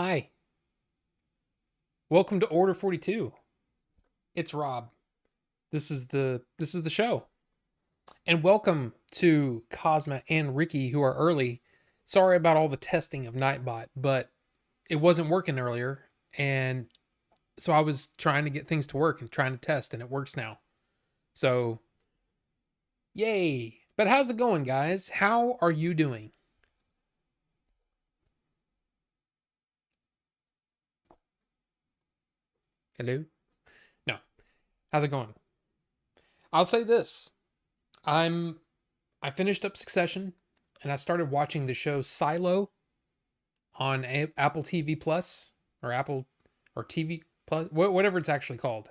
Hi, welcome to Order 42. It's Rob. This is the show. And welcome to Cosma and Ricky who are early. Sorry about all the testing of Nightbot, but it wasn't working earlier and so I was trying to get things to work and trying to test and it works now. So, yay. But how's it going, guys? How are you doing? Hello? No. How's it going? I'll say this. I'm I finished up Succession and I started watching the show Silo on Apple TV Plus or Apple or TV Plus, whatever it's actually called.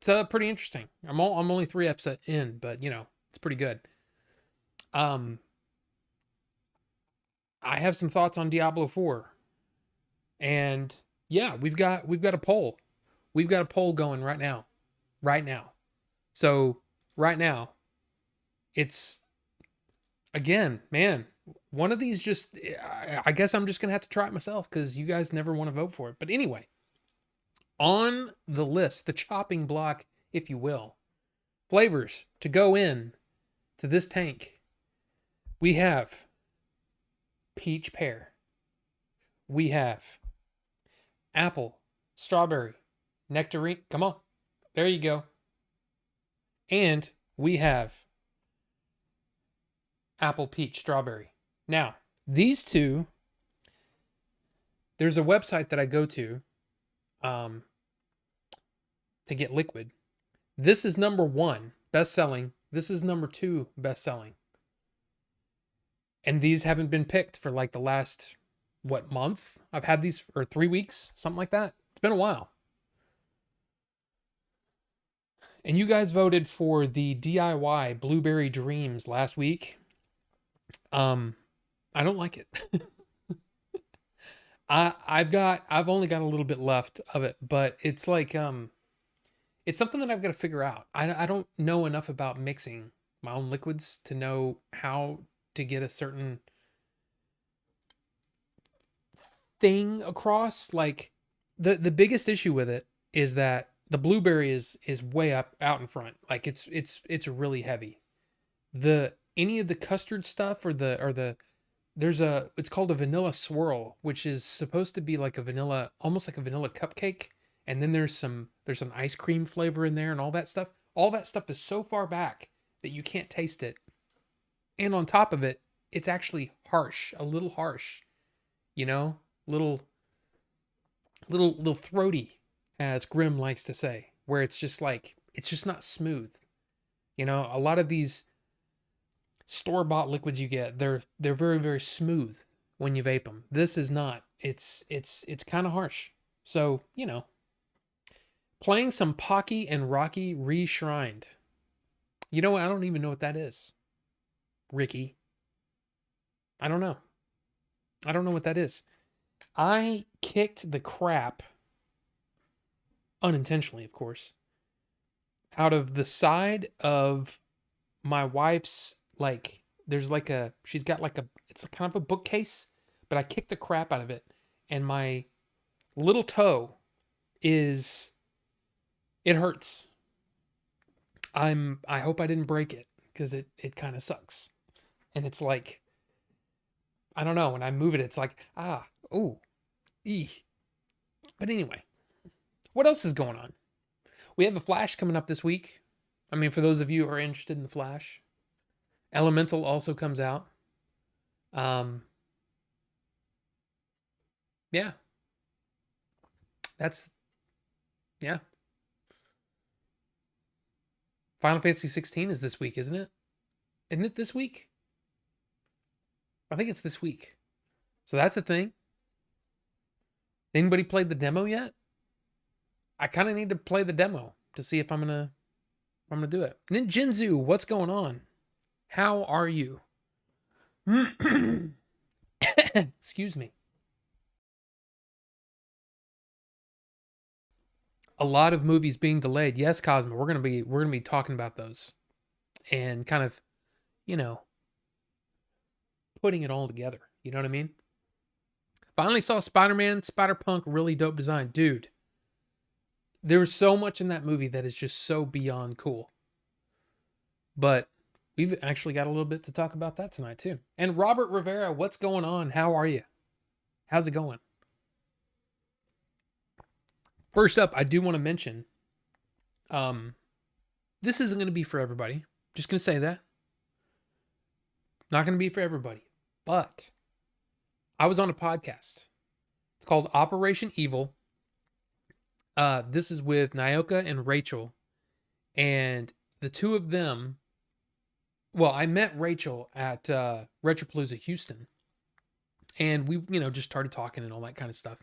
It's pretty interesting. I'm only 3 episodes in, but it's pretty good. Um, I have some thoughts on Diablo 4, and yeah, we've got a poll. We've got a poll going right now. So right now, it's again, man, one of these just, I guess I'm just going to have to try it myself because you guys never want to vote for it. But anyway, on the list, the chopping block, if you will, flavors to go in to this tank, we have peach pear. We have apple, strawberry, nectarine. Come on. There you go. And we have apple, peach, strawberry. Now, these two, there's a website that I go um, to get liquid. This is number 1 best selling. This is number 2 best selling. And these haven't been picked for like the last, month? I've had these for 3 weeks, something like that. It's been a while. And you guys voted for the DIY Blueberry Dreams last week. I don't like it. I've only got a little bit left of it, but it's like it's something that I've got to figure out. I don't know enough about mixing my own liquids to know how to get a certain thing across. Like the biggest issue with it is that the blueberry is way up out in front. Like it's really heavy. The any of the custard stuff or the there's a it's called a vanilla swirl, which is supposed to be like a vanilla, almost like a vanilla cupcake, and then there's some ice cream flavor in there and all that stuff. All that stuff is so far back that you can't taste it. And on top of it, it's actually harsh, a little harsh, you know, little little throaty, as Grim likes to say, where it's just like it's just not smooth. A lot of these store-bought liquids you get, they're very very smooth when you vape them. This is not. It's kind of harsh. So, playing some Pocky and Rocky Reshrined. You know what? I don't even know what that is. Ricky. I don't know. I don't know what that is. I kicked the crap, unintentionally, of course, out of the side of my wife's, like, there's like she's got like it's kind of a bookcase, but I kicked the crap out of it. And my little toe it hurts. I hope I didn't break it because it kind of sucks. And it's like, I don't know, when I move it, it's like, oh, but anyway, what else is going on? We have the Flash coming up this week. I mean, for those of you who are interested in the Flash, Elemental also comes out. Yeah, that's yeah. Final Fantasy 16 is this week, isn't it? Isn't it this week? I think it's this week. So that's a thing. Anybody played the demo yet? I kind of need to play the demo to see if I'm gonna do it. Ninjinzu, what's going on? How are you? Excuse me. A lot of movies being delayed. Yes, Cosmo, we're gonna be talking about those and kind of, you know, putting it all together. You know what I mean? Finally saw Spider-Man, Spider-Punk, really dope design. Dude, there was so much in that movie that is just so beyond cool. But we've actually got a little bit to talk about that tonight too. And Robert Rivera, what's going on? How are you? How's it going? First up, I do want to mention, this isn't going to be for everybody. Just going to say that. Not going to be for everybody. But I was on a podcast. It's called Operation Evil. This is with Nyoka and Rachel. And the two of them, well, I met Rachel at Retropalooza Houston. And we, just started talking and all that kind of stuff.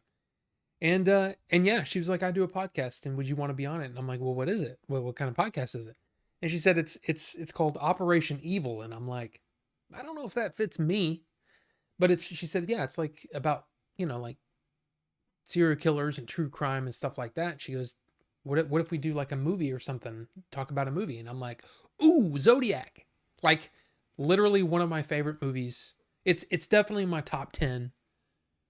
And yeah, she was like, I do a podcast, and would you want to be on it? And I'm like, well, what is it? What kind of podcast is it? And she said it's called Operation Evil. And I'm like, I don't know if that fits me, but she said, yeah, it's like about, like serial killers and true crime and stuff like that. She goes, what if we do like a movie or something, talk about a movie? And I'm like, ooh, Zodiac. Like literally one of my favorite movies. It's definitely in my top 10,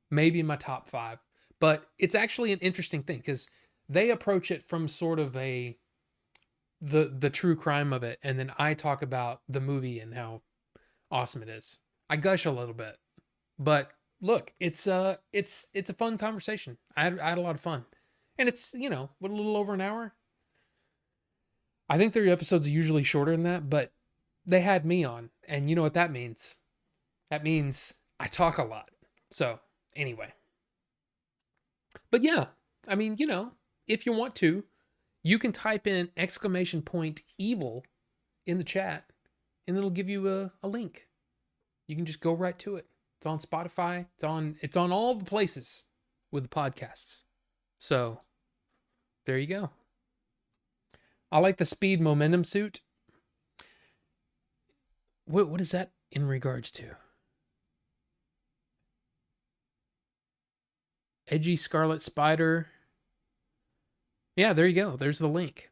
maybe in my top 5. But it's actually an interesting thing because they approach it from sort of the true crime of it, and then I talk about the movie and how awesome it is. I gush a little bit, but look, it's a fun conversation. I had a lot of fun, and it's what, a little over an hour. I think their episodes are usually shorter than that, but they had me on, and you know what that means? That means I talk a lot. So anyway. But yeah, I mean, if you want to, you can type in !evil in the chat and it'll give you a link. You can just go right to it. It's on Spotify. It's on all the places with the podcasts. So there you go. I like the speed momentum suit. What is that in regards to? Edgy Scarlet Spider. Yeah, there you go. There's the link.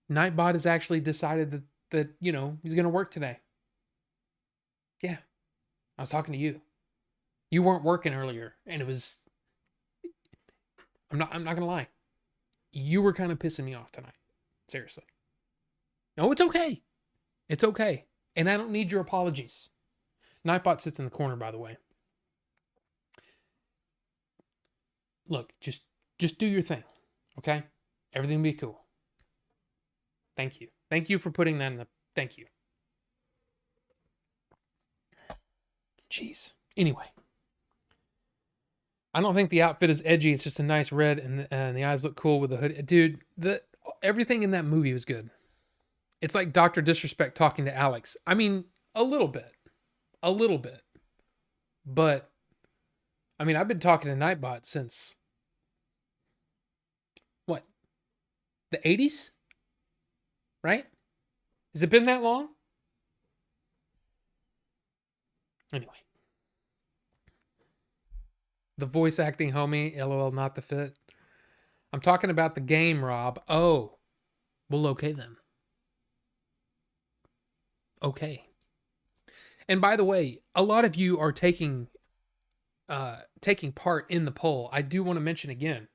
Nightbot has actually decided that he's going to work today. Yeah. I was talking to you. You weren't working earlier, and it was I'm not going to lie. You were kind of pissing me off tonight. Seriously. No, it's okay. It's okay. And I don't need your apologies. Nightbot sits in the corner, by the way. Look, just do your thing, okay? Everything will be cool. Thank you. Thank you for putting that in the... Thank you. Jeez. Anyway. I don't think the outfit is edgy. It's just a nice red, and the eyes look cool with the hood. Dude, everything in that movie was good. It's like Dr. Disrespect talking to Alex. I mean, a little bit. A little bit. But, I mean, I've been talking to Nightbot since... What? The 80s? Right? Has it been that long? Anyway. The voice acting homie, LOL, not the fit. I'm talking about the game, Rob. Oh. Well, okay then. Okay. And by the way, a lot of you are taking part in the poll. I do want to mention again,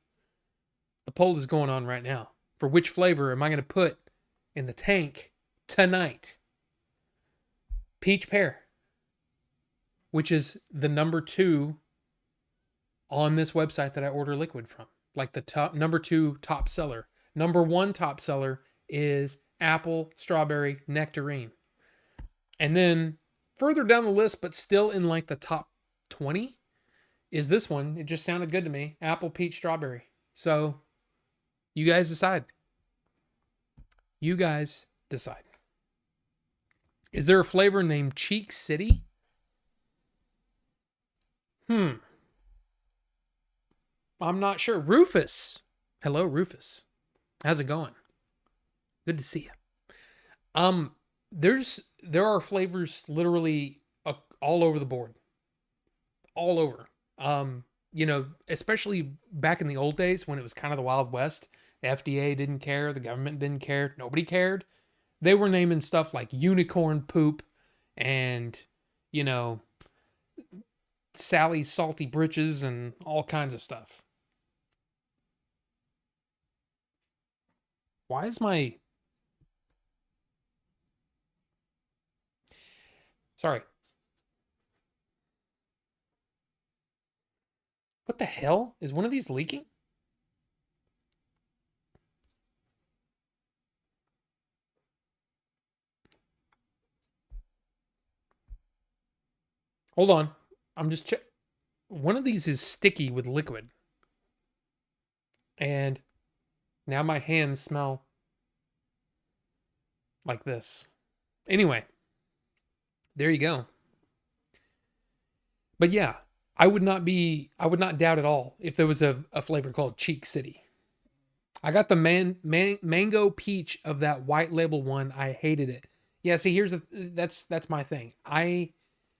the poll is going on right now. For which flavor am I going to put in the tank tonight? Peach pear, which is the number 2 on this website that I order liquid from. Like the number 2 top seller. Number 1 top seller is apple, strawberry, nectarine. And then further down the list, but still in like the top 20, is this one. It just sounded good to me. Apple, peach, strawberry. So you guys decide. You guys decide. Is there a flavor named Cheek City? I'm not sure. Rufus. Hello, Rufus. How's it going? Good to see you. There are flavors literally all over the board. All over. Especially back in the old days when it was kind of the Wild West. The FDA didn't care. The government didn't care. Nobody cared. They were naming stuff like unicorn poop and, Sally's salty britches and all kinds of stuff. Why is my sorry? What the hell? Is one of these leaking? Hold on. I'm just check. One of these is sticky with liquid. And now my hands smell like this. Anyway, there you go. But yeah, I would not doubt at all if there was a flavor called Cheek City. I got the mango peach of that white label one. I hated it. Yeah, see, that's my thing. I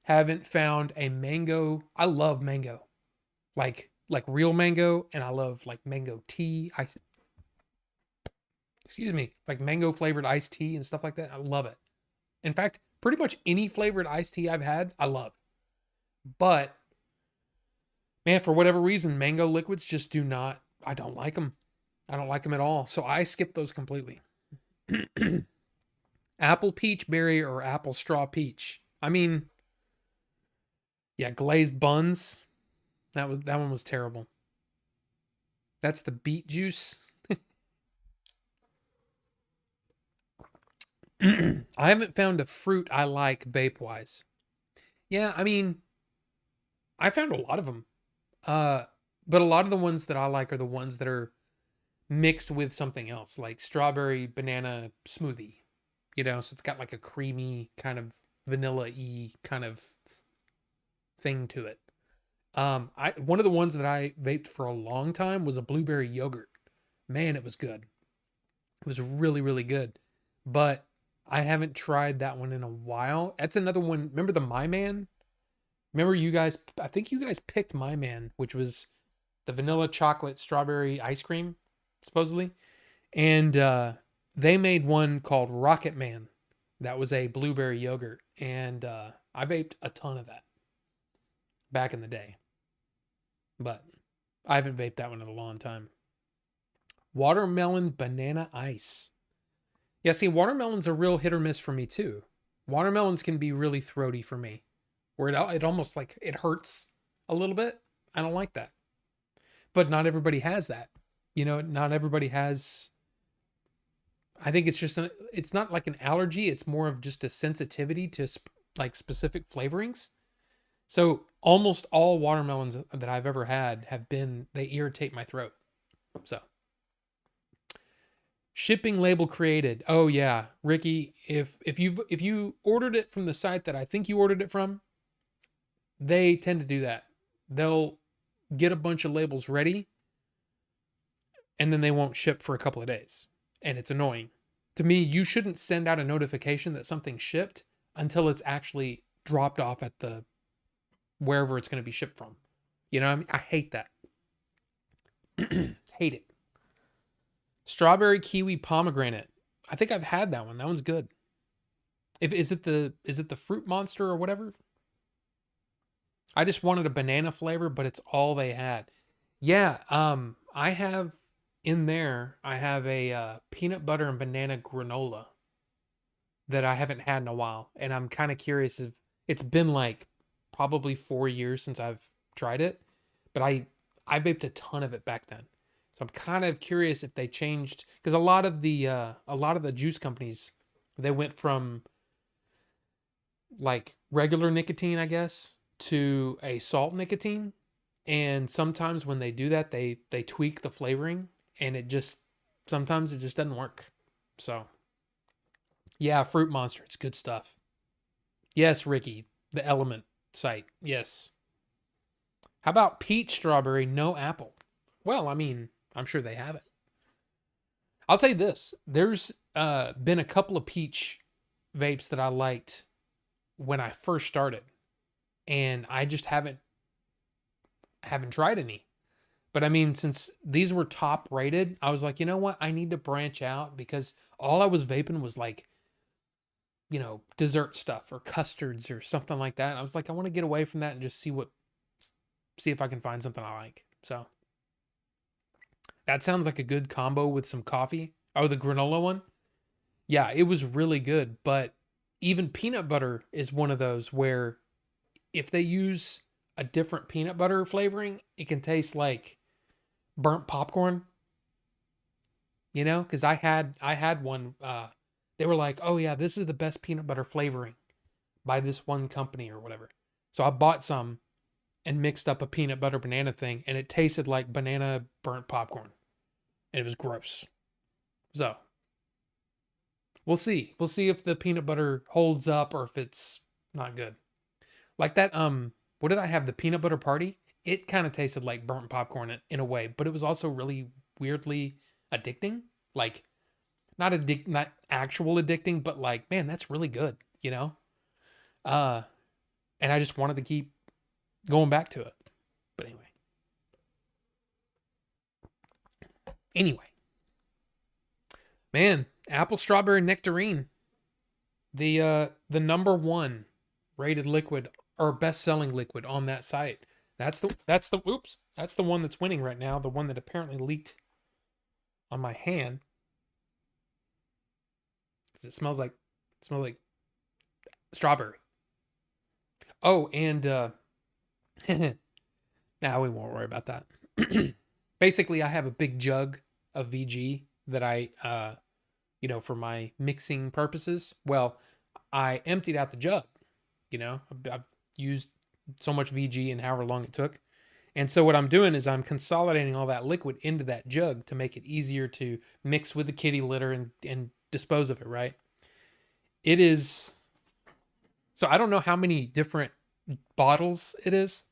haven't found a mango. I love mango, like real mango, and I love like mango tea. Excuse me, like mango flavored iced tea and stuff like that. I love it. In fact, pretty much any flavored iced tea I've had, I love. But man, for whatever reason, mango liquids just do not. I don't like them. I don't like them at all. So I skip those completely. Apple peach berry or apple straw peach. I mean, yeah, glazed buns. That one was terrible. That's the beet juice. I haven't found a fruit I like vape wise. Yeah, I mean, I found a lot of them. Uh, but a lot of the ones that I like are the ones that are mixed with something else, like strawberry banana smoothie. So it's got like a creamy kind of vanilla-y kind of thing to it. I one of the ones that I vaped for a long time was a blueberry yogurt. Man, it was good. It was really, really good. But I haven't tried that one in a while. That's another one. Remember the My Man? Remember you guys? I think you guys picked My Man, which was the vanilla chocolate strawberry ice cream, supposedly. And they made one called Rocket Man. That was a blueberry yogurt. And I vaped a ton of that back in the day. But I haven't vaped that one in a long time. Watermelon banana ice. Yeah, see, watermelon's a real hit or miss for me too. Watermelons can be really throaty for me, where it almost like it hurts a little bit. I don't like that. But not everybody has that. Not everybody has. I think it's not like an allergy. It's more of just a sensitivity to like specific flavorings. So almost all watermelons that I've ever had they irritate my throat. So shipping label created. Oh yeah, Ricky, if you ordered it from the site that I think you ordered it from, they tend to do that. They'll get a bunch of labels ready and then they won't ship for a couple of days. And it's annoying. To me, you shouldn't send out a notification that something shipped until it's actually dropped off at the wherever it's going to be shipped from. I mean? I hate that. Hate it. Strawberry kiwi pomegranate. I think I've had that one. That one's good. Is it the fruit monster or whatever? I just wanted a banana flavor, but it's all they had. Yeah, I have a peanut butter and banana granola that I haven't had in a while, and I'm kind of curious if it's been like probably 4 years since I've tried it, but I vaped a ton of it back then. So I'm kind of curious if they changed, because a lot of the juice companies, they went from like regular nicotine, I guess, to a salt nicotine. And sometimes when they do that, they tweak the flavoring, and sometimes it just doesn't work. So yeah, Fruit Monster, it's good stuff. Yes, Ricky, the Element site. Yes. How about peach strawberry, no apple? Well, I mean, I'm sure they have it. I'll tell you this. There's been a couple of peach vapes that I liked when I first started, and I just haven't tried any. But I mean, since these were top rated, I was like, you know what? I need to branch out, because all I was vaping was like, dessert stuff or custards or something like that. And I was like, I want to get away from that and just see what see if I can find something I like. So that sounds like a good combo with some coffee. Oh, the granola one? Yeah, it was really good. But even peanut butter is one of those where if they use a different peanut butter flavoring, it can taste like burnt popcorn. You know, because I had one. They were like, "Oh yeah, this is the best peanut butter flavoring by this one company or whatever." So I bought some and mixed up a peanut butter banana thing, and it tasted like banana burnt popcorn, and it was gross. So we'll see. We'll see if the peanut butter holds up or if it's not good. Like that. What did I have? The peanut butter party. It kind of tasted like burnt popcorn in a way, but it was also really weirdly addicting. Like not actual addicting, but like, man, that's really good, you know? Uh, and I just wanted to keep going back to it. But anyway, man, apple strawberry nectarine, the number one rated liquid or best selling liquid on that site. That's the one that's winning right now. The one that apparently leaked on my hand because it smells like strawberry. Oh, and now we won't worry about that. Basically, I have a big jug of VG that for my mixing purposes. Well, I emptied out the jug. I've used so much VG and however long it took. And so what I'm doing is I'm consolidating all that liquid into that jug to make it easier to mix with the kitty litter and dispose of it, right? It is. So I don't know how many different bottles it is,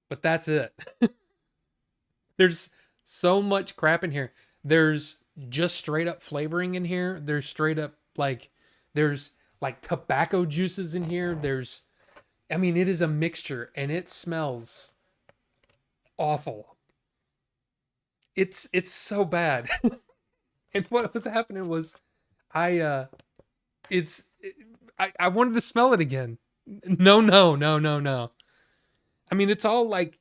but that's it. There's so much crap in here. There's just straight up flavoring in here. There's straight up there's like tobacco juices in here. It is a mixture and it smells awful. It's so bad. And what was happening was I it's I wanted to smell it again. No, no, no, no, no. It's all like,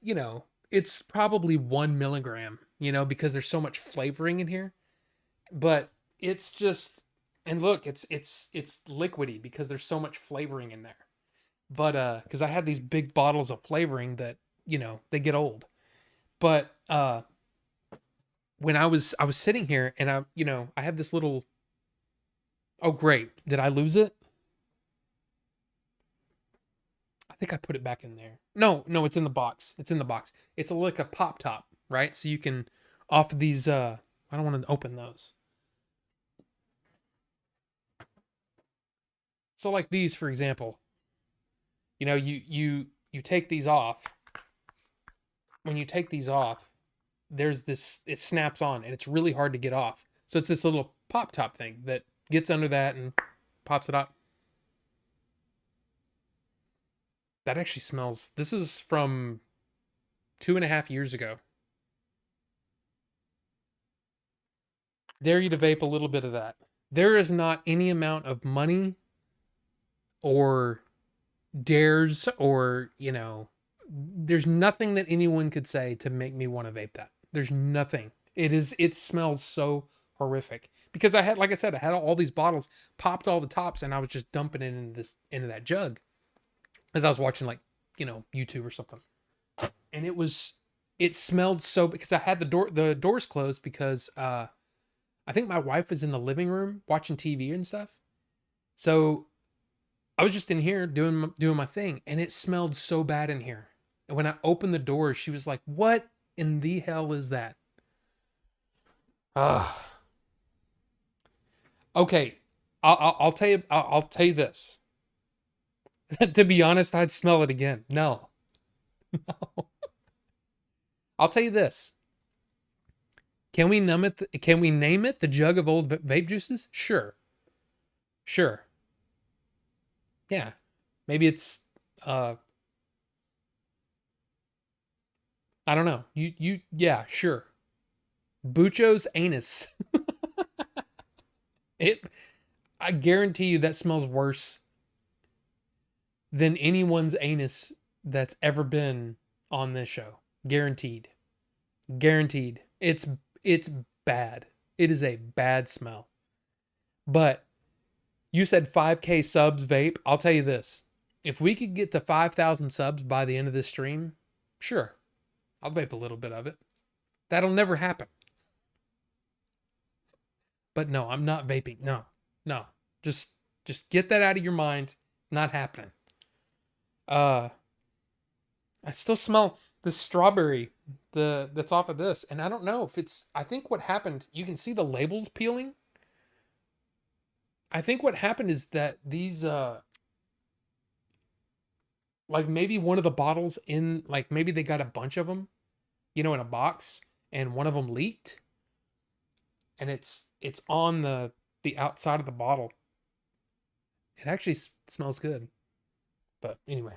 it's probably 1 milligram, because there's so much flavoring in here. But it's just, and look, it's liquidy because there's so much flavoring in there. But because I had these big bottles of flavoring that, they get old. But when I was sitting here and I had this little. Oh great, did I lose it? I think I put it back in there. No, it's in the box. It's in the box. It's like a pop top, right? So you can off these. I don't want to open those. So like these, for example, you take these off. When you take these off, there's this. It snaps on, and it's really hard to get off. So it's this little pop top thing that gets under that and pops it up. That actually smells. This is from 2.5 years ago. Dare you to vape a little bit of that. There is not any amount of money or dares or, there's nothing that anyone could say to make me want to vape that. There's nothing. It smells so horrific because like I said, I had all these bottles, popped all the tops, and I was just dumping it into that jug as I was watching YouTube or something. And it smelled so, because I had the doors closed because I think my wife was in the living room watching TV and stuff. So I was just in here doing my thing, and it smelled so bad in here. And when I opened the door, she was like, "What in the hell is that?" Ah. Okay, I'll tell you. I'll tell you this. To be honest, I'd smell it again. No. No. I'll tell you this. Can we name it the jug of old vape juices? Sure. Sure. Yeah. Maybe it's I don't know. Yeah, sure. Bucho's anus. I guarantee you that smells worse than anyone's anus that's ever been on this show. Guaranteed. Guaranteed. It's bad. It is a bad smell. But you said 5K subs vape. I'll tell you this. If we could get to 5,000 subs by the end of this stream, sure. I'll vape a little bit of it. That'll never happen. But no, I'm not vaping. No. No. Just get that out of your mind. Not happening. I still smell the strawberry that's off of this, and I don't know if it's, I think what happened, you can see the labels peeling. I think what happened is that these like maybe one of the bottles in, like maybe they got a bunch of them, in a box, and one of them leaked, and it's on the outside of the bottle. It actually smells good. But anyway,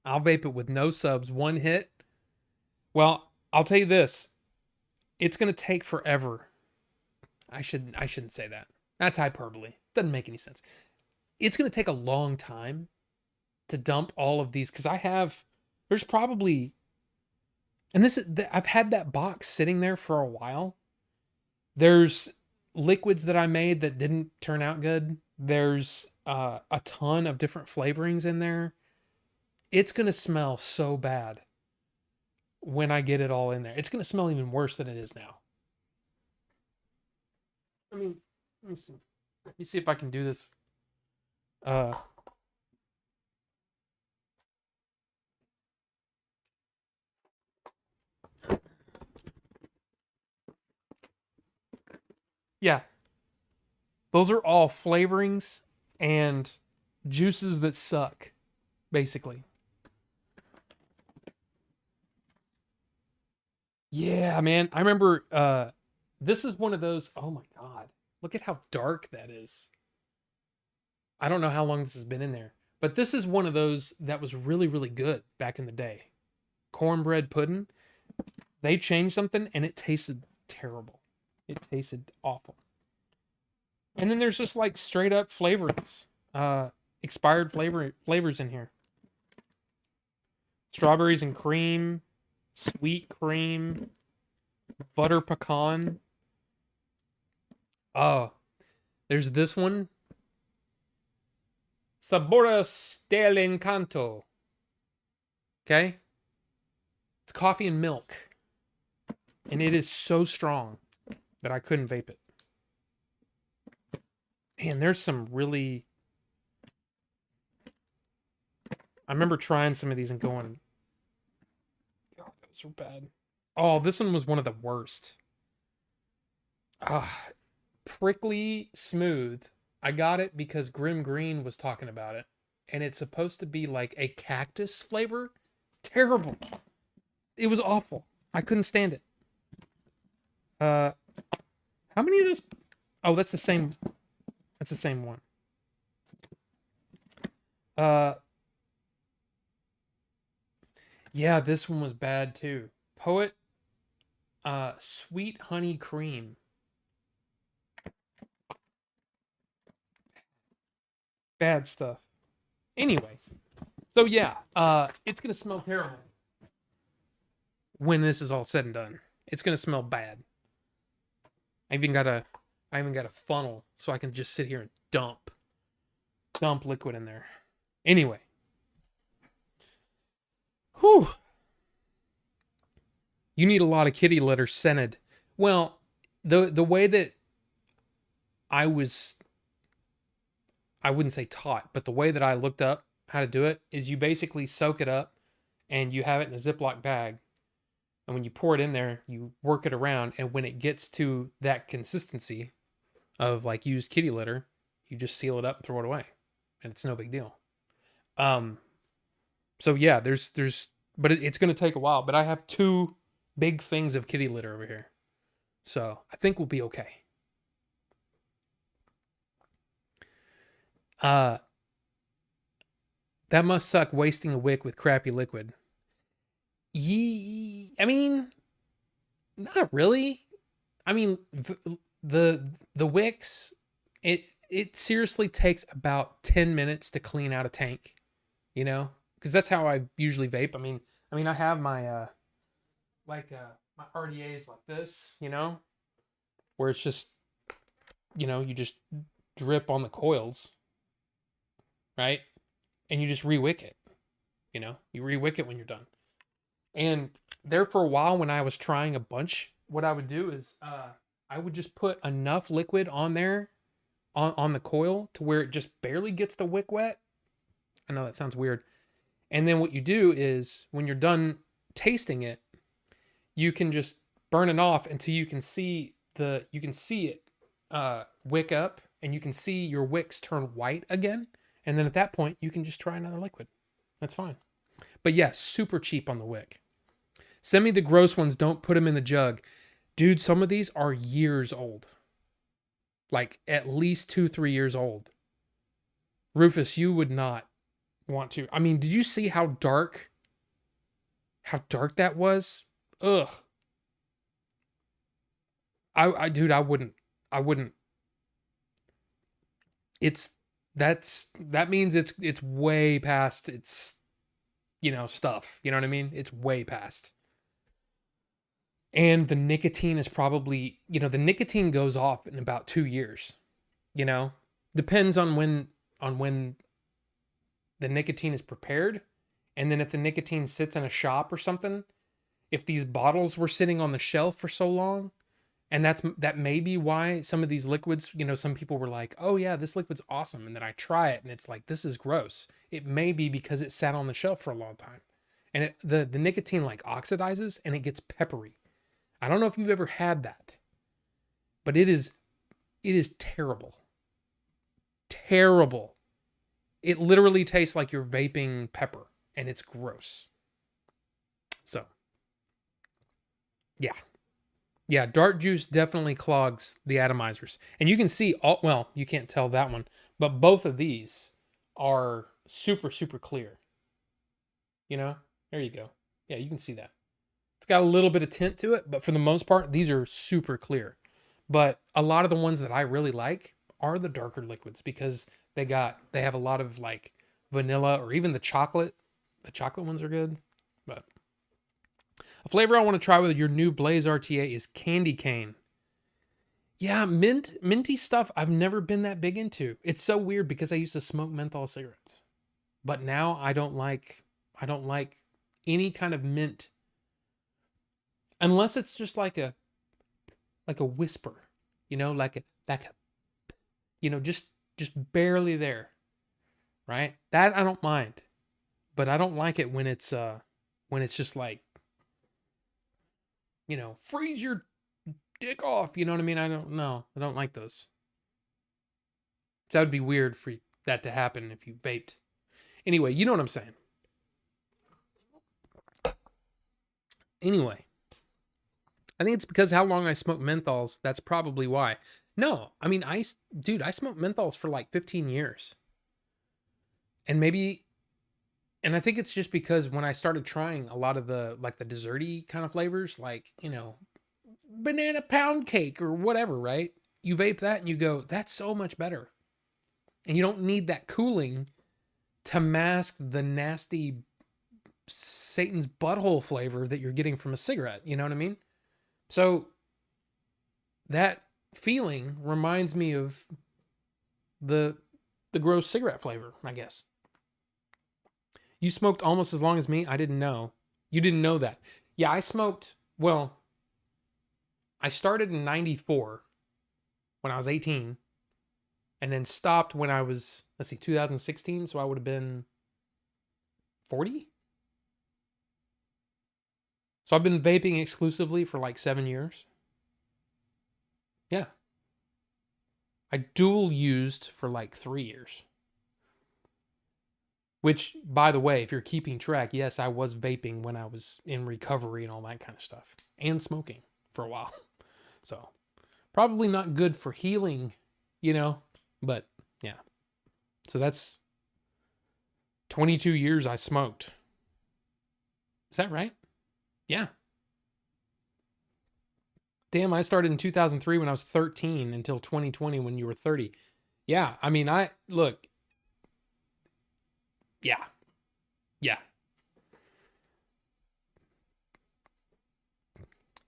I'll vape it with no subs, one hit. Well, I'll tell you this. It's going to take forever. I shouldn't say that. That's hyperbole. Doesn't make any sense. It's going to take a long time to dump all of these, because there's probably, and I've had that box sitting there for a while. There's liquids that I made that didn't turn out good. There's a ton of different flavorings in there. It's going to smell so bad when I get it all in there. It's going to smell even worse than it is now. I mean, let me see. Let me see if I can do this. Yeah. Those are all flavorings and juices that suck, basically. Yeah, man. I remember this is one of those, oh my god. Look at how dark that is. I don't know how long this has been in there, but this is one of those that was really, really good back in the day. Cornbread pudding. They changed something and it tasted terrible. It tasted awful. And then there's just like straight up flavorings. Expired flavors in here. Strawberries and cream, sweet cream, butter pecan. Oh, there's this one. Sabores del Encanto. Okay? It's coffee and milk. And it is so strong that I couldn't vape it. Man, there's some really... I remember trying some of these and going, God, those are bad. Oh, this one was one of the worst. Prickly smooth. I got it because Grim Green was talking about it. And it's supposed to be like a cactus flavor. Terrible. It was awful. I couldn't stand it. How many of those? Oh, that's the same. That's the same one. Yeah, this one was bad too. Poet, sweet honey cream. Bad stuff. Anyway, so yeah, it's gonna smell terrible when this is all said and done. It's gonna smell bad. I even got a funnel so I can just sit here and dump liquid in there. Anyway. Whew. You need a lot of kitty litter scented. Well, the way that I wouldn't say taught, but the way that I looked up how to do it is you basically soak it up and you have it in a Ziploc bag. And when you pour it in there, you work it around. And when it gets to that consistency of like used kitty litter, you just seal it up and throw it away. And it's no big deal. So yeah, but it's going to take a while. But I have 2 big things of kitty litter over here. So I think we'll be okay. That must suck, wasting a wick with crappy liquid. I mean, not really. I mean, the wicks, it seriously takes about 10 minutes to clean out a tank. you know, because that's how I usually vape. I have my my RDAs like this, you know, where it's just, you know, you just drip on the coils, right? And you just re-wick it, you know, you re-wick it when you're done. And there for a while when I was trying a bunch, what I would do is I would just put enough liquid on there on the coil to where it just barely gets the wick wet. I know that sounds weird. And then what you do is when you're done tasting it, you can just burn it off until you can see it wick up, and you can see your wicks turn white again. And then at that point, you can just try another liquid. That's fine. But yeah, super cheap on the wick. Send me the gross ones. Don't put them in the jug. Dude, some of these are years old. Like at least 2-3 years old. Rufus, you would not want to. I mean, did you see how dark that was? Ugh. Dude, I wouldn't. That means it's way past its, you know, stuff. You know what I mean? It's way past. And the nicotine is probably, you know, the nicotine goes off in about 2 years. You know, depends on when the nicotine is prepared. And then if the nicotine sits in a shop or something, if these bottles were sitting on the shelf for so long, and that may be why some of these liquids, you know, some people were like, oh yeah, this liquid's awesome. And then I try it and it's like, this is gross. It may be because it sat on the shelf for a long time. And the nicotine like oxidizes and it gets peppery. I don't know if you've ever had that, but it is terrible. Terrible. It literally tastes like you're vaping pepper, and it's gross. So, yeah. Yeah, dart juice definitely clogs the atomizers. And you can see well, you can't tell that one, but both of these are super, super clear. You know? There you go. Yeah, you can see that. It's got a little bit of tint to it, but for the most part, these are super clear. But a lot of the ones that I really like are the darker liquids because they have a lot of like vanilla or even the chocolate. The chocolate ones are good. But a flavor I want to try with your new Blaze RTA is candy cane. Yeah, minty stuff I've never been that big into. It's so weird because I used to smoke menthol cigarettes. But now I don't like any kind of mint unless it's just like a whisper, you know, like a you know, just barely there. Right? That I don't mind. But I don't like it when it's just like, you know, freeze your dick off, you know what I mean? I don't know. I don't like those. So that would be weird for that to happen if you vaped. Anyway, you know what I'm saying. Anyway, I think it's because how long I smoked menthols. That's probably why. No, I mean, I smoked menthols for like 15 years. And I think it's just because when I started trying a lot of the like the desserty kind of flavors, like, you know, banana pound cake or whatever, right? You vape that and you go, that's so much better. And you don't need that cooling to mask the nasty Satan's butthole flavor that you're getting from a cigarette. You know what I mean? So that feeling reminds me of the gross cigarette flavor, I guess. You smoked almost as long as me? I didn't know. You didn't know that. Yeah, I smoked, well, I started in 94 when I was 18 and then stopped when I was, 2016. So I would have been 40. So I've been vaping exclusively for like 7 years. Yeah. I dual used for like 3 years. Which, by the way, if you're keeping track, yes, I was vaping when I was in recovery and all that kind of stuff. And smoking for a while. So, probably not good for healing, you know, but yeah. So that's 22 years I smoked. Is that right? Yeah. Damn, I started in 2003 when I was 13 until 2020 when you were 30. Yeah, I mean, look. Yeah. Yeah.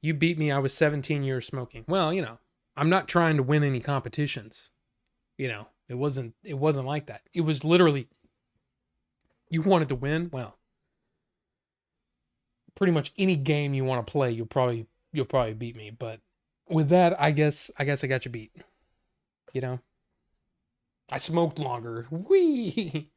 You beat me. I was 17 years smoking. Well, I'm not trying to win any competitions. It wasn't like that. It was literally you wanted to win. Well, pretty much any game you want to play, you'll probably beat me. But with that, I guess I got you beat. You know, I smoked longer. Wee.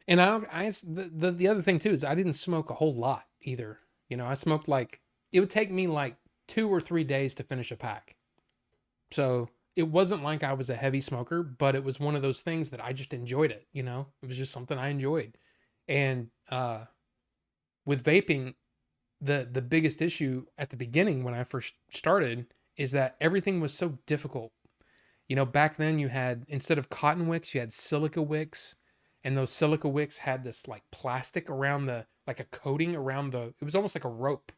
And the other thing too is I didn't smoke a whole lot either. I smoked like it would take me like 2 or 3 days to finish a pack. So it wasn't like I was a heavy smoker, but it was one of those things that I just enjoyed it. It was just something I enjoyed. And with vaping, the biggest issue at the beginning when I first started is that everything was so difficult. Back then you had, instead of cotton wicks, you had silica wicks, and those silica wicks had this like plastic around like a coating around it was almost like a rope.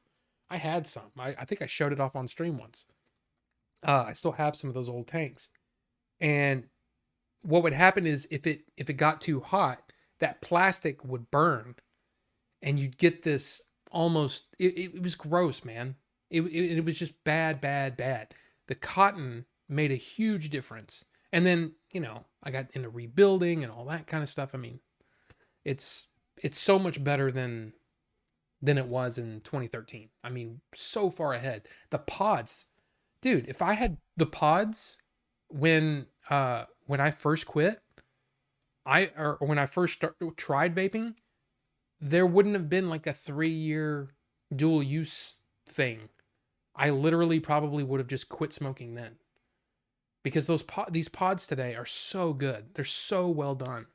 I had some. I think I showed it off on stream once. I still have some of those old tanks. And what would happen is if it got too hot, that plastic would burn, and you'd get this almost it was gross, man. It was just bad, bad, bad. The cotton made a huge difference. And then, I got into rebuilding and all that kind of stuff. I mean, it's so much better than it was in 2013. I mean, so far ahead. The pods, dude, if I had the pods when I first quit, or when I first tried vaping, there wouldn't have been like a 3-year dual use thing. I literally probably would have just quit smoking then. Because these pods today are so good. They're so well done.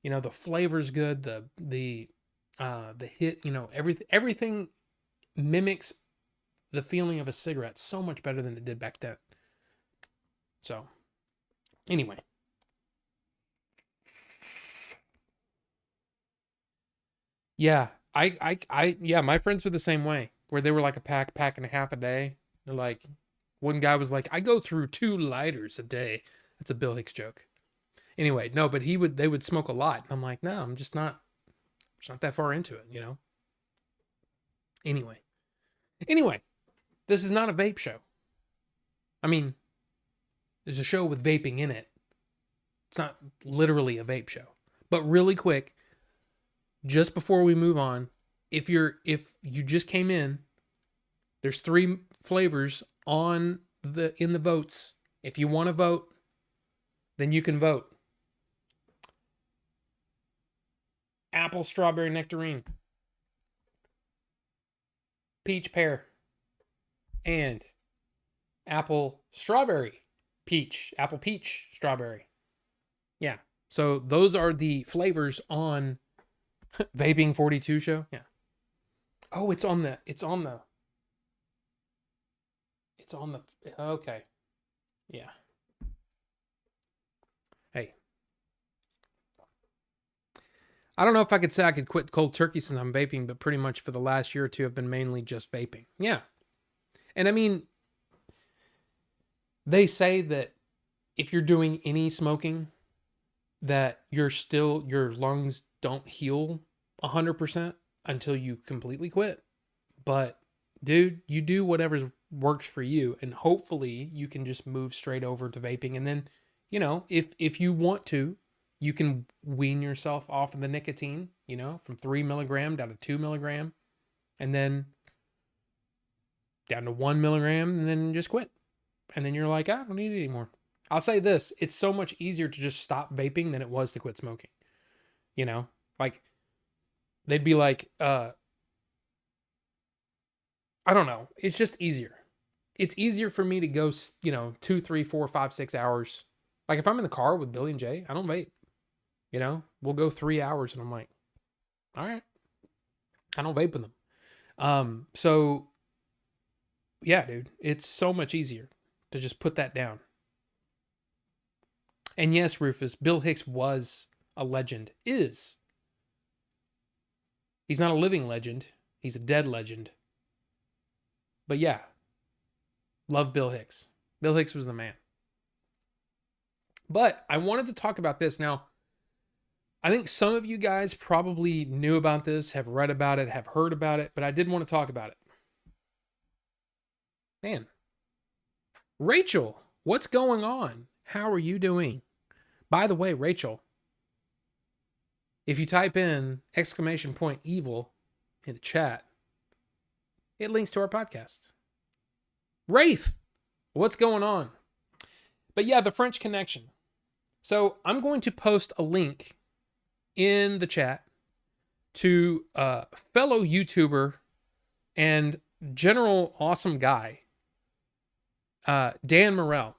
The flavor's good, the hit, everything mimics the feeling of a cigarette so much better than it did back then. So, anyway. Yeah, yeah, my friends were the same way, where they were like a pack and a half a day. They're like, one guy was like, I go through 2 lighters a day. That's a Bill Hicks joke. Anyway, no, but they would smoke a lot. And I'm like, no, I'm just not that far into it, Anyway, this is not a vape show. I mean, there's a show with vaping in it. It's not literally a vape show. But really quick, just before we move on, if you just came in, there's 3 flavors in the votes. If you want to vote, then you can vote. Apple strawberry nectarine, peach pear, and apple strawberry peach, apple peach strawberry. Yeah. So those are the flavors on Vaping 42 show. Yeah. Oh, it's on the okay. Yeah. Hey. I don't know if I could say I could quit cold turkey since I'm vaping, but pretty much for the last year or two, I've been mainly just vaping. Yeah. And I mean, they say that if you're doing any smoking, that your lungs don't heal 100% until you completely quit. But dude, you do whatever works for you, and hopefully you can just move straight over to vaping. And then, if you want to, you can wean yourself off of the nicotine, from 3 milligram down to 2 milligram, and then down to 1 milligram, and then just quit. And then you're like, I don't need it anymore. I'll say this, it's so much easier to just stop vaping than it was to quit smoking. Like they'd be like, I don't know. It's just easier. It's easier for me to go, 2, 3, 4, 5, 6 hours. Like if I'm in the car with Billy and Jay, I don't vape. We'll go 3 hours and I'm like, all right, I don't vape with them. So yeah, dude, it's so much easier to just put that down. And yes, Rufus, Bill Hicks was a legend. He's not a living legend. He's a dead legend. But yeah, love Bill Hicks. Bill Hicks was the man. But I wanted to talk about this. Now, I think some of you guys probably knew about this, have read about it, have heard about it, but I did want to talk about it. Man, Rachel, what's going on? How are you doing? By the way, Rachel, if you type in !evil in the chat, it links to our podcast. Wraith, what's going on? But yeah, the French Connection. So I'm going to post a link in the chat to a fellow YouTuber and general awesome guy, Dan Morell.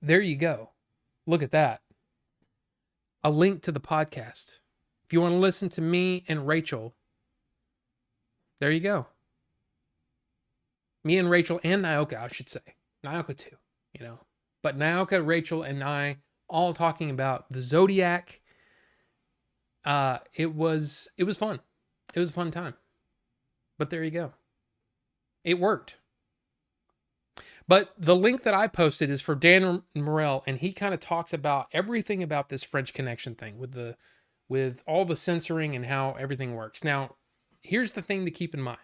There you go. Look at that. A link to the podcast. If you want to listen to me and Rachel, there you go. Me and Rachel and Nyoka, I should say. Nyoka too, But Nyoka, Rachel, and I all talking about the Zodiac. It was fun. It was a fun time. But there you go. It worked. But the link that I posted is for Dan Morell, and he kind of talks about everything about this French Connection thing with all the censoring and how everything works. Now, here's the thing to keep in mind.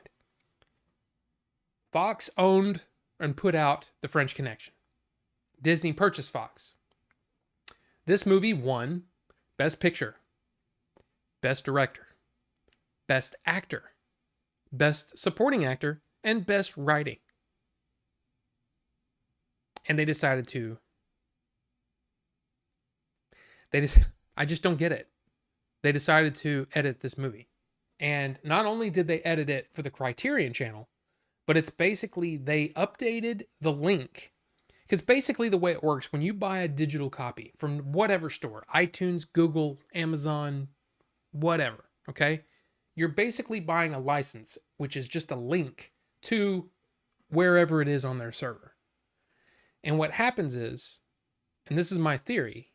Fox owned and put out the French Connection. Disney purchased Fox. This movie won Best Picture, Best Director, Best Actor, Best Supporting Actor, and Best Writing. And they decided to... I just don't get it. They decided to edit this movie. And not only did they edit it for the Criterion channel, but it's basically they updated the link. Because basically the way it works, when you buy a digital copy from whatever store, iTunes, Google, Amazon, whatever, okay? You're basically buying a license, which is just a link to wherever it is on their server. And what happens is, and this is my theory,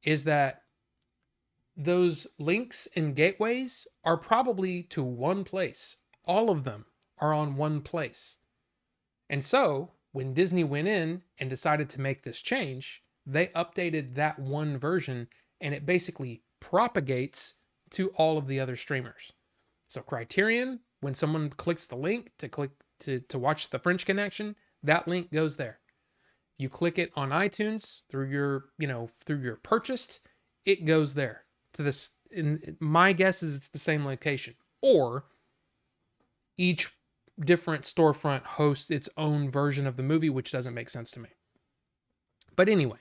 is that those links and gateways are probably to one place. All of them are on one place. And so, when Disney went in and decided to make this change, they updated that one version, and it basically propagates to all of the other streamers. So Criterion, when someone clicks the link to watch the French Connection, that link goes there. You click it on iTunes through your purchased, it goes there to this. My guess is it's the same location, or each different storefront hosts its own version of the movie, which doesn't make sense to me. But anyway,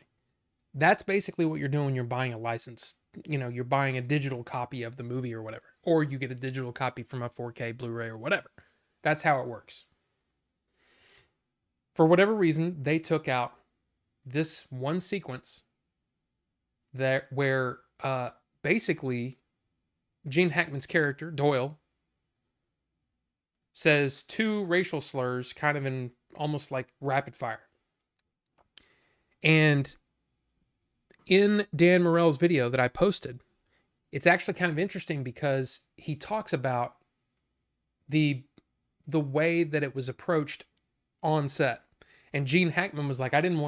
that's basically what you're doing when you're buying a license. You're buying a digital copy of the movie or whatever, or you get a digital copy from a 4K Blu-ray or whatever. That's how it works. For whatever reason, they took out this one sequence where basically Gene Hackman's character, Doyle, says two racial slurs kind of in almost like rapid fire. And in Dan Morell's video that I posted, it's actually kind of interesting because he talks about the way that it was approached on set. And Gene Hackman was like, I didn't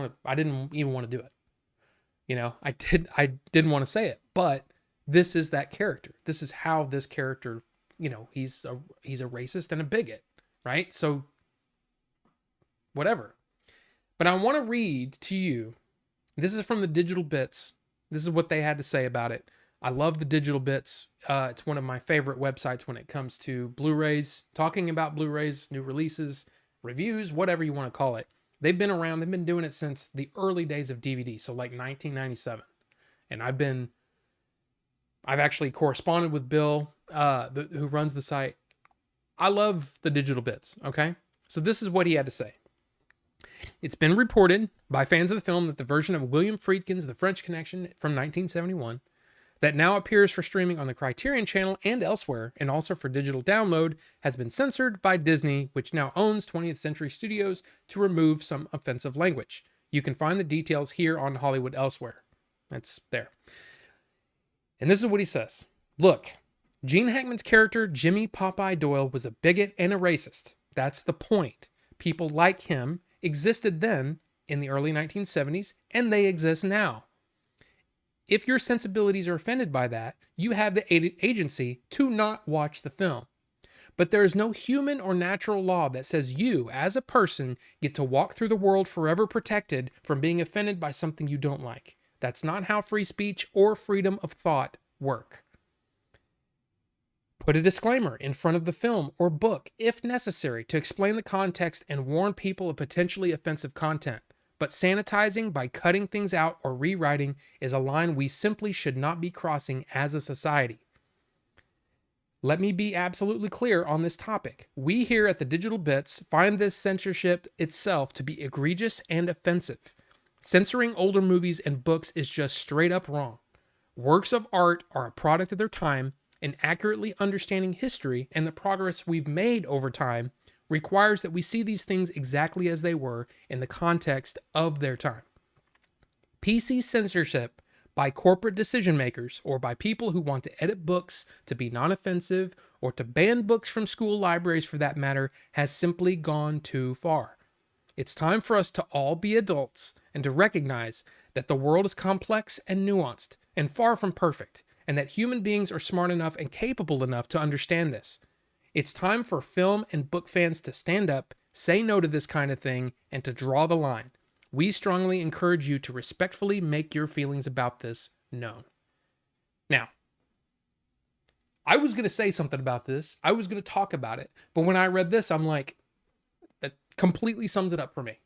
even want to do it. I didn't want to say it, but this is that character. This is how this character, he's a racist and a bigot, right? So whatever. But I want to read to you. This is from the Digital Bits. This is what they had to say about it. I love the Digital Bits. It's one of my favorite websites when it comes to Blu-rays, talking about Blu-rays, new releases, reviews, whatever you want to call it. They've been around. They've been doing it since the early days of DVD, so like 1997. And I've actually corresponded with Bill, who runs the site. I love the Digital Bits, okay? So this is what he had to say. It's been reported by fans of the film that the version of William Friedkin's The French Connection from 1971 that now appears for streaming on the Criterion channel and elsewhere, and also for digital download, has been censored by Disney, which now owns 20th Century Studios, to remove some offensive language. You can find the details here on Hollywood Elsewhere. That's there. And this is what he says. Look, Gene Hackman's character, Jimmy Popeye Doyle, was a bigot and a racist. That's the point. People like him existed then in the early 1970s, and they exist now. If your sensibilities are offended by that, you have the agency to not watch the film. But there is no human or natural law that says you, as a person, get to walk through the world forever protected from being offended by something you don't like. That's not how free speech or freedom of thought work. Put a disclaimer in front of the film or book, if necessary, to explain the context and warn people of potentially offensive content. But sanitizing by cutting things out or rewriting is a line we simply should not be crossing as a society. Let me be absolutely clear on this topic. We here at the Digital Bits find this censorship itself to be egregious and offensive. Censoring older movies and books is just straight up wrong. Works of art are a product of their time, and accurately understanding history and the progress we've made over time requires that we see these things exactly as they were in the context of their time. PC censorship by corporate decision makers or by people who want to edit books to be non-offensive or to ban books from school libraries for that matter has simply gone too far. It's time for us to all be adults and to recognize that the world is complex and nuanced and far from perfect, and that human beings are smart enough and capable enough to understand this. It's time for film and book fans to stand up, say no to this kind of thing, and to draw the line. We strongly encourage you to respectfully make your feelings about this known. Now, I was going to say something about this. I was going to talk about it. But when I read this, I'm like, that completely sums it up for me.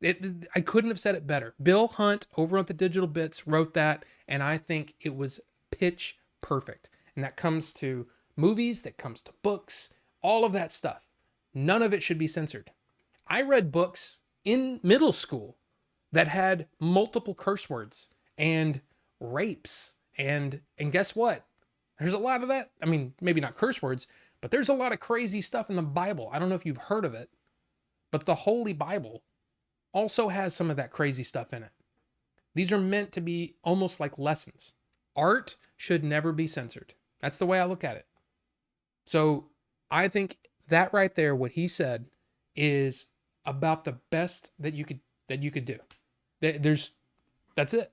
I couldn't have said it better. Bill Hunt over at the Digital Bits wrote that, and I think it was pitch perfect. And that comes to movies, that comes to books, all of that stuff. None of it should be censored. I read books in middle school that had multiple curse words and rapes. And guess what? There's a lot of that. I mean, maybe not curse words, but there's a lot of crazy stuff in the Bible. I don't know if you've heard of it, but the Holy Bible also has some of that crazy stuff in it. These are meant to be almost like lessons. Art should never be censored. That's the way I look at it. So I think that right there, what he said, is about the best that you could do. That's it.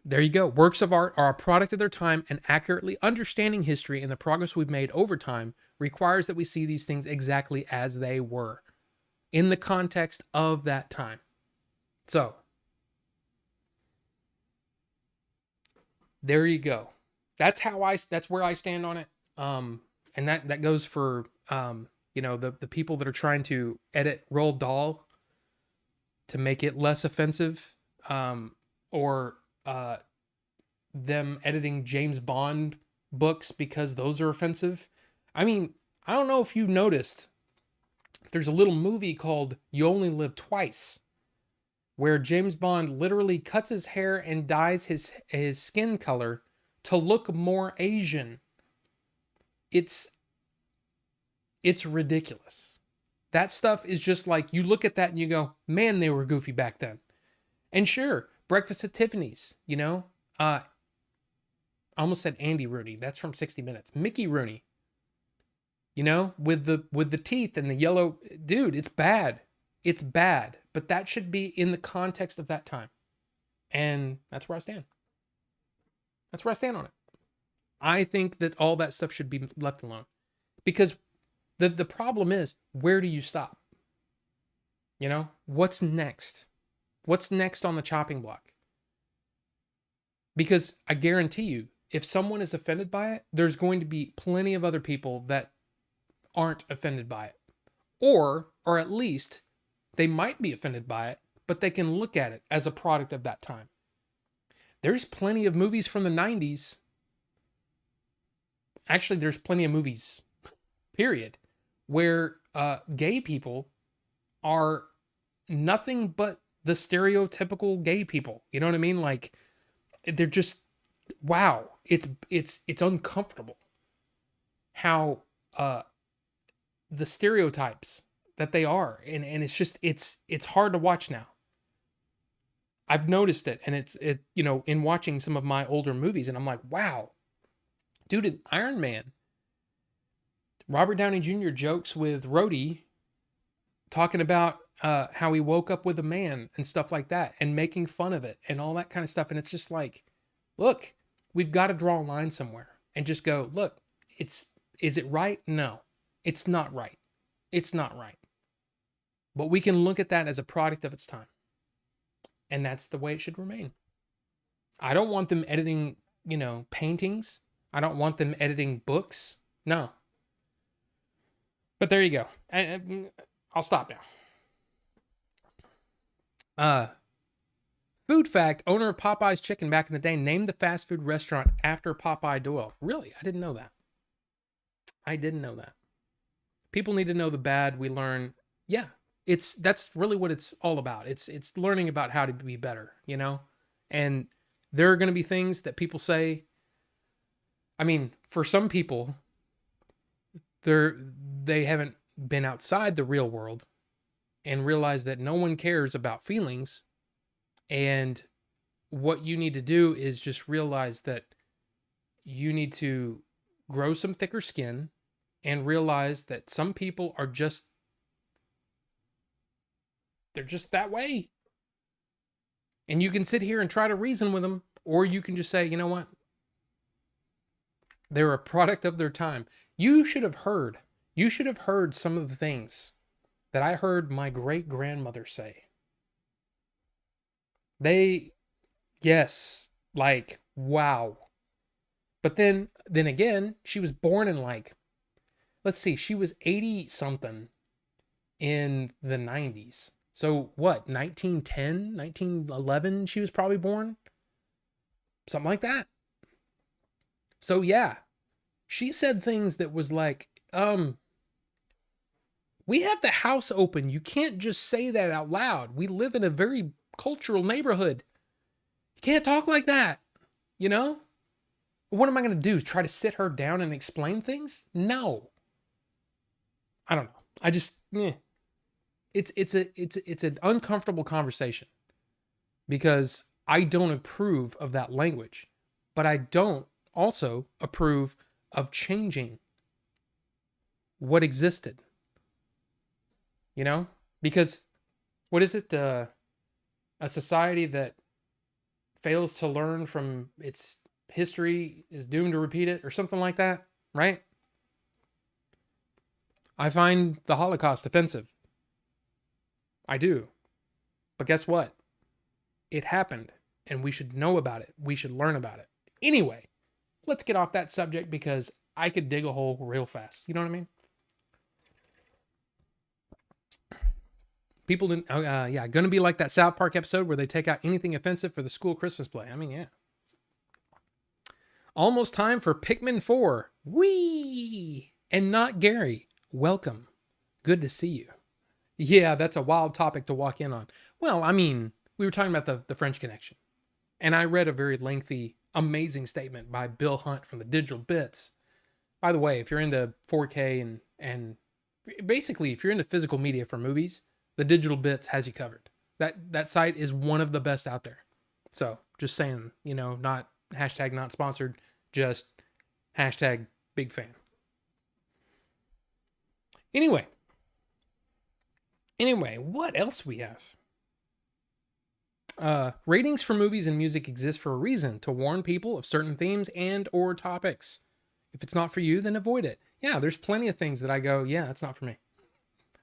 There you go. Works of art are a product of their time, and accurately understanding history and the progress we've made over time requires that we see these things exactly as they were in the context of that time. So there you go. That's where I stand on it. And that goes for, the people that are trying to edit Roald Dahl to make it less offensive, or them editing James Bond books because those are offensive. I mean, I don't know if you noticed, there's a little movie called You Only Live Twice, where James Bond literally cuts his hair and dyes his skin color to look more Asian. It's ridiculous. That stuff is just like, you look at that and you go, man, they were goofy back then. And sure, Breakfast at Tiffany's, I almost said Andy Rooney. That's from 60 Minutes. Mickey Rooney, with the teeth and the yellow, dude, it's bad. It's bad, but that should be in the context of that time. And that's where I stand. That's where I stand on it. I think that all that stuff should be left alone, because the problem is, where do you stop? What's next? What's next on the chopping block? Because I guarantee you, if someone is offended by it, there's going to be plenty of other people that aren't offended by it. Or at least they might be offended by it, but they can look at it as a product of that time. There's plenty of movies from the 90s. Actually, there's plenty of movies, period, where gay people are nothing but the stereotypical gay people. You know what I mean? Like, they're just, wow. It's uncomfortable how the stereotypes that they are, and it's just it's hard to watch now. I've noticed it, and it's in watching some of my older movies, and I'm like, wow, dude, in Iron Man, Robert Downey Jr. jokes with Rhodey talking about how he woke up with a man and stuff like that, and making fun of it and all that kind of stuff. And it's just like, look, we've got to draw a line somewhere and just go, look, is it right? No, it's not right. It's not right. But we can look at that as a product of its time. And that's the way it should remain. I don't want them editing, paintings. I don't want them editing books. No. But there you go. I'll stop now. Food fact, owner of Popeye's Chicken back in the day named the fast food restaurant after Popeye Doyle. Really? I didn't know that. People need to know the bad. We learn. Yeah. That's really what it's all about. It's learning about how to be better, And there are going to be things that people say. I mean, for some people, they haven't been outside the real world and realize that no one cares about feelings. And what you need to do is just realize that you need to grow some thicker skin and realize that some people are they're just that way. And you can sit here and try to reason with them, or you can just say, you know what? They're a product of their time. You should have heard some of the things that I heard my great grandmother say. Yes, like, wow. But then again, she was born in let's see, she was 80 something in the 90s. So what, 1910, 1911, she was probably born? Something like that. So yeah, she said things that was like, we have the house open. You can't just say that out loud. We live in a very cultural neighborhood. You can't talk like that, What am I going to do? Try to sit her down and explain things? No. I don't know. I just, It's an uncomfortable conversation because I don't approve of that language, but I don't also approve of changing what existed, because what is it? A society that fails to learn from its history is doomed to repeat it, or something like that, right? I find the Holocaust offensive. I do. But guess what? It happened, and we should know about it. We should learn about it. Anyway, let's get off that subject because I could dig a hole real fast. You know what I mean? People didn't, gonna be like that South Park episode where they take out anything offensive for the school Christmas play. I mean, yeah. Almost time for Pikmin 4. Whee! And not Gary. Welcome. Good to see you. Yeah, that's a wild topic to walk in on. Well, I mean, we were talking about the French Connection. And I read a very lengthy, amazing statement by Bill Hunt from the Digital Bits. By the way, if you're into 4K and basically if you're into physical media for movies, the Digital Bits has you covered. That site is one of the best out there. So just saying, not hashtag not sponsored, just hashtag big fan. Anyway, what else we have? Ratings for movies and music exist for a reason, to warn people of certain themes and or topics. If it's not for you, then avoid it. Yeah, there's plenty of things that I go, yeah, that's not for me.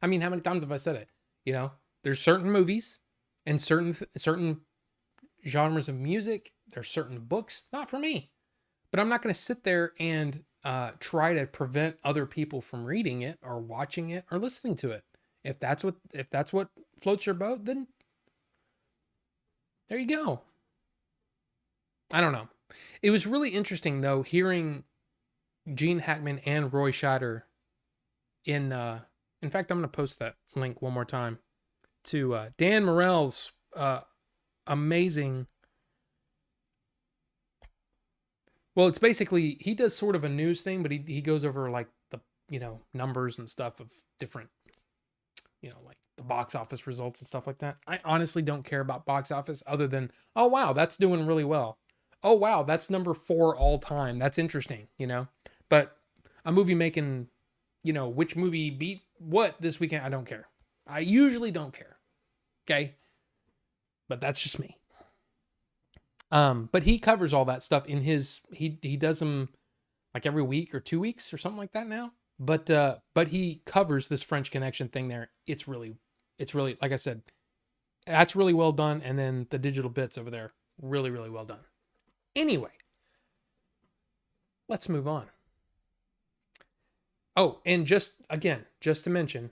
I mean, how many times have I said it? There's certain movies and certain genres of music. There's certain books, not for me. But I'm not going to sit there and try to prevent other people from reading it or watching it or listening to it. If that's what floats your boat, then there you go. I don't know. It was really interesting though hearing Gene Hackman and Roy Scheider in fact, I'm going to post that link one more time to Dan Morell's amazing. Well, it's basically, he does sort of a news thing, but he goes over like the, numbers and stuff of different, like the box office results and stuff like that. I honestly don't care about box office other than, oh, wow, that's doing really well. Oh, wow, that's number 4 all time. That's interesting, But a movie making, which movie beat what this weekend, I don't care. I usually don't care. Okay? But that's just me. But he covers all that stuff in his he does them like every week or 2 weeks or something like that now. But he covers this French Connection thing there. It's really like I said, that's really well done. And then the digital bits over there, really, really well done. Anyway, let's move on. Oh, and just to mention,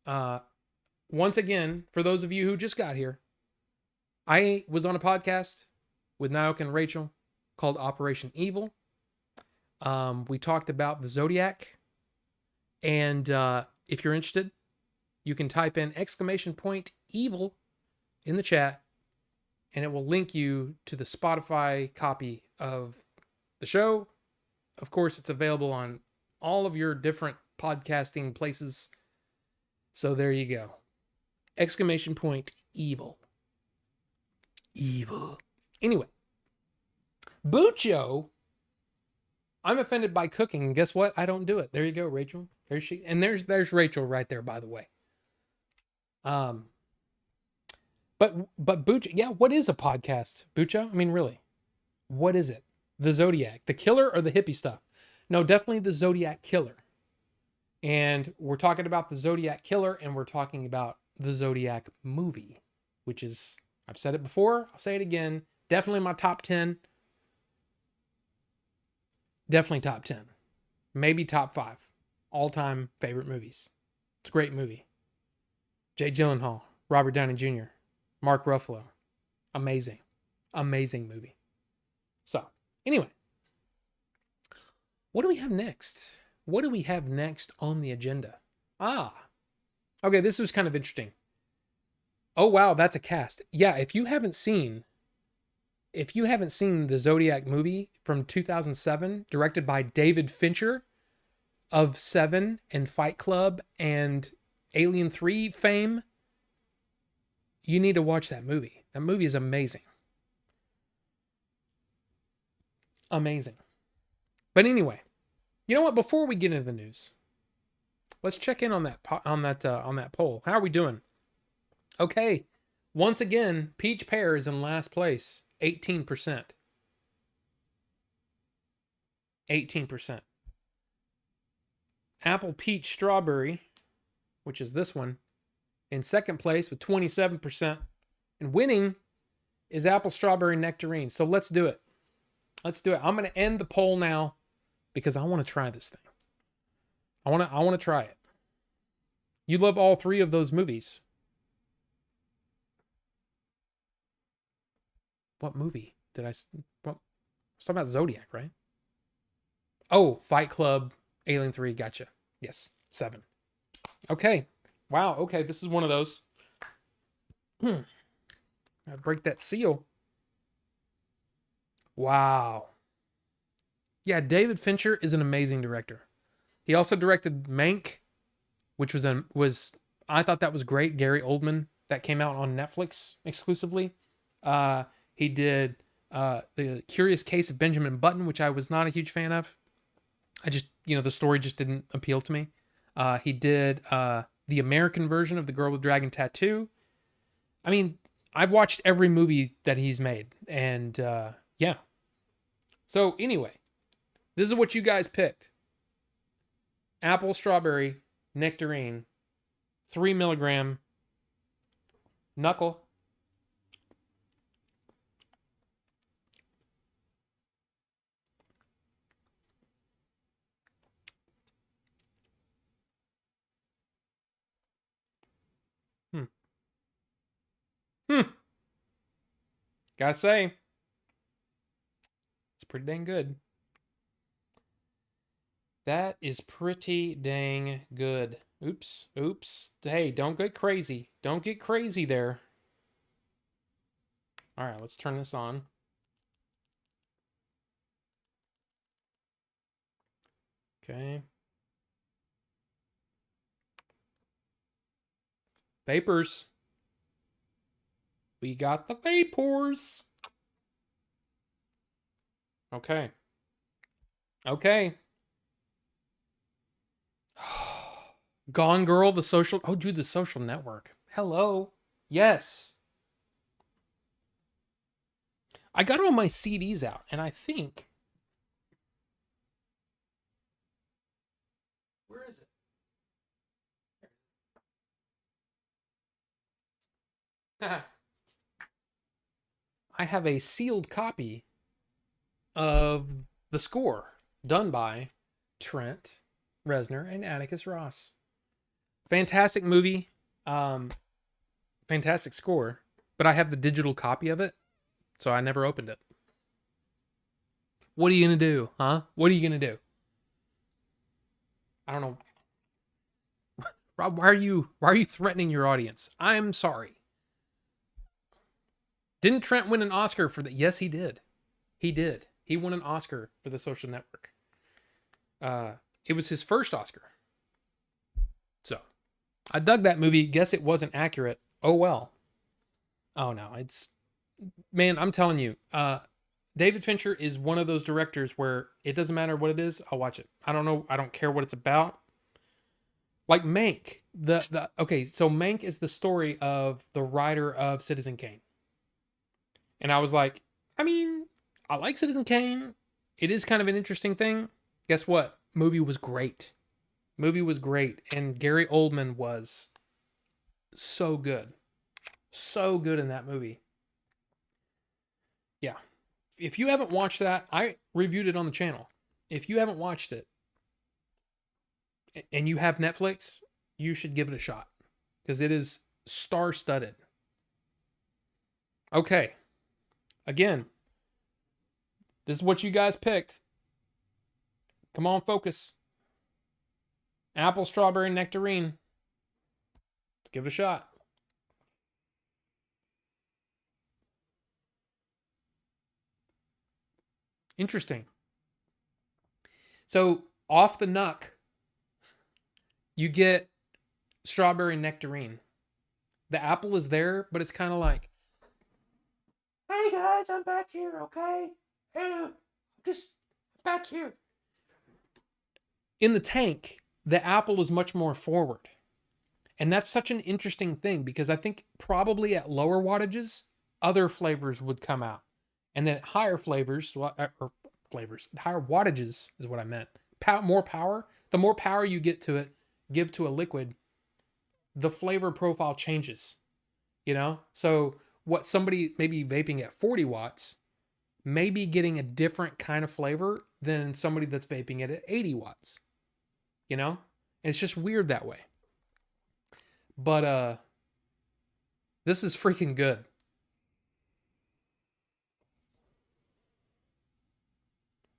once again, for those of you who just got here, I was on a podcast with Niok and Rachel called Operation Evil. We talked about the Zodiac. And if you're interested, you can type in !evil in the chat, and it will link you to the Spotify copy of the show. Of course, it's available on all of your different podcasting places. So there you go. !evil. Evil. Anyway, Bucho, I'm offended by cooking. And guess what? I don't do it. There you go, Rachel. There's she. And there's Rachel right there, by the way. But Bucho, yeah, what is a podcast, Bucho? I mean, really, what is it? The Zodiac, the killer, or the hippie stuff? No, definitely the Zodiac killer. And we're talking about the Zodiac killer, and we're talking about the Zodiac movie, which is, I've said it before, I'll say it again, definitely my top 10. Definitely top 10. Maybe top 5 all-time favorite movies. It's a great movie. Jake Gyllenhaal, Robert Downey Jr., Mark Ruffalo. Amazing. Amazing movie. So, anyway. What do we have next? What do we have next on the agenda? Okay, this was kind of interesting. Oh, wow, that's a cast. Yeah, if you haven't seen the Zodiac movie from 2007, directed by David Fincher of Seven and Fight Club and Alien 3 fame, you need to watch that movie. That movie is amazing. Amazing. But anyway, you know what? Before we get into the news, let's check in on that poll. How are we doing? Okay. Once again, Peach Pear is in last place. 18%. 18%. Apple Peach Strawberry, which is this one, in second place with 27%. And winning is Apple Strawberry Nectarine. So let's do it. Let's do it. I'm going to end the poll now because I want to try this thing. I want to try it. You love all three of those movies. What movie did I... What, it's talking about Zodiac, right? Oh, Fight Club, Alien 3, gotcha. Yes, 7. Okay. Wow, okay, this is one of those. I break that seal. Wow. Yeah, David Fincher is an amazing director. He also directed Mank, which was I thought that was great. Gary Oldman, that came out on Netflix exclusively. He did The Curious Case of Benjamin Button, which I was not a huge fan of. I just, the story just didn't appeal to me. He did the American version of The Girl with Dragon Tattoo. I mean, I've watched every movie that he's made. And yeah. So anyway, this is what you guys picked. Apple Strawberry Nectarine, 3 milligram, Knuckle. Gotta say, it's pretty dang good. That is pretty dang good. Oops. Hey, don't get crazy. Don't get crazy there. All right, let's turn this on. Okay. Vapors. We got the vapors. Okay. Okay. Gone Girl, the social. Oh, dude, the Social Network. Hello. Yes. I got all my CDs out, and I think. Where is it? I have a sealed copy of the score done by Trent Reznor and Atticus Ross. Fantastic movie. Um, Fantastic score. But I have the digital copy of it, so I never opened it. What are you gonna do, huh? What are you gonna do? I don't know. Rob, why are you threatening your audience? I'm sorry. Didn't Trent win an Oscar for that? Yes, he did. He did. He won an Oscar for The Social Network. It was his first Oscar. So I dug that movie. Guess it wasn't accurate. Oh well. Oh no, it's man, I'm telling you, David Fincher is one of those directors where it doesn't matter what it is, I'll watch it. I don't know, I don't care what it's about. Like Mank. The okay, so Mank is the story of the writer of Citizen Kane. And I was like, I mean, I like Citizen Kane. It is kind of an interesting thing. Guess what? Movie was great. Movie was great. And Gary Oldman was so good. So good in that movie. Yeah. If you haven't watched that, I reviewed it on the channel. If you haven't watched it and you have Netflix, you should give it a shot because it is star-studded. Okay. Again, this is what you guys picked. Come on, focus. Apple, strawberry, nectarine. Let's give it a shot. Interesting. So off the Nuck, you get strawberry nectarine. The apple is there, but it's kind of like, hey guys, I'm back here, okay? Hey, just back here. In the tank, the apple is much more forward. And that's such an interesting thing because I think probably at lower wattages, other flavors would come out. And then at higher flavors, or flavors, higher wattages is what I meant. More power. The more power you get to it, give to a liquid, the flavor profile changes. You know? So what somebody maybe vaping at 40 watts may be getting a different kind of flavor than somebody that's vaping it at 80 watts. You know? And it's just weird that way. But this is freaking good.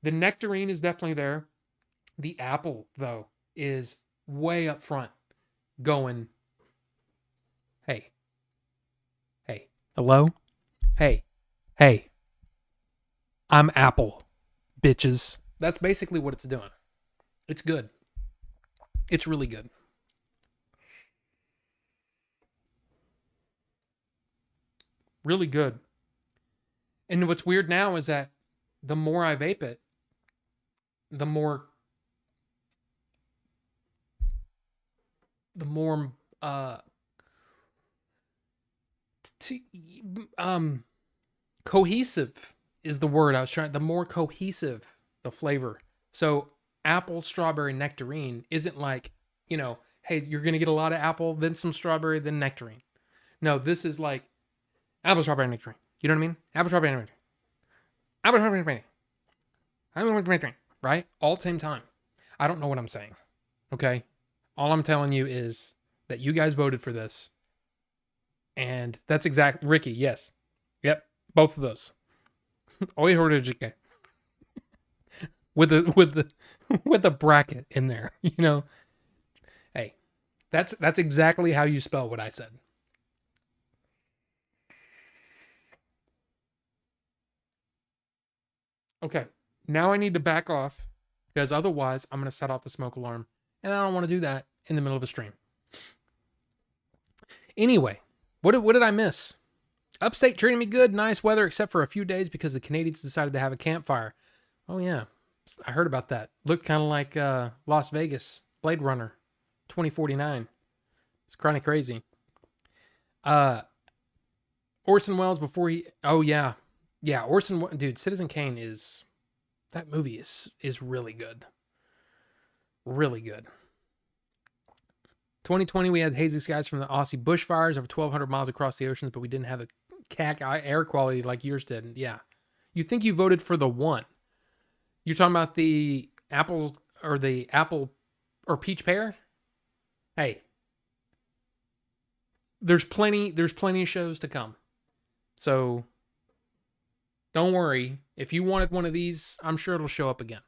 The nectarine is definitely there. The apple, though, is way up front going, hey, hey, hello? Hey, hey, I'm Apple, bitches. That's basically what it's doing. It's good. It's really good. Really good. And what's weird now is that the more I vape it, the more uh t- cohesive is the word I was trying. The more cohesive the flavor. So apple, strawberry, nectarine isn't like, you know, hey, you're gonna get a lot of apple, then some strawberry, then nectarine. No, this is like apple, strawberry, nectarine. You know what I mean? Apple, strawberry, nectarine. Apple, strawberry, nectarine. Apple, strawberry, nectarine. Right? All at the same time. I don't know what I'm saying. Okay? All I'm telling you is that you guys voted for this. And that's exact Ricky, yes. Yep. Both of those. Hoy Hordigique. With a bracket in there, you know. Hey, that's exactly how you spell what I said. Okay. Now I need to back off because otherwise I'm going to set off the smoke alarm. And I don't want to do that in the middle of a stream. Anyway, what did I miss? Upstate treating me good, nice weather, except for a few days because the Canadians decided to have a campfire. Oh yeah, I heard about that. Looked kind of like Las Vegas, Blade Runner, 2049. It's kind of crazy. Orson Welles before he... Oh, yeah. Yeah, Dude, Citizen Kane is... That movie is really good. Really good. 2020, we had hazy skies from the Aussie bushfires over 1,200 miles across the oceans, but we didn't have the air quality like yours did. Yeah. You think you voted for the one. You're talking about the apple or peach pear? Hey. There's plenty of shows to come. So don't worry. If you wanted one of these, I'm sure it'll show up again.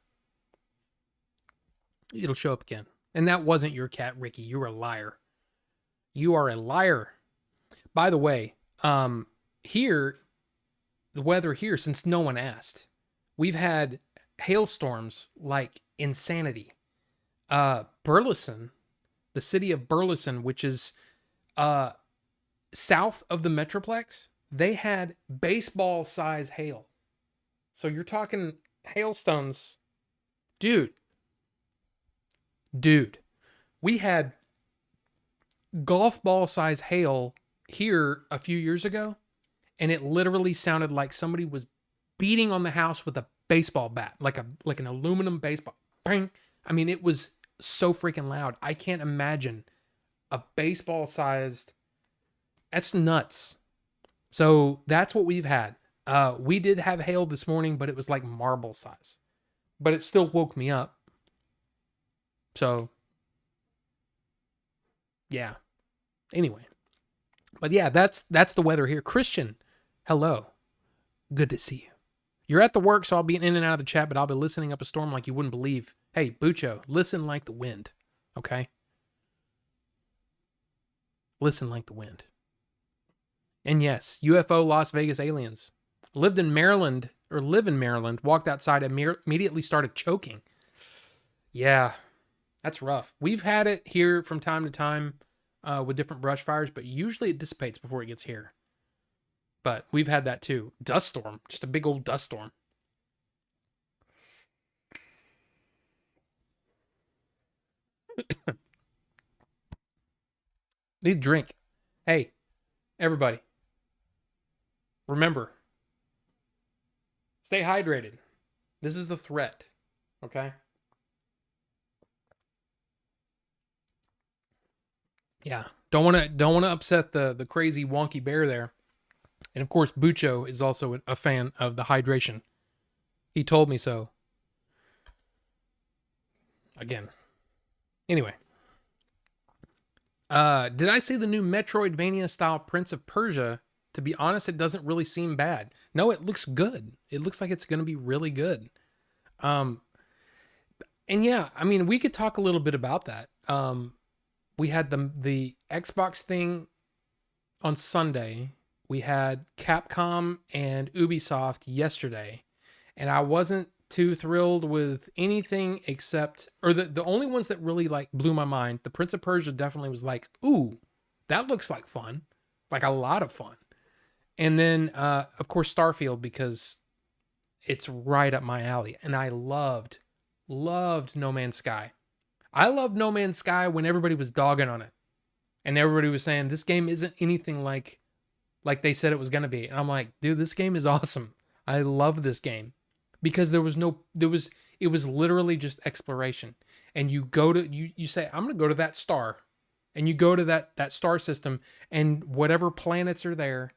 It'll show up again. And that wasn't your cat, Ricky. You were a liar. You are a liar. By the way, here, the weather here, since no one asked, we've had hailstorms like insanity. Burleson, the city of Burleson, which is south of the Metroplex, they had baseball size hail. So you're talking hailstones. Dude, we had golf ball size hail here a few years ago, and it literally sounded like somebody was beating on the house with a baseball bat, like an aluminum baseball. Bang! I mean, it was so freaking loud. I can't imagine a baseball sized. That's nuts. So that's what we've had. We did have hail this morning, but it was like marble size. But it still woke me up. So, yeah. Anyway. But yeah, that's the weather here. Christian, hello. Good to see you. You're at the work, so I'll be in and out of the chat, but I'll be listening up a storm like you wouldn't believe. Hey, Bucho, listen like the wind. Okay? Listen like the wind. And yes, UFO Las Vegas aliens. Live in Maryland, walked outside and immediately started choking. Yeah, that's rough. We've had it here from time to time with different brush fires, but usually it dissipates before it gets here. But we've had that too. Dust storm, just a big old dust storm. Need a drink. Hey, everybody. Remember, stay hydrated. This is the threat. Okay? Yeah. Don't want to upset the crazy wonky bear there. And of course, Bucho is also a fan of the hydration. He told me so. Again. Anyway. Did I see the new Metroidvania style Prince of Persia? To be honest, it doesn't really seem bad. No, it looks good. It looks like it's going to be really good. And yeah, I mean, we could talk a little bit about that. We had the Xbox thing on Sunday. We had Capcom and Ubisoft yesterday. And I wasn't too thrilled with anything except, or the only ones that really like blew my mind, the Prince of Persia definitely was like, ooh, that looks like fun. Like a lot of fun. And then, of course, Starfield, because it's right up my alley. And I loved No Man's Sky. I loved No Man's Sky when everybody was dogging on it. And everybody was saying, this game isn't anything like they said it was going to be. And I'm like, dude, this game is awesome. I love this game. Because it was literally just exploration. And you go to, you say, I'm going to go to that star. And you go to that star system, and whatever planets are there,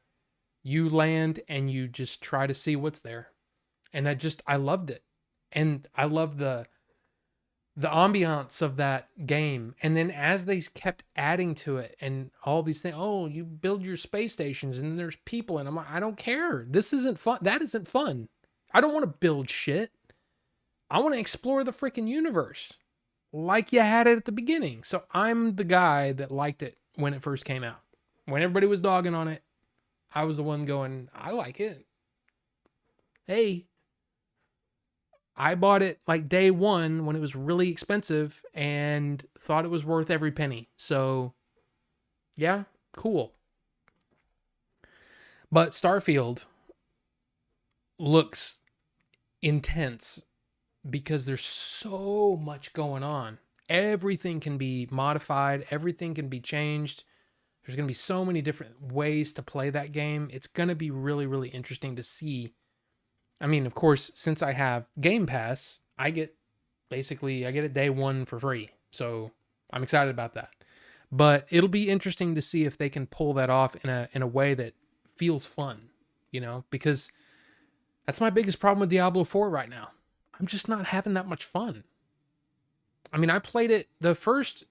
you land and you just try to see what's there. And I loved it. And I love the ambiance of that game. And then as they kept adding to it and all these things, oh, you build your space stations and there's people, and I'm like, I don't care. This isn't fun. That isn't fun. I don't want to build shit. I want to explore the freaking universe like you had it at the beginning. So I'm the guy that liked it when it first came out. When everybody was dogging on it, I was the one going, I like it. Hey, I bought it like day one when it was really expensive and thought it was worth every penny. So, yeah, cool. But Starfield looks intense because there's so much going on. everything can be modified, everything can be changed. There's going to be so many different ways to play that game. It's going to be really, really interesting to see. I mean, of course, since I have Game Pass, I get it day one for free. So I'm excited about that. But it'll be interesting to see if they can pull that off in a way that feels fun, because that's my biggest problem with Diablo 4 right now. I'm just not having that much fun. I mean, I played it the first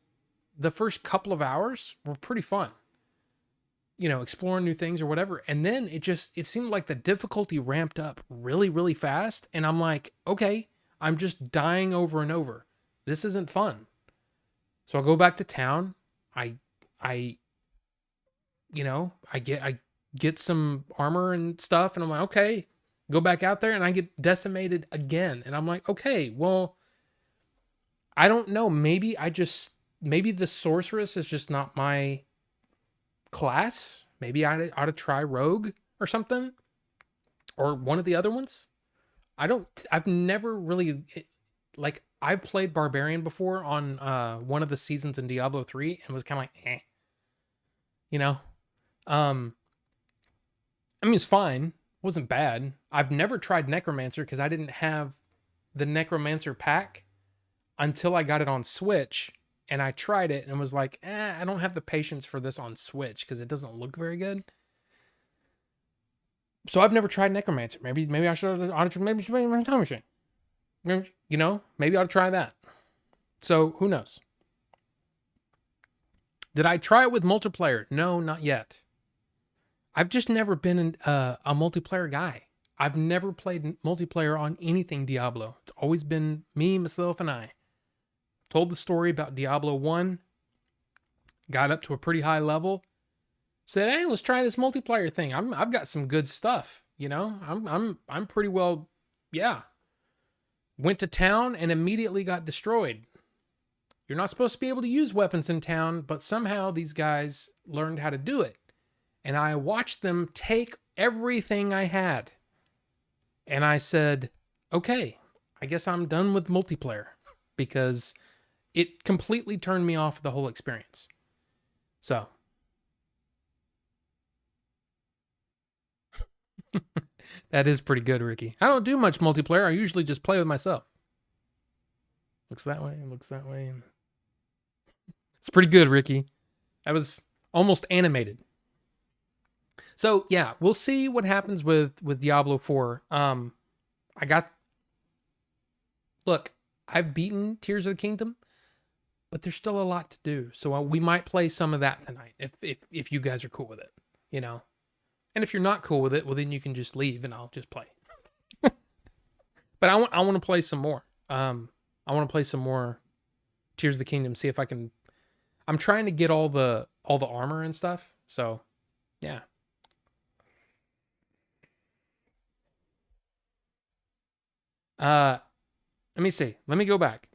couple of hours were pretty fun. Exploring new things or whatever. And then it seemed like the difficulty ramped up really, really fast. And I'm like, okay, I'm just dying over and over. This isn't fun. So I go back to town. I get some armor and stuff, and I'm like, okay, go back out there, and I get decimated again. And I'm like, okay, well, I don't know. Maybe the sorceress is just not my class. Maybe I ought to try rogue or something, or one of the other ones. I've never really, I've played barbarian before on one of the seasons in Diablo 3 and was kind of like, I mean, it's fine. It wasn't bad. I've never tried necromancer because I didn't have the necromancer pack until I got it on Switch, and I tried it and was like, I don't have the patience for this on Switch because it doesn't look very good. So I've never tried necromancer. Maybe I should maybe time machine. Maybe I ought to try that. So who knows? Did I try it with multiplayer? No, not yet. I've just never been a multiplayer guy. I've never played multiplayer on anything Diablo. It's always been me, myself, and I. Told the story about Diablo 1. Got up to a pretty high level. Said, hey, let's try this multiplayer thing. I've got some good stuff. I'm pretty well, yeah. Went to town and immediately got destroyed. You're not supposed to be able to use weapons in town, but somehow these guys learned how to do it. And I watched them take everything I had. And I said, okay, I guess I'm done with multiplayer, because it completely turned me off the whole experience. So. That is pretty good, Ricky. I don't do much multiplayer. I usually just play with myself. Looks that way, looks that way. It's pretty good, Ricky. That was almost animated. So, yeah, we'll see what happens with Diablo 4. Look, I've beaten Tears of the Kingdom, but there's still a lot to do. So we might play some of that tonight if you guys are cool with it, And if you're not cool with it, well, then you can just leave and I'll just play. But I want to play some more. I want to play some more Tears of the Kingdom. See if I can. I'm trying to get all the armor and stuff. So, yeah. Let me see. Let me go back.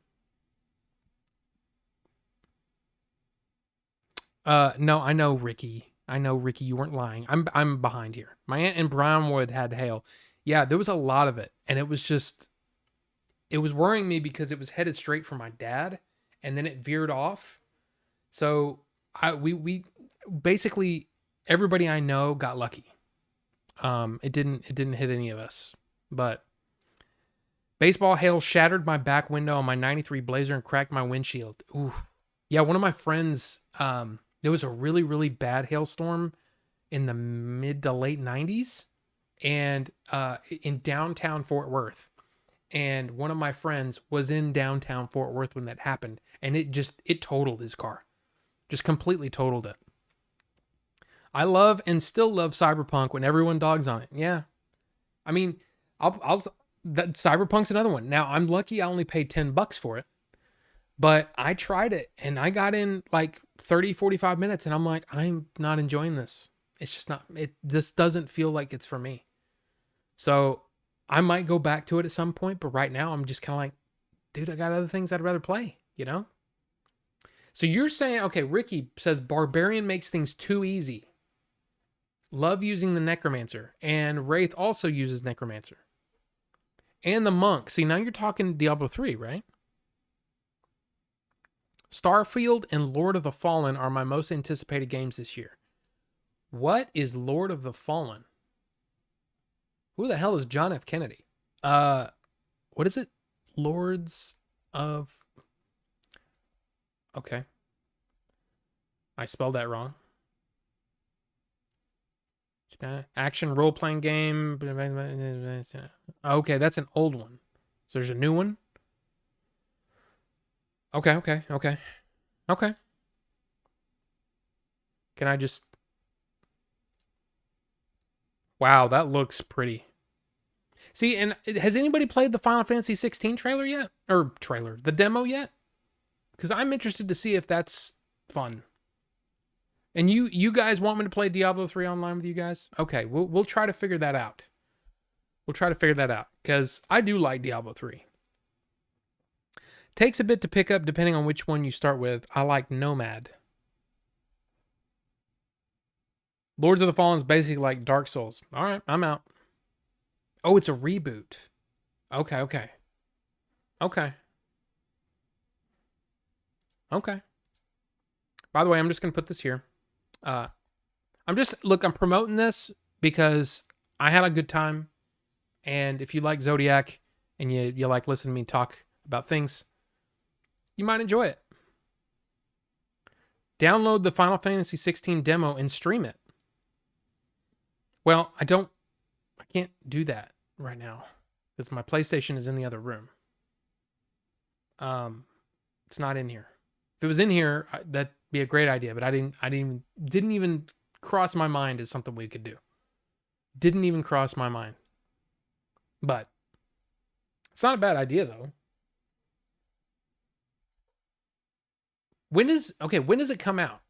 No, I know, Ricky. You weren't lying. I'm behind here. My aunt in Brownwood had hail. Yeah, there was a lot of it, and it was worrying me because it was headed straight for my dad, and then it veered off. So we basically, everybody I know got lucky. It didn't hit any of us, but baseball hail shattered my back window on my 93 Blazer and cracked my windshield. Ooh. Yeah, one of my friends, there was a really, really bad hailstorm in the mid to late 90s and in downtown Fort Worth. And one of my friends was in downtown Fort Worth when that happened. And it totaled his car. Just completely totaled it. I love and still love Cyberpunk when everyone dogs on it. Yeah. I mean, that Cyberpunk's another one. Now, I'm lucky I only paid $10 for it. But I tried it and I got in like 30, 45 minutes and I'm like, I'm not enjoying this. It's just not, this doesn't feel like it's for me. So I might go back to it at some point, but right now I'm just kind of like, dude, I got other things I'd rather play, So you're saying, okay, Ricky says Barbarian makes things too easy. Love using the Necromancer, and Wraith also uses Necromancer. And the Monk. See, now you're talking Diablo 3, right? Starfield and Lord of the Fallen are my most anticipated games this year. What is Lord of the Fallen? Who the hell is John F. Kennedy? What is it? Lords of... Okay. I spelled that wrong. Action role-playing game. Okay, that's an old one. So there's a new one? Okay. Can I just... Wow, that looks pretty. See, and has anybody played the Final Fantasy 16 trailer yet? Or trailer, the demo yet? Because I'm interested to see if that's fun. And you guys want me to play Diablo 3 online with you guys? Okay, we'll try to figure that out. Because I do like Diablo 3. Takes a bit to pick up depending on which one you start with. I like Nomad. Lords of the Fallen is basically like Dark Souls. All right, I'm out. Oh, it's a reboot. Okay. By the way, I'm just going to put this here. I'm promoting this because I had a good time. And if you like Zodiac and you like listening to me talk about things, you might enjoy it. Download the Final Fantasy 16 demo and stream it. Well, I can't do that right now because my PlayStation is in the other room. It's not in here. If it was in here, that'd be a great idea, but I didn't even cross my mind as something we could do. Didn't even cross my mind. But it's not a bad idea though. When does it come out?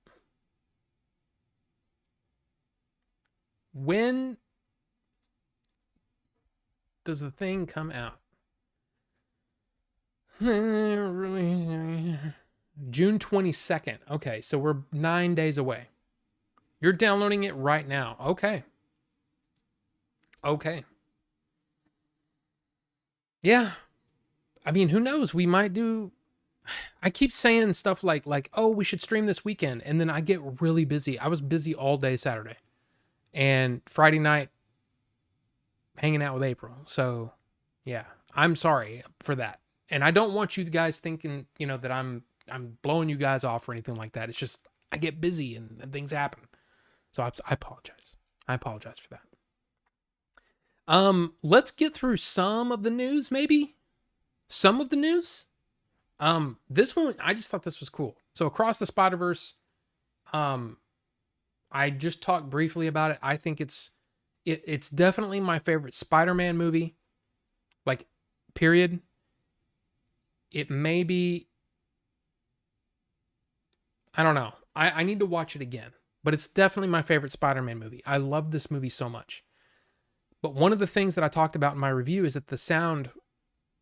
When does the thing come out? June 22nd. Okay, so we're 9 days away. You're downloading it right now. Okay. Yeah. I mean, who knows? We might do... I keep saying stuff like, oh, we should stream this weekend. And then I get really busy. I was busy all day Saturday. And Friday night, hanging out with April. So, yeah. I'm sorry for that. And I don't want you guys thinking, that I'm blowing you guys off or anything like that. It's just, I get busy and things happen. So I apologize. I apologize for that. Let's get through some of the news, maybe. Some of the news. This one, I just thought this was cool. So Across the Spider-Verse, I just talked briefly about it. I think it's definitely my favorite Spider-Man movie. Like, period. It may be, I don't know. I need to watch it again. But it's definitely my favorite Spider-Man movie. I love this movie so much. But one of the things that I talked about in my review is that the sound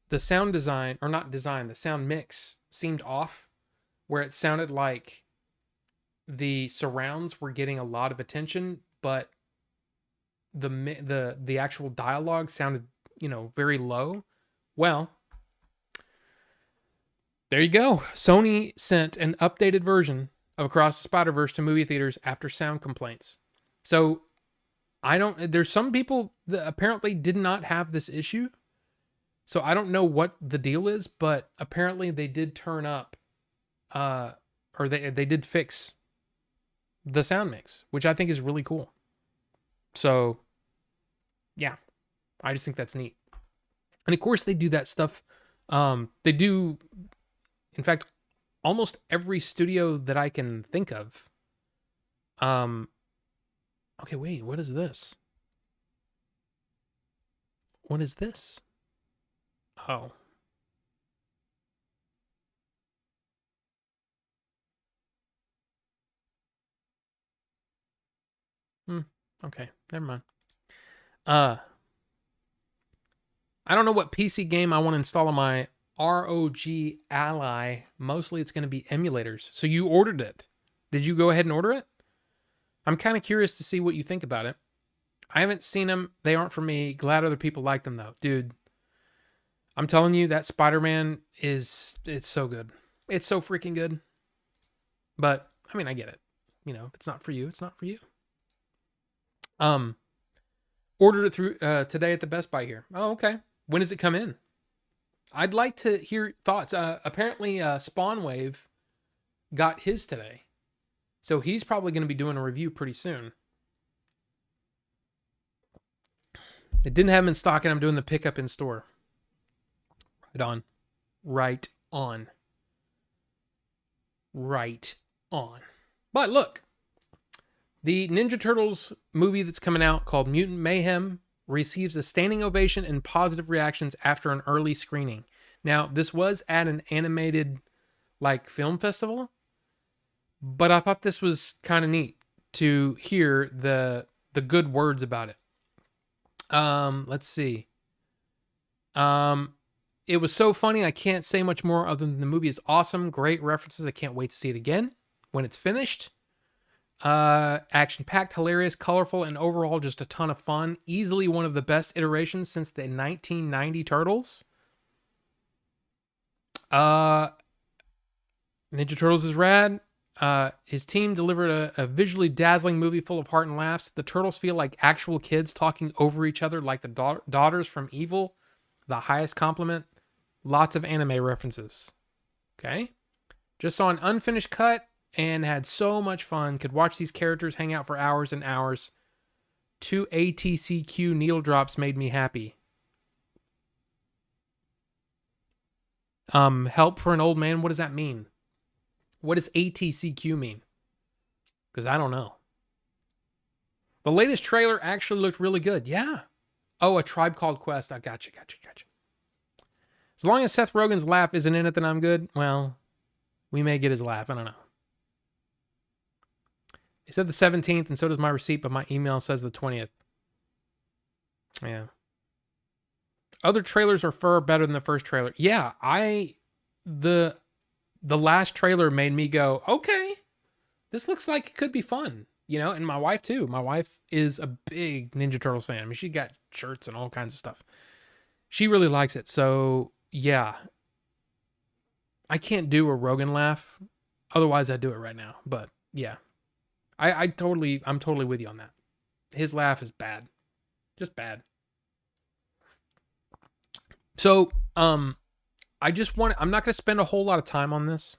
design, or not design, the sound mix seemed off, where it sounded like the surrounds were getting a lot of attention, but the actual dialogue sounded, very low. Well, there you go. Sony sent an updated version of Across the Spider-Verse to movie theaters after sound complaints. So there's some people that apparently did not have this issue. So I don't know what the deal is, but apparently they did turn up, or they did fix the sound mix, which I think is really cool. So, yeah, I just think that's neat. And of course they do that stuff. They do, in fact, almost every studio that I can think of. Okay, wait, what is this? What is this? Oh. Okay, never mind. I don't know what PC game I want to install on my ROG Ally. Mostly it's going to be emulators. So you ordered it. Did you go ahead and order it? I'm kind of curious to see what you think about it. I haven't seen them. They aren't for me. Glad other people like them though. Dude, I'm telling you, that Spider-Man it's so good. It's so freaking good. But I mean, I get it. You know, if it's not for you, it's not for you. Um, Ordered it through today at the Best Buy here. Oh, okay. When does it come in? I'd like to hear thoughts. Apparently, Spawnwave got his today, so he's probably going to be doing a review pretty soon. It didn't have him in stock, and I'm doing the pickup in store. Right on. Right on. Right on. But look, the Ninja Turtles movie that's coming out called Mutant Mayhem receives a standing ovation and positive reactions after an early screening. Now, this was at an animated film festival, but I thought this was kind of neat to hear the good words about it. Let's see. It was so funny, I can't say much more other than the movie is awesome, great references. I can't wait to see it again when it's finished. Action-packed, hilarious, colorful, and overall just a ton of fun. Easily one of the best iterations since the 1990 Turtles. Ninja Turtles is rad. His team delivered a visually dazzling movie full of heart and laughs. The Turtles feel like actual kids talking over each other like the daughters from Evil. The highest compliment. Lots of anime references. Okay. Just saw an unfinished cut and had so much fun. Could watch these characters hang out for hours and hours. 2 ATCQ needle drops made me happy. Help for an old man. What does that mean? What does ATCQ mean? Because I don't know. The latest trailer actually looked really good. Yeah. Oh, A Tribe Called Quest. I gotcha. As long as Seth Rogen's laugh isn't in it, then I'm good. Well, we may get his laugh. I don't know. He said the 17th, and so does my receipt, but my email says the 20th. Yeah. Other trailers are far better than the first trailer. Yeah, the last trailer made me go, okay, this looks like it could be fun. You know, and my wife too. My wife is a big Ninja Turtles fan. I mean, she got shirts and all kinds of stuff. She really likes it. So, yeah. I can't do a Rogan laugh. Otherwise, I'd do it right now. But, yeah. I'm totally with you on that. His laugh is bad. Just bad. So, I'm not going to spend a whole lot of time on this,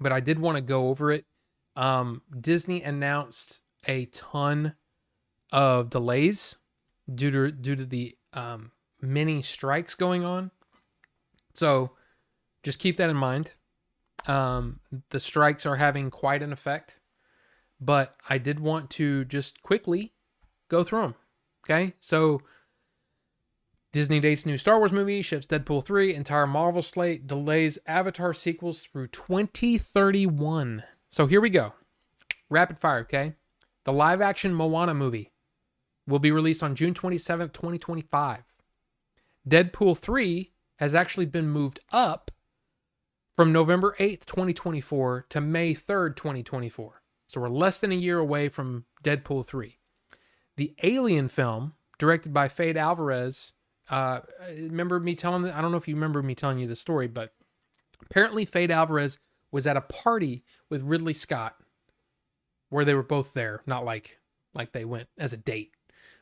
but I did want to go over it. Disney announced a ton of delays due to the many strikes going on. So just keep that in mind. The strikes are having quite an effect, but I did want to just quickly go through them. Okay. So Disney dates new Star Wars movie, ships Deadpool 3, entire Marvel slate, delays Avatar sequels through 2031. So here we go. Rapid fire, okay? The live-action Moana movie will be released on June 27th, 2025. Deadpool 3 has actually been moved up from November 8th, 2024 to May 3rd, 2024. So we're less than a year away from Deadpool 3. The Alien film, directed by Fede Alvarez, remember me telling, I don't know if you remember me telling you the story, but apparently Fede Alvarez was at a party with Ridley Scott where they were both there, not like they went as a date,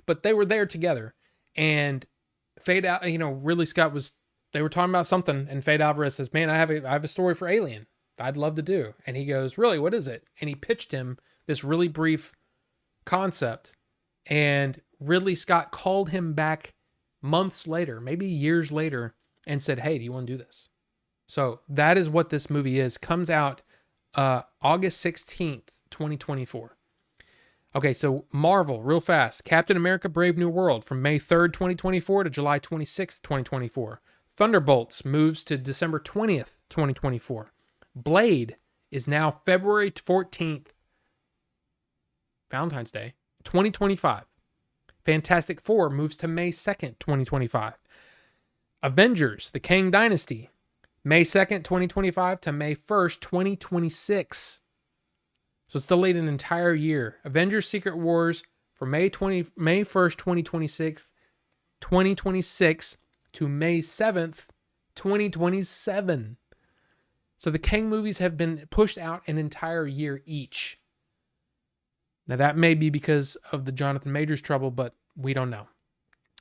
but they were there together. And Ridley Scott they were talking about something, and Fede Alvarez says, "Man, I have a story for Alien I'd love to do." And he goes, "Really? What is it?" And he pitched him this really brief concept, and Ridley Scott called him back months later, maybe years later, and said, "Hey, do you want to do this?" So that is what this movie is. Comes out August 16th, 2024. Okay, so Marvel, real fast. Captain America Brave New World from May 3rd, 2024 to July 26th, 2024. Thunderbolts moves to December 20th, 2024. Blade is now February 14th, Valentine's Day, 2025. Fantastic Four moves to May 2nd, 2025. Avengers, The Kang Dynasty, May 2nd, 2025 to May 1st, 2026. So it's delayed an entire year. Avengers Secret Wars for May 1st, 2026 to May 7th, 2027. So the Kang movies have been pushed out an entire year each. Now that may be because of the Jonathan Majors trouble, but we don't know.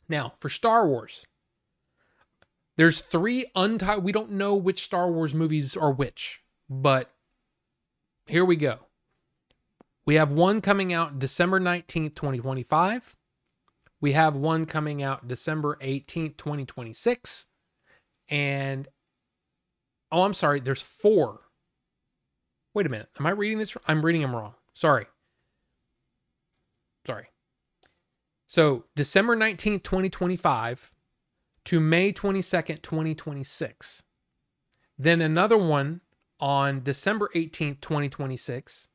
Now, for Star Wars, there's 3 untitled. We don't know which Star Wars movies are which, but here we go. We have one coming out December 19th, 2025. We have one coming out December 18th, 2026. And, oh, I'm sorry, there's 4. Wait a minute. Am I reading this? I'm reading them wrong. Sorry. So, December 19th, 2025 to May 22nd, 2026. Then another one on December 18th, 2026.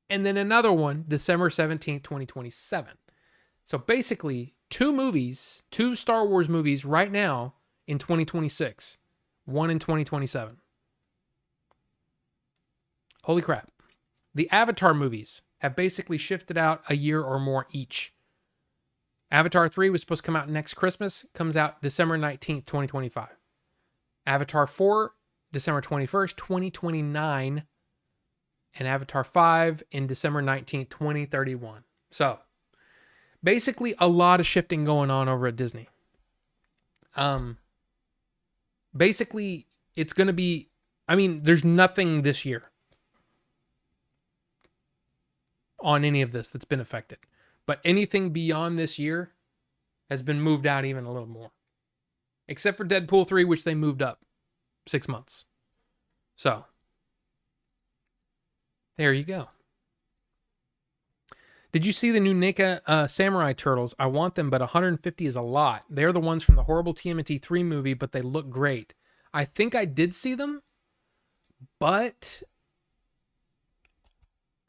And then another one December 17th, 2027. So basically, 2 Star Wars movies right now in 2026. One in 2027. Holy crap. The Avatar movies have basically shifted out a year or more each. Avatar 3 was supposed to come out next Christmas. Comes out December 19th, 2025. Avatar 4, December 21st, 2029. And Avatar 5 in December 19th, 2031. So, basically a lot of shifting going on over at Disney. Basically, it's going to be, there's nothing this year on any of this that's been affected. But anything beyond this year has been moved out even a little more. Except for Deadpool 3, which they moved up 6 months. So, there you go. Did you see the new NECA Samurai Turtles? I want them, but $150 is a lot. They're the ones from the horrible TMNT 3 movie, but they look great. I think I did see them, but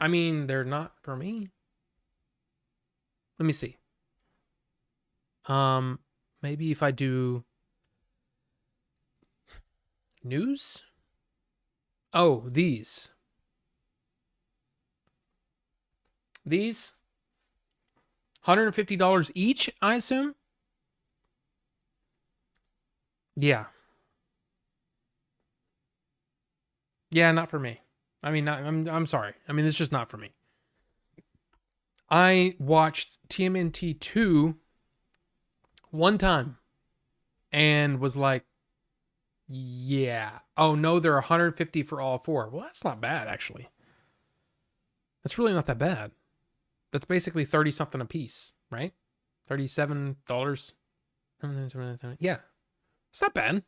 they're not for me. Let me see. Maybe if I do news. Oh, these $150 each, I assume. Yeah, not for me. I'm sorry. It's just not for me. I watched TMNT 2 one time and was like, yeah. Oh no, they're $150 for all 4. Well, that's not bad, actually. That's really not that bad. That's basically 30 something a piece, right? $37. Yeah. It's not bad.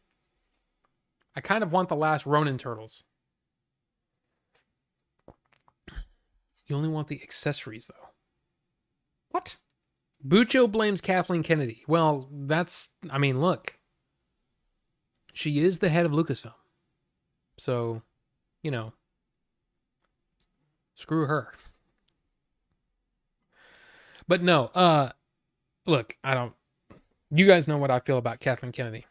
I kind of want the last Ronin Turtles. You only want the accessories, though. What? Bucho blames Kathleen Kennedy. Well, look. She is the head of Lucasfilm. So, screw her. But no, look, you guys know what I feel about Kathleen Kennedy.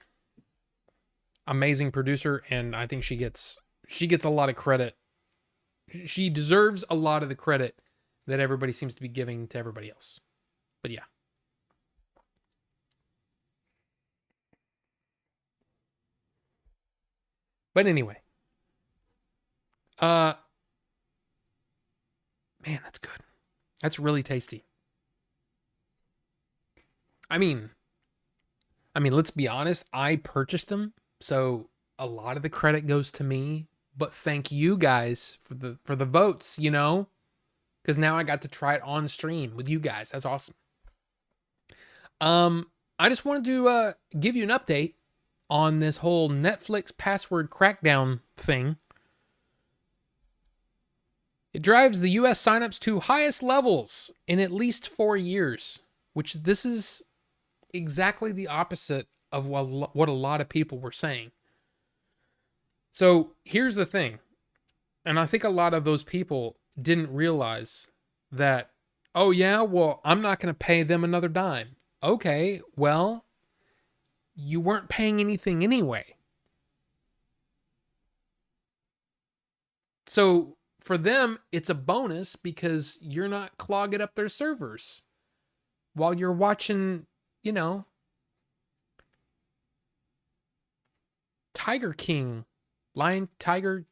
Amazing producer, and I think she gets a lot of credit. She deserves a lot of the credit that everybody seems to be giving to everybody else. But yeah. But anyway. Man, that's good. That's really tasty. Let's be honest. I purchased them, so a lot of the credit goes to me. But thank you guys for the votes, because now I got to try it on stream with you guys. That's awesome. I just wanted to give you an update on this whole Netflix password crackdown thing. It drives the U.S. signups to highest levels in at least 4 years, which this is exactly the opposite of what a lot of people were saying. So here's the thing, and I think a lot of those people didn't realize that, oh yeah, well, I'm not going to pay them another dime. Okay, well, you weren't paying anything anyway. So for them, it's a bonus because you're not clogging up their servers while you're watching, Tiger King Lion, tiger,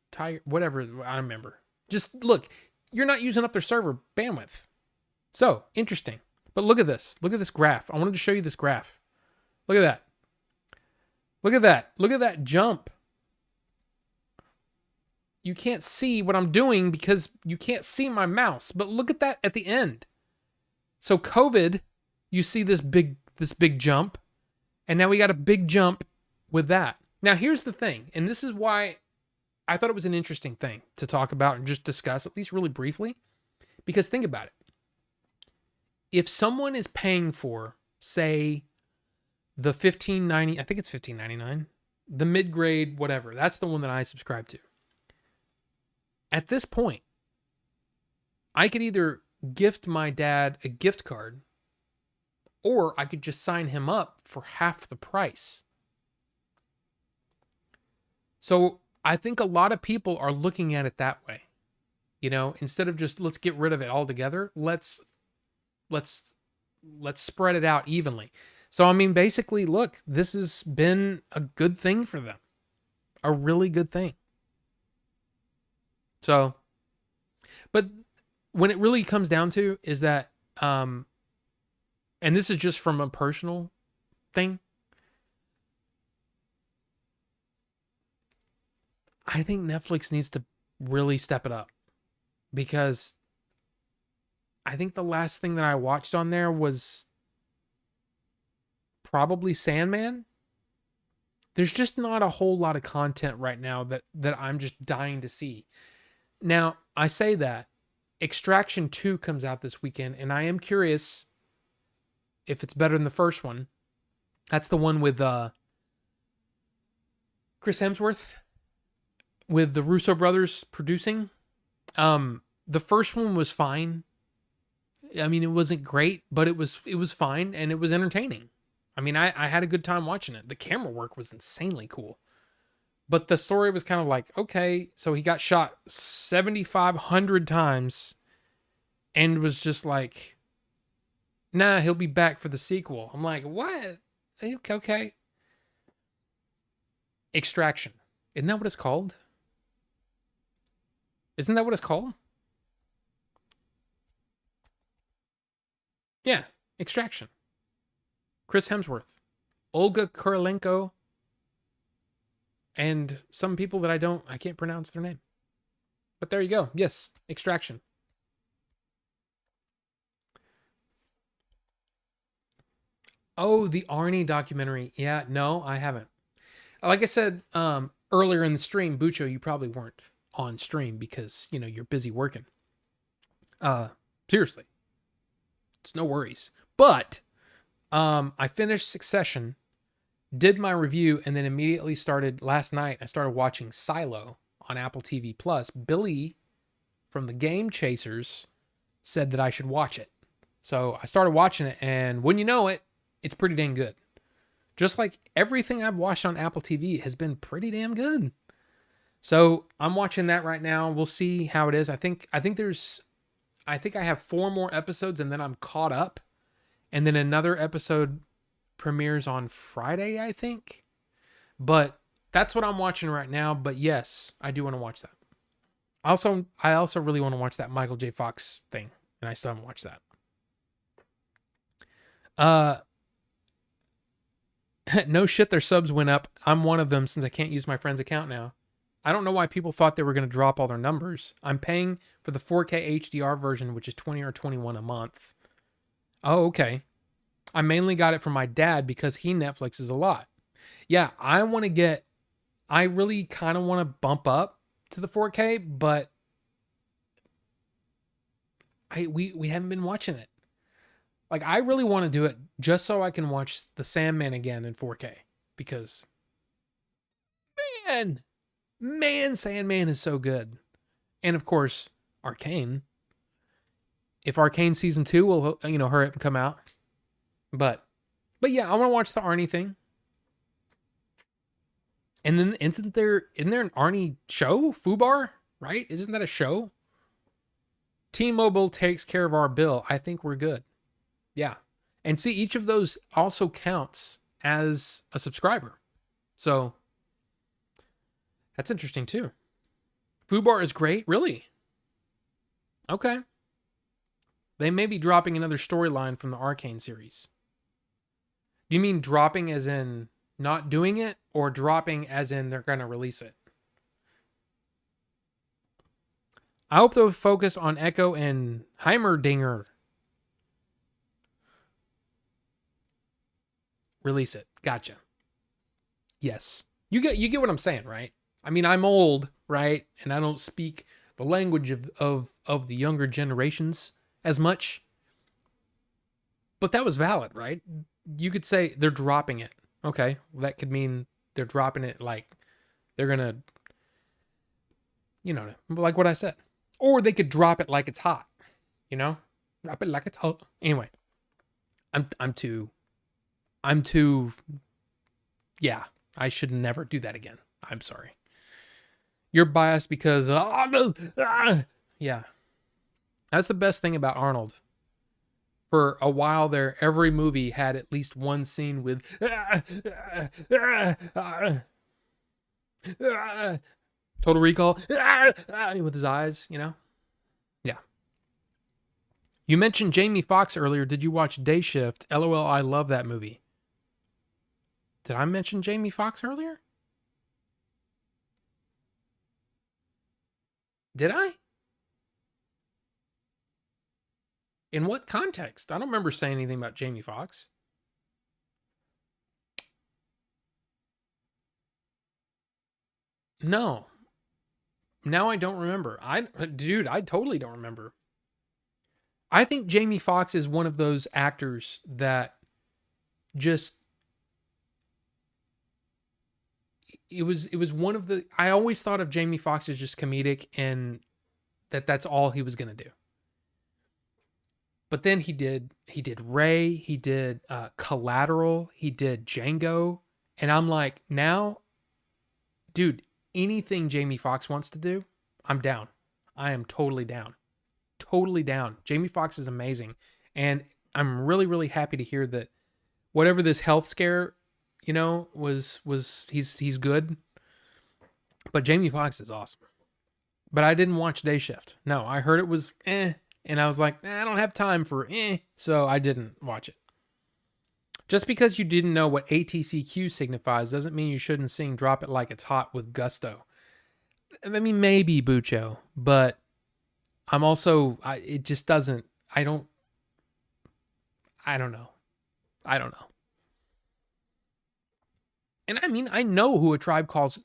whatever. I don't remember. Just look, you're not using up their server bandwidth. So interesting. But look at this. Look at this graph. I wanted to show you this graph. Look at that. Look at that. Look at that jump. You can't see what I'm doing because you can't see my mouse. But look at that at the end. So COVID, you see this big jump. And now we got a big jump with that. Now here's the thing. And this is why I thought it was an interesting thing to talk about and just discuss, at least really briefly. Because think about it. If someone is paying for, say, the $15.90, I think it's $15.99, the mid-grade, whatever, that's the one that I subscribe to. At this point, I could either gift my dad a gift card, or I could just sign him up for half the price. So I think a lot of people are looking at it that way. You know, instead of just let's get rid of it altogether, let's spread it out evenly. So I mean, basically, look, this has been a good thing for them. A really good thing. So, but when it really comes down to is that, and this is just from a personal thing, I think Netflix needs to really step it up, because I think the last thing that I watched on there was probably Sandman. There's just not a whole lot of content right now that I'm just dying to see. Now, I say that Extraction 2 comes out this weekend, and I am curious if it's better than the first one. That's the one with Chris Hemsworth, with the Russo brothers producing. The first one was fine. I mean, it wasn't great, but it was fine, and it was entertaining. I mean, I had a good time watching it. The camera work was insanely cool. But the story was kind of like, okay, so he got shot 7,500 times and was just like, nah, he'll be back for the sequel. I'm like, what? Okay. Extraction. Isn't that what it's called? Isn't that what it's called? Yeah, Extraction. Chris Hemsworth, Olga Kurylenko, and some people that I can't pronounce their name. But there you go. Yes, Extraction. Oh, the Arnie documentary. Yeah, no, I haven't. Like I said earlier in the stream, Bucho, you probably weren't on stream because, you know, you're busy working. Seriously. It's no worries. But I finished Succession, did my review, and then immediately last night, I started watching Silo on Apple TV Plus. Billy from the Game Chasers said that I should watch it. So I started watching it, and when you know it, it's pretty dang good. Just like everything I've watched on Apple TV has been pretty damn good. So I'm watching that right now. We'll see how it is. I think I have 4 more episodes, and then I'm caught up. And then another episode premieres on Friday, I think. But that's what I'm watching right now. But yes, I do want to watch that. I also really want to watch that Michael J. Fox thing, and I still haven't watched that. No shit, their subs went up. I'm one of them since I can't use my friend's account now. I don't know why people thought they were going to drop all their numbers. I'm paying for the 4K HDR version, which is $20 or $21 a month. Oh, okay. I mainly got it from my dad because he Netflixes a lot. Yeah, I really kind of want to bump up to the 4K, but we haven't been watching it. Like, I really want to do it just so I can watch The Sandman again in 4K, because man, Sandman is so good. And of course, Arcane. If Arcane season 2 will, hurry up and come out. But yeah, I want to watch the Arnie thing. And then isn't there an Arnie show? Fubar, right? Isn't that a show? T-Mobile takes care of our bill. I think we're good. Yeah. And see, each of those also counts as a subscriber. So That's interesting too. Fubar is great, really. Okay. They may be dropping another storyline from the Arcane series. Do you mean dropping as in not doing it, or dropping as in they're going to release it? I hope they'll focus on Echo and Heimerdinger. Release it. Gotcha. Yes. You get what I'm saying, right? I mean, I'm old, right? And I don't speak the language of the younger generations as much. But that was valid, right? You could say they're dropping it. Okay. Well, that could mean they're dropping it like they're going to, like what I said. Or they could drop it like it's hot, Drop it like it's hot. Anyway, I'm too, yeah, I should never do that again. I'm sorry. You're biased because, yeah. That's the best thing about Arnold. For a while there, every movie had at least one scene with Total Recall with his eyes, Yeah. You mentioned Jamie Foxx earlier. Did you watch Day Shift? LOL, I love that movie. Did I mention Jamie Foxx earlier? Did I? In what context? I don't remember saying anything about Jamie Foxx. No. Now I don't remember. I totally don't remember. I think Jamie Foxx is one of those actors that just it was one of the I always thought of Jamie Foxx as just comedic and that's all he was going to do. But then he did Ray, he did Collateral, he did Django, and I'm like, now, dude, anything Jamie Foxx wants to do, I'm down. I am totally down. Totally down. Jamie Foxx is amazing. And I'm really, really happy to hear that whatever this health scare, was he's good. But Jamie Foxx is awesome. But I didn't watch Day Shift. No, I heard it was and I was like, I don't have time for so I didn't watch it. Just because you didn't know what ATCQ signifies doesn't mean you shouldn't sing Drop It Like It's Hot with gusto. I mean, maybe, Bucho, but I'm also, it just doesn't, I don't know. And I mean, I know who a Tribe Called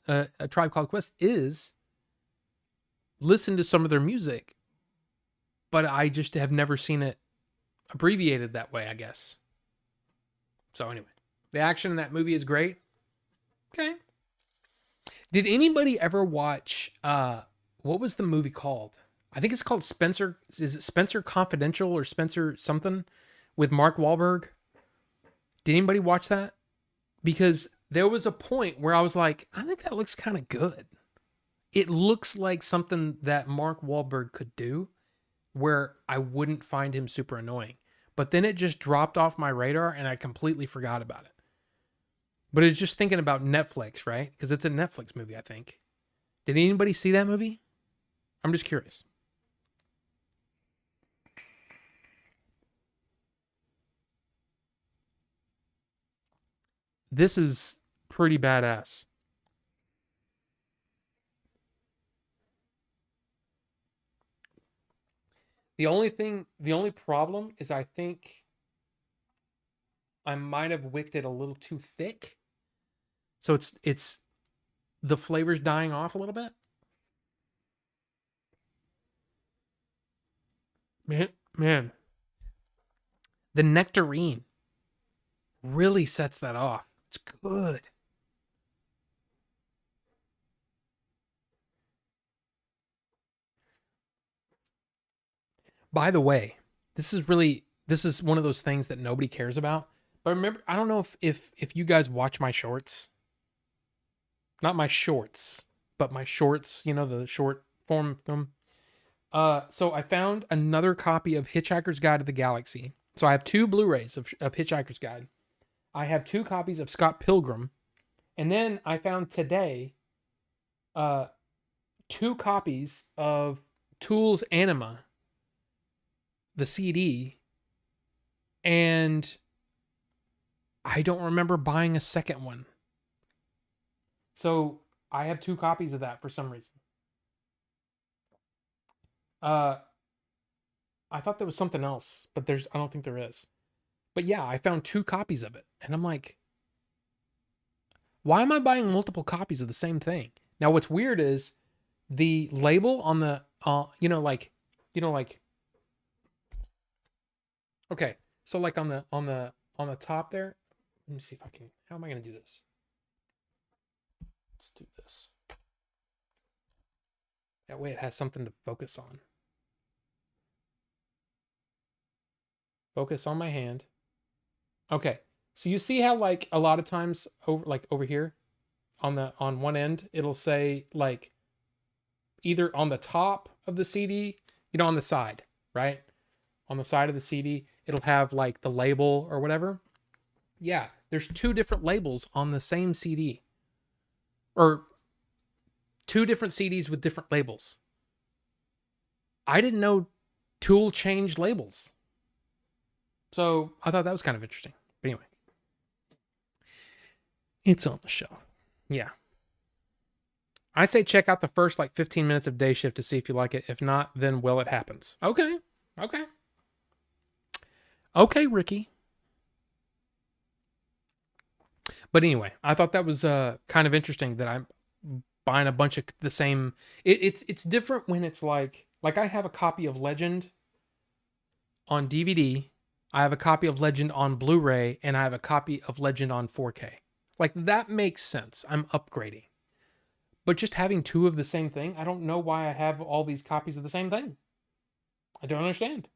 Quest is. Listen to some of their music, but I just have never seen it abbreviated that way, I guess. So anyway, the action in that movie is great. Okay. Did anybody ever watch, what was the movie called? I think it's called Spencer. Is it Spencer Confidential or Spencer something with Mark Wahlberg? Did anybody watch that? Because there was a point where I was like, I think that looks kind of good. It looks like something that Mark Wahlberg could do where I wouldn't find him super annoying. But then it just dropped off my radar and I completely forgot about it. But it's just thinking about Netflix, right? Because it's a Netflix movie, I think. Did anybody see that movie? I'm just curious. This is pretty badass. The only problem is I think I might have wicked it a little too thick. So it's the flavor's dying off a little bit. Man. The nectarine really sets that off. It's good. By the way, this is one of those things that nobody cares about. But remember, I don't know if you guys watch my shorts. Not my shorts, but my shorts, the short form of them. So I found another copy of Hitchhiker's Guide to the Galaxy. So I have 2 Blu-rays of Hitchhiker's Guide. I have 2 copies of Scott Pilgrim. And then I found today uh, 2 copies of Tool's Anima, the CD, and I don't remember buying a second one. So I have 2 copies of that for some reason. Uh, I thought there was something else, but I don't think there is. But yeah, I found 2 copies of it, and I'm like, why am I buying multiple copies of the same thing? Now, what's weird is the label on the, like, okay, so like on the top there. Let me see if I can. How am I going to do this? Let's do this. That way, it has something to focus on. Focus on my hand. Okay, so you see how like a lot of times over here on one end it'll say like either on the top of the CD, on the side, right? On the side of the CD, it'll have like the label or whatever. Yeah, there's 2 different labels on the same CD. Or 2 different CDs with different labels. I didn't know Tool changed labels. So I thought that was kind of interesting. But anyway, it's on the shelf. Yeah. I say check out the first like 15 minutes of Day Shift to see if you like it. If not, then well, it happens. Okay. Okay, Ricky. But anyway, I thought that was kind of interesting that I'm buying a bunch of the same. It's different when it's like I have a copy of Legend on DVD. I have a copy of Legend on Blu-ray, and I have a copy of Legend on 4K. Like, that makes sense. I'm upgrading. But just having 2 of the same thing, I don't know why I have all these copies of the same thing. I don't understand.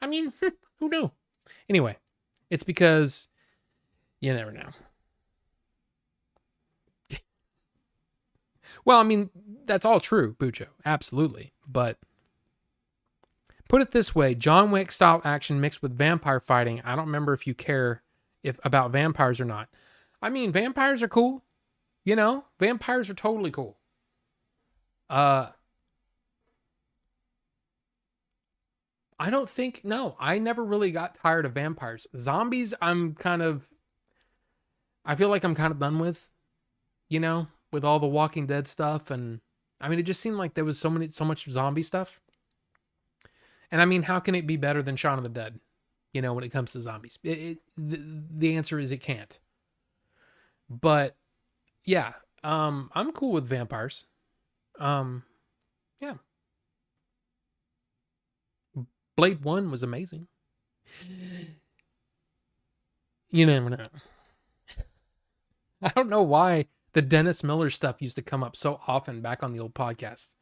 I mean, who knew? Anyway, it's because you never know. Well, I mean, that's all true, Bucho. Absolutely. But put it this way, John Wick style action mixed with vampire fighting. I don't remember if you care about vampires or not. I mean, vampires are cool. Vampires are totally cool. I don't think, no, I never really got tired of vampires. Zombies, I feel like I'm kind of done with, with all the Walking Dead stuff. And I mean, it just seemed like there was so much zombie stuff. And I mean, how can it be better than Shaun of the Dead? When it comes to zombies, the answer is it can't. But yeah, I'm cool with vampires. Yeah. Blade 1 was amazing. You never know. I don't know why the Dennis Miller stuff used to come up so often back on the old podcast.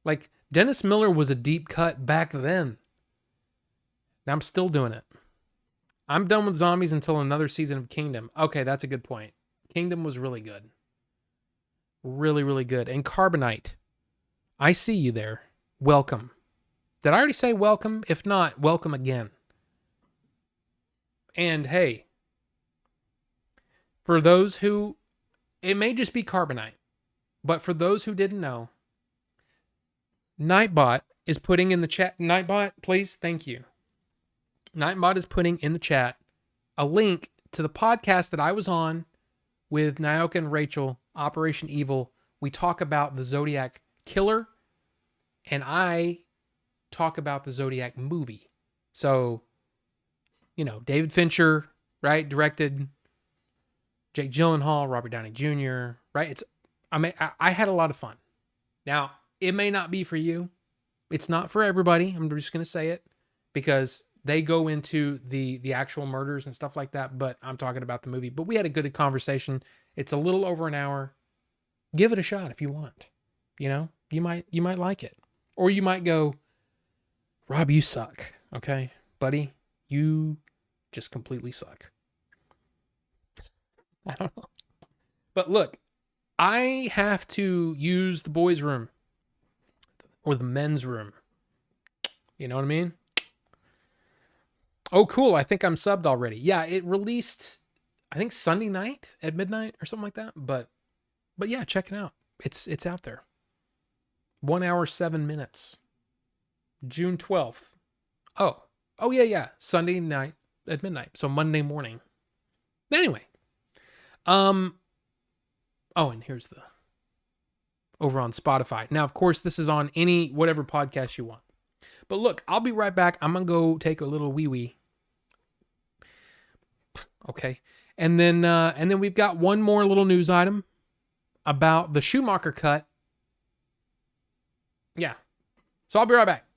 Like, Dennis Miller was a deep cut back then. Now I'm still doing it. I'm done with zombies until another season of Kingdom. Okay, that's a good point. Kingdom was really good. Really, really good. And Carbonite, I see you there. Welcome. Did I already say welcome? If not, welcome again. And hey, for those who, it may just be Carbonite, but for those who didn't know, Nightbot is putting in the chat. Nightbot, please, thank you. Nightbot is putting in the chat a link to the podcast that I was on with Nyoka and Rachel, Operation Evil. We talk about the Zodiac Killer, and I talk about the Zodiac movie. So, David Fincher, right, directed. Jake Gyllenhaal, Robert Downey Jr., right? I had a lot of fun. Now, it may not be for you. It's not for everybody. I'm just going to say it because they go into the actual murders and stuff like that, but I'm talking about the movie. But we had a good conversation. It's a little over an hour. Give it a shot if you want. You might like it. Or you might go, Rob, you suck. Okay, buddy, you just completely suck. I don't know. But look, I have to use the boys' room or the men's room. You know what I mean? Oh, cool. I think I'm subbed already. Yeah, it released. I think Sunday night at midnight or something like that. But yeah, check it out. It's out there. 1 hour 7 minutes. June 12th. Oh yeah. Sunday night at midnight. So Monday morning. Anyway. Oh, and here's the over on Spotify. Now, of course, this is on any whatever podcast you want. But look, I'll be right back. I'm gonna go take a little wee. Okay. And then we've got one more little news item about the Schumacher Cut. Yeah. So I'll be right back.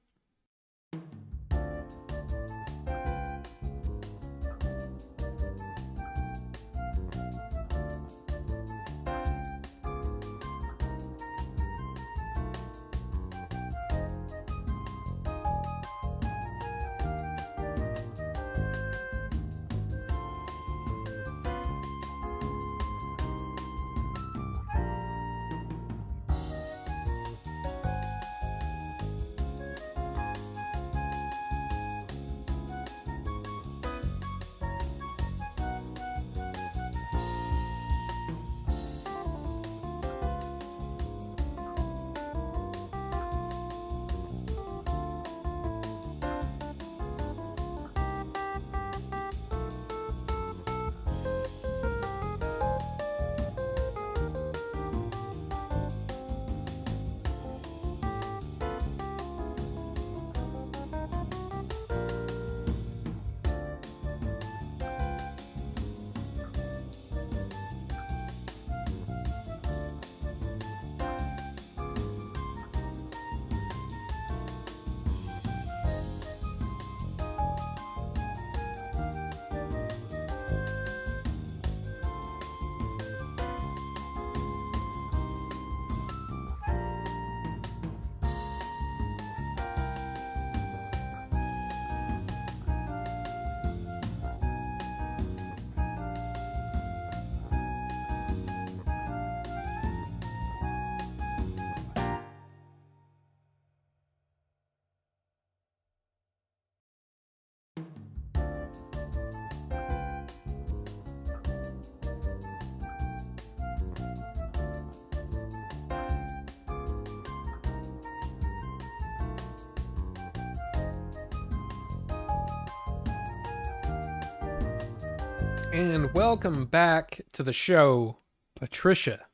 And welcome back to the show, Patricia.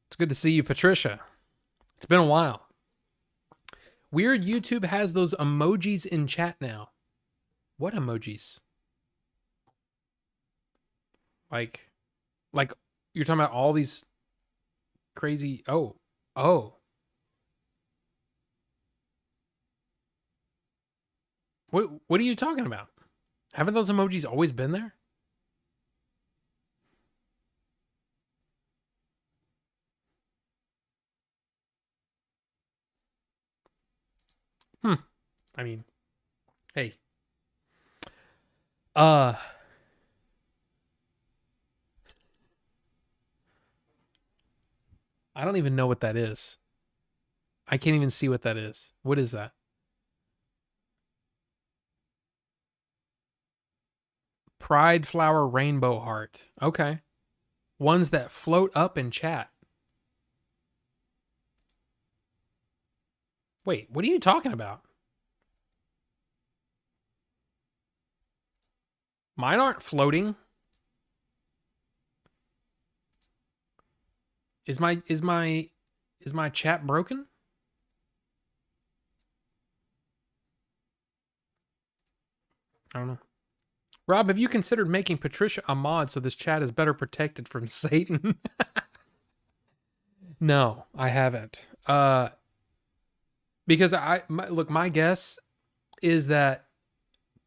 It's good to see you, Patricia. It's been a while. Weird YouTube has those emojis in chat now. What emojis? Like you're talking about all these crazy... Oh. What are you talking about? Haven't those emojis always been there? I mean, hey. I don't even know what that is. I can't even see what that is. What is that? Pride flower rainbow heart. Okay. Ones that float up in chat. Wait, what are you talking about? Mine aren't floating. Is my chat broken? I don't know. Rob, have you considered making Patricia a mod so this chat is better protected from Satan? No, I haven't. Because my guess is that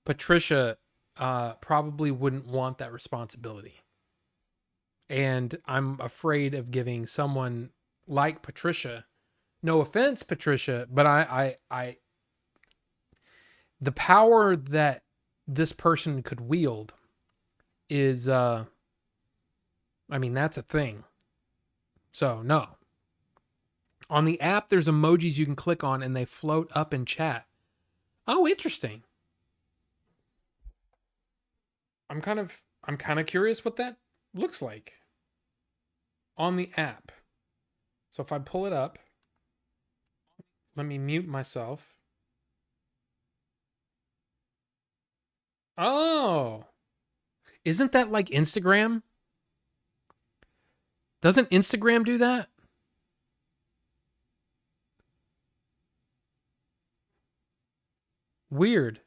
Patricia probably wouldn't want that responsibility. And I'm afraid of giving someone like Patricia, no offense, Patricia, but I the power that this person could wield is, that's a thing. So no. On the app, there's emojis you can click on and they float up in chat. Oh, interesting. I'm kind of I'm kind of curious what that looks like on the app. So if I pull it up, let me mute myself. Oh, isn't that like Instagram? Doesn't Instagram do that? Weird.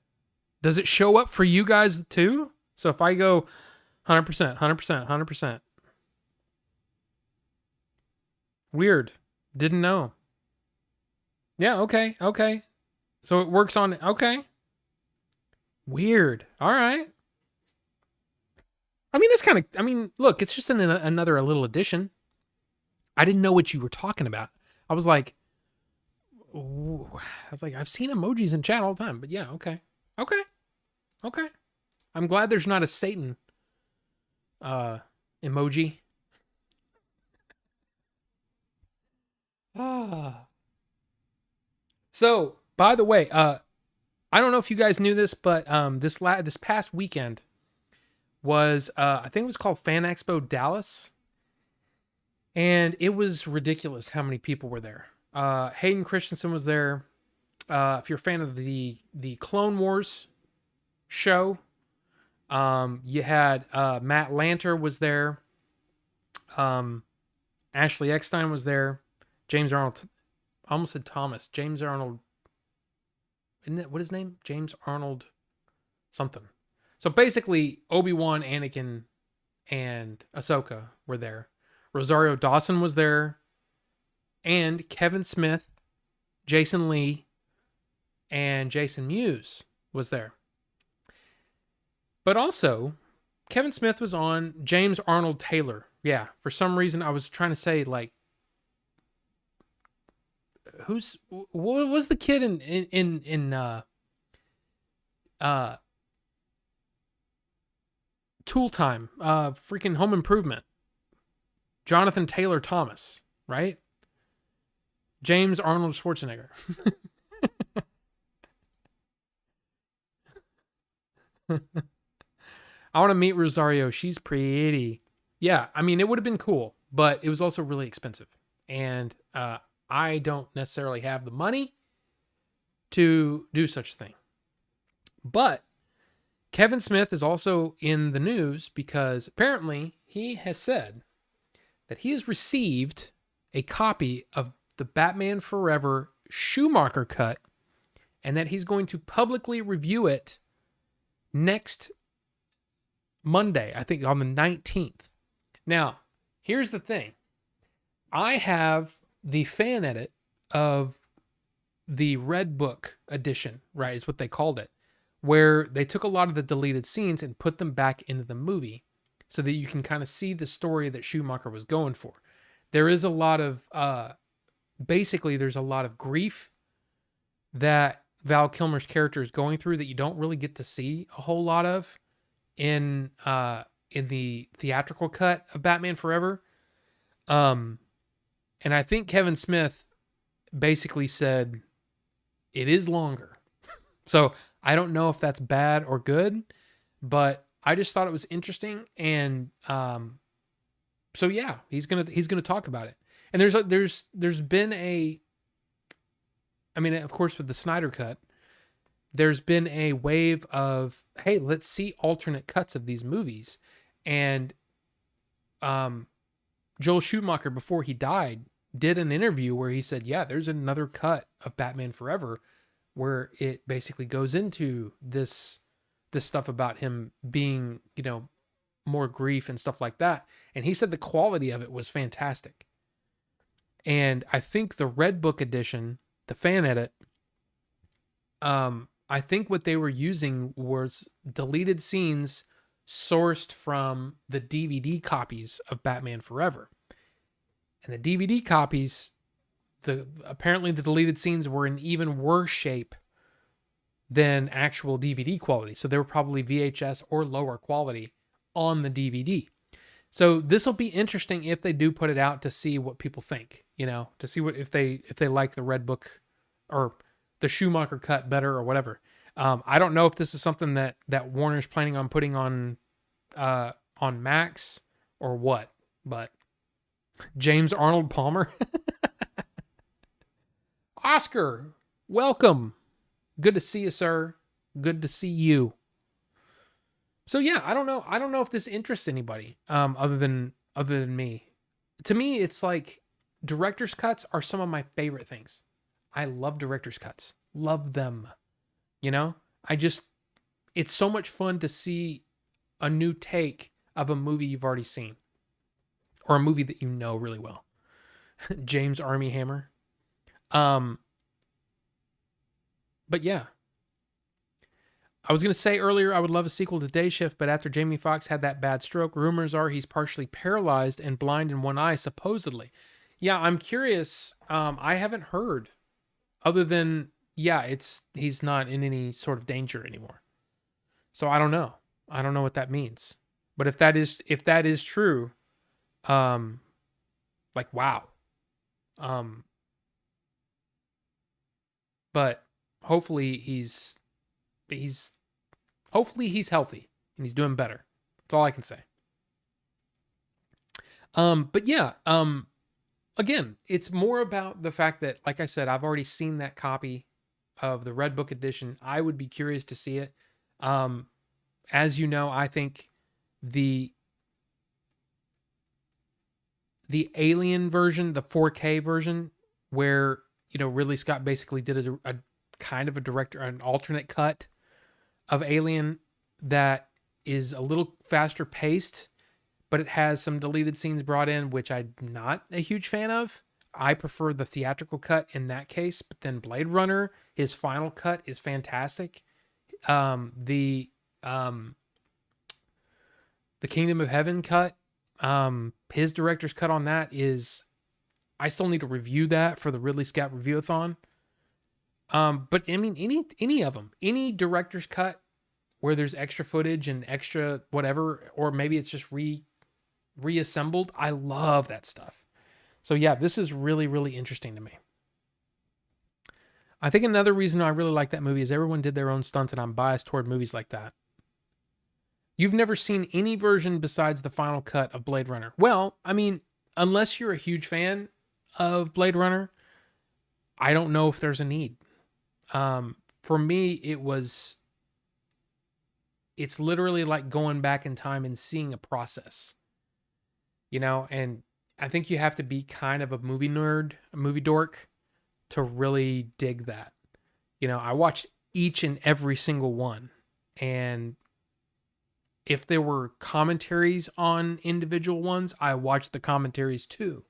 Does it show up for you guys too? So if I go 100%, 100%, 100%. Weird. Didn't know. Yeah, okay, okay. So it works on, okay. Weird. All right. I mean, it's kind of, I mean, look, it's just another a little addition. I didn't know what you were talking about. I was like, ooh. I was like, I've seen emojis in chat all the time, but yeah, okay. Okay. Okay. I'm glad there's not a Satan emoji. Ah. So, by the way, I don't know if you guys knew this, but this past weekend was I think it was called Fan Expo Dallas, and it was ridiculous how many people were there. Hayden Christensen was there. If you're a fan of the Clone Wars show, you had Matt Lanter was there. Ashley Eckstein was there. James Arnold, I almost said Thomas. James Arnold, isn't it? What is his name? James Arnold something. So basically, Obi-Wan, Anakin, and Ahsoka were there. Rosario Dawson was there. And Kevin Smith, Jason Lee, and Jason Mewes was there. But also, Kevin Smith was on James Arnold Taylor. Yeah, for some reason I was trying to say, like, what was the kid in Tool Time, freaking Home Improvement, Jonathan Taylor Thomas, right? James Arnold Schwarzenegger. I want to meet Rosario. She's pretty. Yeah, I mean, it would have been cool, but it was also really expensive. And I don't necessarily have the money to do such a thing. But Kevin Smith is also in the news because apparently he has said that he has received a copy of the Batman Forever Schumacher Cut and that he's going to publicly review it next Monday, I think on the 19th. Now, here's the thing. I have the fan edit of the Red Book edition, right, is what they called it, where they took a lot of the deleted scenes and put them back into the movie so that you can kind of see the story that Schumacher was going for. There is a lot of, basically there's a lot of grief that Val Kilmer's character is going through that you don't really get to see a whole lot of in the theatrical cut of Batman Forever. And I think Kevin Smith basically said it is longer. So I don't know if that's bad or good, but I just thought it was interesting. And so yeah, he's gonna talk about it. And there's been I mean, of course, with the Snyder Cut, there's been a wave of, hey, let's see alternate cuts of these movies. And Joel Schumacher, before he died, did an interview where he said, yeah, there's another cut of Batman Forever where it basically goes into this stuff about him being, more grief and stuff like that. And he said the quality of it was fantastic. And I think the Red Book edition, the fan edit, I think what they were using was deleted scenes sourced from the DVD copies of Batman Forever. And the DVD copies, apparently the deleted scenes were in even worse shape than actual DVD quality. So they were probably VHS or lower quality on the DVD. So this will be interesting if they do put it out to see what people think, to see what if they like the Red Book or the Schumacher cut better or whatever. I don't know if this is something that Warner's planning on putting on on Max or what, but James Arnold Palmer. Oscar, welcome. Good to see you, sir. Good to see you. So yeah, I don't know. I don't know if this interests anybody other than me. To me, it's like director's cuts are some of my favorite things. I love director's cuts. Love them. You know? It's so much fun to see a new take of a movie you've already seen or a movie that you know really well. James Army Hammer. But yeah. I was going to say earlier I would love a sequel to Day Shift, but after Jamie Foxx had that bad stroke, rumors are he's partially paralyzed and blind in one eye, supposedly. Yeah, I'm curious. I haven't heard other than, yeah, he's not in any sort of danger anymore. So I don't know. I don't know what that means. But if that is true, like, wow. But hopefully he's healthy and he's doing better. That's all I can say. But yeah, again, it's more about the fact that, like I said, I've already seen that copy of the Red Book edition. I would be curious to see it. As you know, I think the Alien version, the 4K version, where, you know, Ridley Scott basically did a kind of an alternate cut of Alien that is a little faster paced, but it has some deleted scenes brought in, which I'm not a huge fan of. I prefer the theatrical cut in that case, but then Blade Runner, his final cut is fantastic. The Kingdom of Heaven cut, his director's cut on that is, I still need to review that for the Ridley Scott Review-a-thon. But I mean, any of them, any director's cut where there's extra footage and extra whatever, or maybe it's just reassembled. I love that stuff. So yeah, this is really, really interesting to me. I think another reason I really like that movie is everyone did their own stunts, and I'm biased toward movies like that. You've never seen any version besides the final cut of Blade Runner. Well, I mean, unless you're a huge fan of Blade Runner, I don't know if there's a need. For me, it's literally like going back in time and seeing a process, you know, and I think you have to be kind of a movie nerd, a movie dork to really dig that. You know, I watched each and every single one, and if there were commentaries on individual ones, I watched the commentaries too.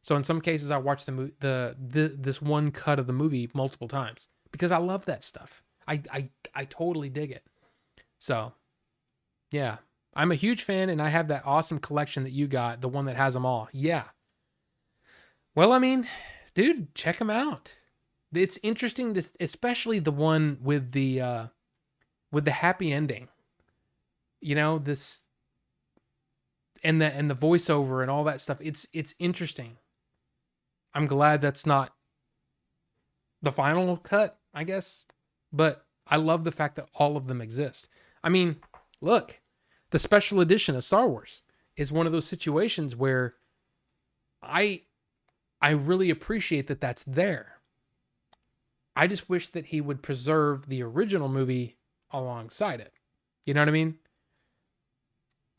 So in some cases, I watched this one cut of the movie multiple times because I love that stuff. I totally dig it. So, yeah, I'm a huge fan, and I have that awesome collection that you got, the one that has them all. Yeah. Well, I mean, dude, check them out. It's interesting to, especially the one with the happy ending. You know, this and the voiceover and all that stuff. It's interesting. I'm glad that's not the final cut, I guess, but I love the fact that all of them exist. I mean, look, the special edition of Star Wars is one of those situations where I really appreciate that that's there. I just wish that he would preserve the original movie alongside it. You know what I mean?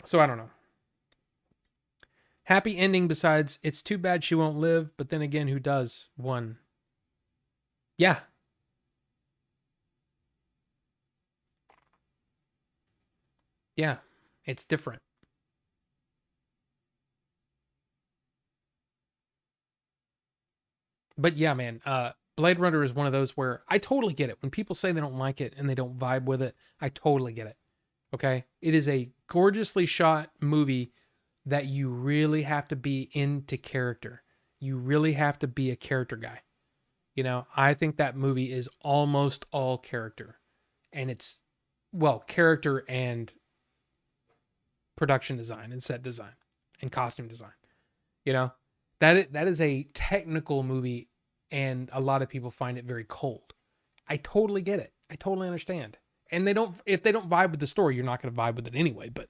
So I don't know. Happy ending besides, it's too bad she won't live, but then again, who does? One. Yeah. Yeah. It's different. But yeah, man, Blade Runner is one of those where I totally get it. When people say they don't like it and they don't vibe with it, I totally get it. Okay? It is a gorgeously shot movie that you really have to be into character. You really have to be a character guy. You know, I think that movie is almost all character. And it's, well, character and production design and set design and costume design. You know, that is a technical movie, and a lot of people find it very cold. I totally get it. I totally understand. And if they don't vibe with the story, you're not going to vibe with it anyway. But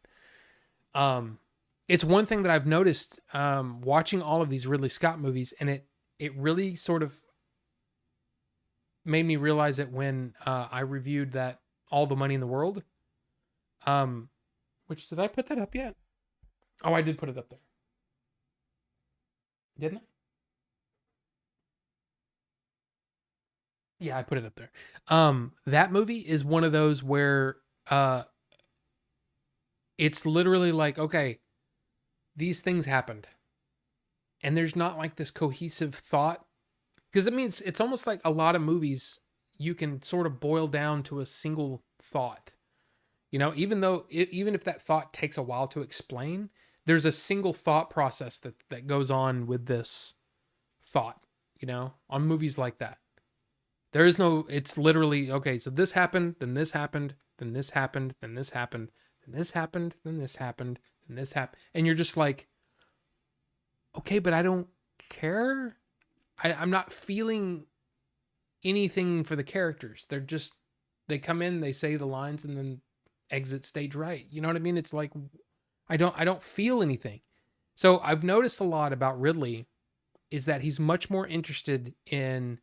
Um, it's one thing that I've noticed watching all of these Ridley Scott movies, and it really sort of made me realize it when I reviewed that All the Money in the World. Which, did I put that up yet? Oh, I did put it up there, didn't I? Yeah, I put it up there. That movie is one of those where uh, it's literally like, okay, these things happened, and there's not like this cohesive thought. Because I mean, it's almost like a lot of movies you can sort of boil down to a single thought. Even though even if that thought takes a while to explain, there's a single thought process that goes on with this thought. On movies like that, there is no. It's literally okay. So this happened, then this happened, then this happened, then this happened, then this happened, then this happened, then this happened, and you're just like, okay, but I don't care. I'm not feeling anything for the characters. They come in, they say the lines, and then exit stage right. You know what I mean? It's like I don't feel anything. So I've noticed a lot about Ridley is that he's much more interested in.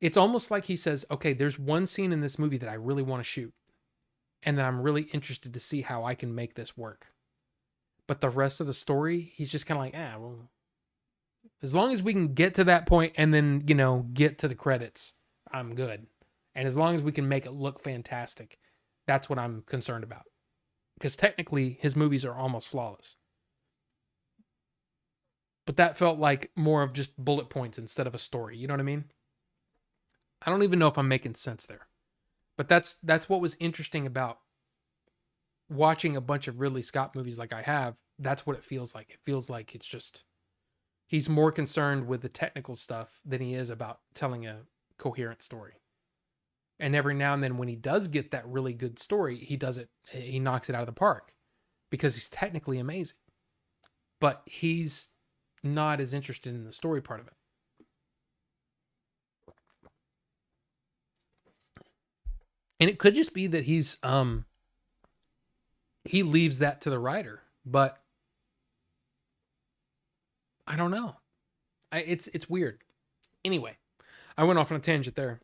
It's almost like he says, okay, there's one scene in this movie that I really want to shoot, and that I'm really interested to see how I can make this work. But the rest of the story, he's just kind of like, well, as long as we can get to that point and then, get to the credits, I'm good. And as long as we can make it look fantastic, that's what I'm concerned about. Because technically, his movies are almost flawless. But that felt like more of just bullet points instead of a story. You know what I mean? I don't even know if I'm making sense there. But that's what was interesting about watching a bunch of Ridley Scott movies like I have. That's what it feels like. It feels like it's just... He's more concerned with the technical stuff than he is about telling a coherent story. And every now and then when he does get that really good story, he knocks it out of the park because he's technically amazing. But he's not as interested in the story part of it. And it could just be that he leaves that to the writer, but I don't know. It's weird. Anyway, I went off on a tangent there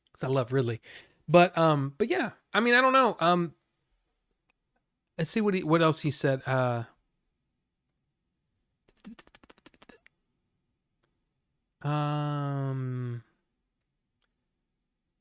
because I love Ridley, but yeah. I mean, I don't know. Let's see what else he said. What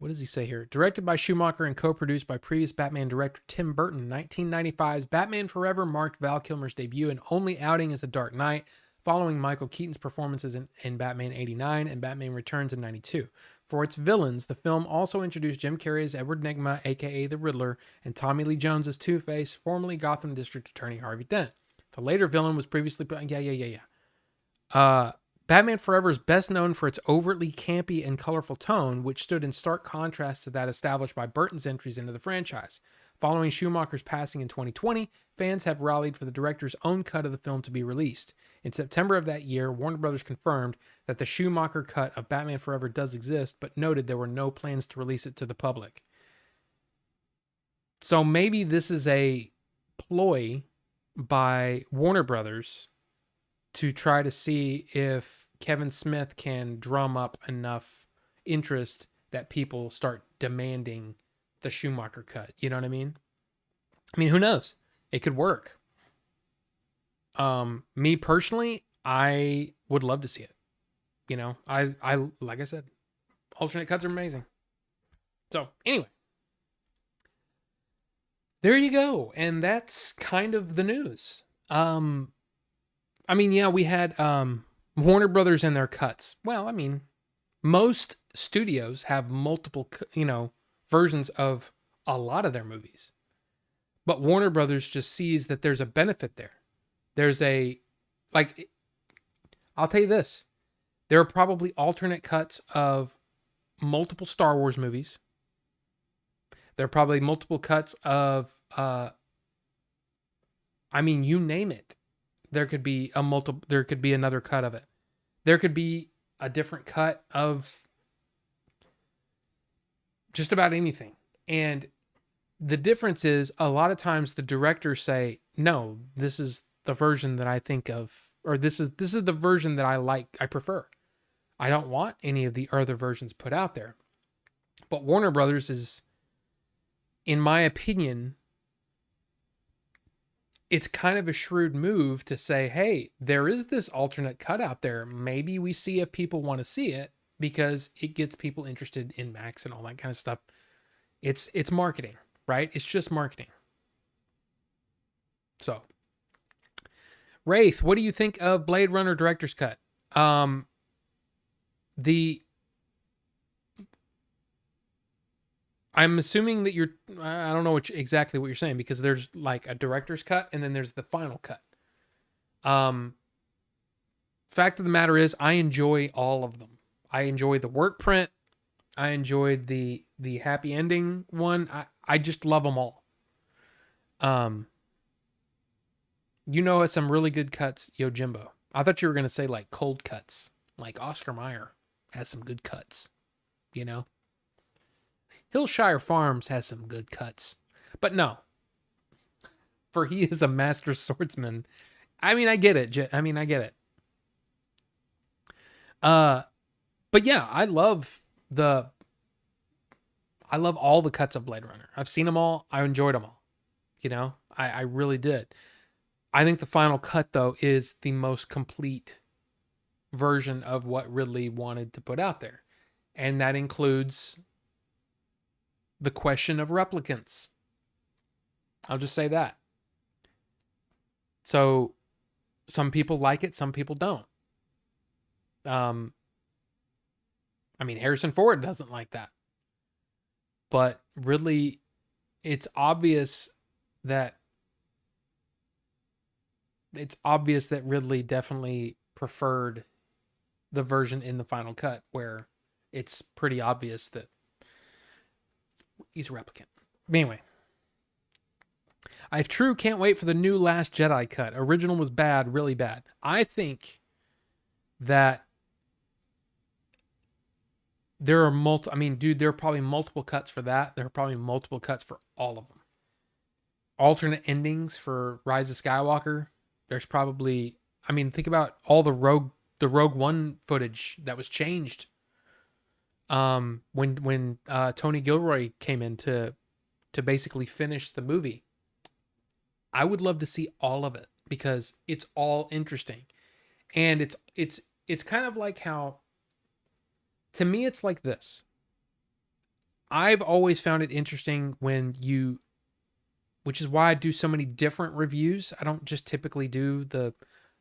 does he say here? Directed by Schumacher and co-produced by previous Batman director Tim Burton, 1995's Batman Forever marked Val Kilmer's debut and only outing as The Dark Knight, following Michael Keaton's performances in Batman 89 and Batman Returns in 92. For its villains, the film also introduced Jim Carrey as Edward Nygma, aka the Riddler, and Tommy Lee Jones as Two-Face, formerly Gotham District Attorney Harvey Dent. The later villain was previously... Batman Forever is best known for its overtly campy and colorful tone, which stood in stark contrast to that established by Burton's entries into the franchise. Following Schumacher's passing in 2020, fans have rallied for the director's own cut of the film to be released. In September of that year, Warner Brothers confirmed that the Schumacher cut of Batman Forever does exist, but noted there were no plans to release it to the public. So maybe this is a ploy by Warner Brothers to try to see if Kevin Smith can drum up enough interest that people start demanding the Schumacher cut. You know what I mean? I mean, who knows? It could work. Me personally, I would love to see it. I like I said, alternate cuts are amazing. So anyway, there you go. And that's kind of the news. I mean, yeah, we had Warner Brothers and their cuts. Well, I mean, most studios have multiple, versions of a lot of their movies. But Warner Brothers just sees that there's a benefit there. I'll tell you this. There are probably alternate cuts of multiple Star Wars movies. There are probably multiple cuts of, you name it. There could be another cut of it. There could be a different cut of just about anything. And the difference is a lot of times the directors say, no, this is the version that I think of, or this is the version that I like, I prefer. I don't want any of the other versions put out there. But Warner Brothers is, in my opinion, it's kind of a shrewd move to say, hey, there is this alternate cut out there. Maybe we see if people want to see it, because it gets people interested in Max and all that kind of stuff. It's marketing, right? It's just marketing. So, Wraith, what do you think of Blade Runner Director's Cut? The I'm assuming that I don't know exactly what you're saying, because there's like a director's cut and then there's the final cut. Fact of the matter is, I enjoy all of them. I enjoy the work print. I enjoyed the happy ending one. I just love them all. Some really good cuts, Yojimbo. I thought you were going to say like cold cuts. Like Oscar Mayer has some good cuts, you know? Hillshire Farms has some good cuts. But no. For he is a master swordsman. I mean, I get it. I get it. But yeah, I love all the cuts of Blade Runner. I've seen them all. I enjoyed them all. I really did. I think the final cut, though, is the most complete version of what Ridley wanted to put out there. And that includes the question of replicants. I'll just say that. So some people like it, some people don't. Harrison Ford doesn't like that. But Ridley, it's obvious that Ridley definitely preferred the version in the final cut, where it's pretty obvious that he's a replicant. Anyway, I can't wait for the new Last Jedi cut. Original was bad, really bad. I think that there are there are probably multiple cuts for that. There are probably multiple cuts for all of them. Alternate endings for Rise of Skywalker. There's probably, think about all the Rogue One footage that was changed. When Tony Gilroy came in to basically finish the movie. I would love to see all of it, because it's all interesting. And it's kind of like how, to me, it's like this. I've always found it interesting which is why I do so many different reviews. I don't just typically do the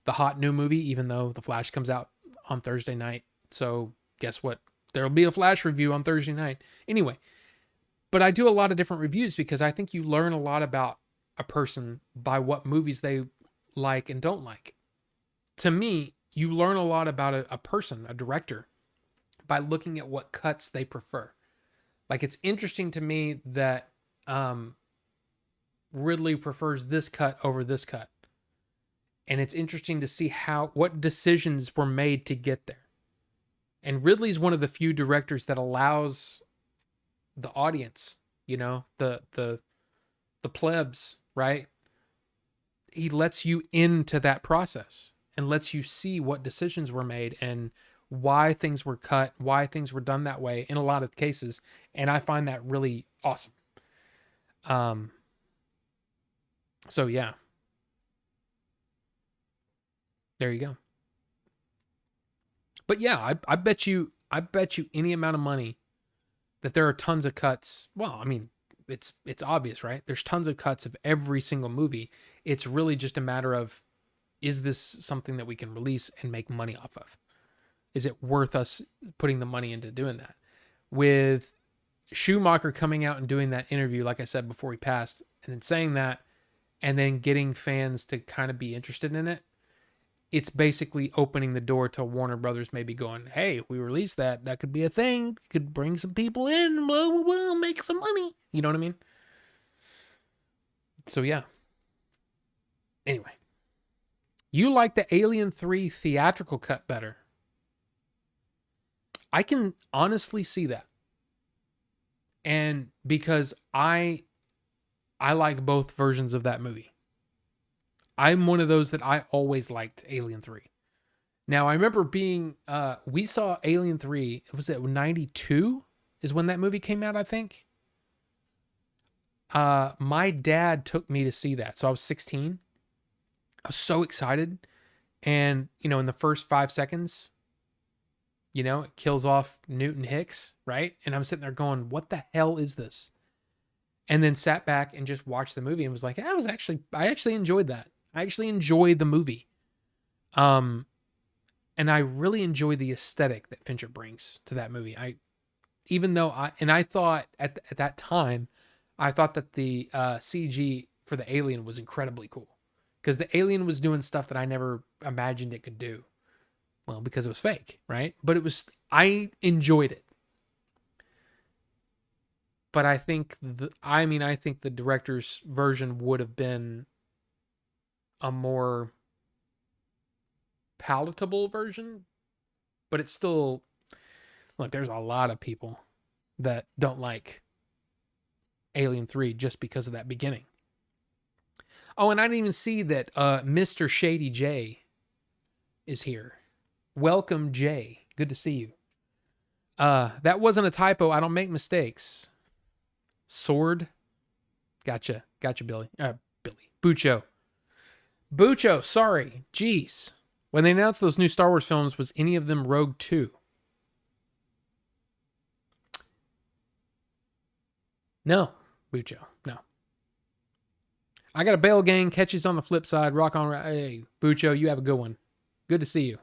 hot new movie, even though The Flash comes out on Thursday night. So guess what? There'll be a Flash review on Thursday night. Anyway, but I do a lot of different reviews, because I think you learn a lot about a person by what movies they like and don't like. To me, you learn a lot about a person, a director, by looking at what cuts they prefer. Like, it's interesting to me that Ridley prefers this cut over this cut. And it's interesting to see what decisions were made to get there. And Ridley's one of the few directors that allows the audience, the plebs, right? He lets you into that process and lets you see what decisions were made and why things were cut, why things were done that way in a lot of cases. And I find that really awesome. So yeah. There you go. But yeah, I bet you any amount of money that there are tons of cuts. Well, it's obvious, right? There's tons of cuts of every single movie. It's really just a matter of, is this something that we can release and make money off of? Is it worth us putting the money into doing that? With Schumacher coming out and doing that interview, like I said before he passed, and then saying that, and then getting fans to kind of be interested in it, it's basically opening the door to Warner Brothers maybe going, hey, if we release that could be a thing. Could bring some people in, blah, blah, blah, make some money. You know what I mean? So yeah. Anyway. You like the Alien 3 theatrical cut better. I can honestly see that. And because I like both versions of that movie. I'm one of those that I always liked Alien 3. Now, I remember we saw Alien 3, was it 92 is when that movie came out, I think. My dad took me to see that. So I was 16. I was so excited. And, in the first 5 seconds, it kills off Newton Hicks, right? And I'm sitting there going, what the hell is this? And then sat back and just watched the movie and was like, I actually enjoyed that. I actually enjoyed the movie. And I really enjoy the aesthetic that Fincher brings to that movie. I thought at that time, I thought that the CG for the alien was incredibly cool, because the alien was doing stuff that I never imagined it could do. Well, because it was fake, right? But I enjoyed it. But I think the director's version would have been a more palatable version, but it's still, look, there's a lot of people that don't like Alien 3 just because of that beginning. Oh, and I didn't even see that Mr. Shady J is here. Welcome, Jay. Good to see you. That wasn't a typo. I don't make mistakes. Sword. Gotcha, Billy. Bucho, sorry. Jeez. When they announced those new Star Wars films, was any of them Rogue 2? No, Bucho, no. I got a bail gang. Catches on the flip side. Rock on. Hey, Bucho, you have a good one. Good to see you.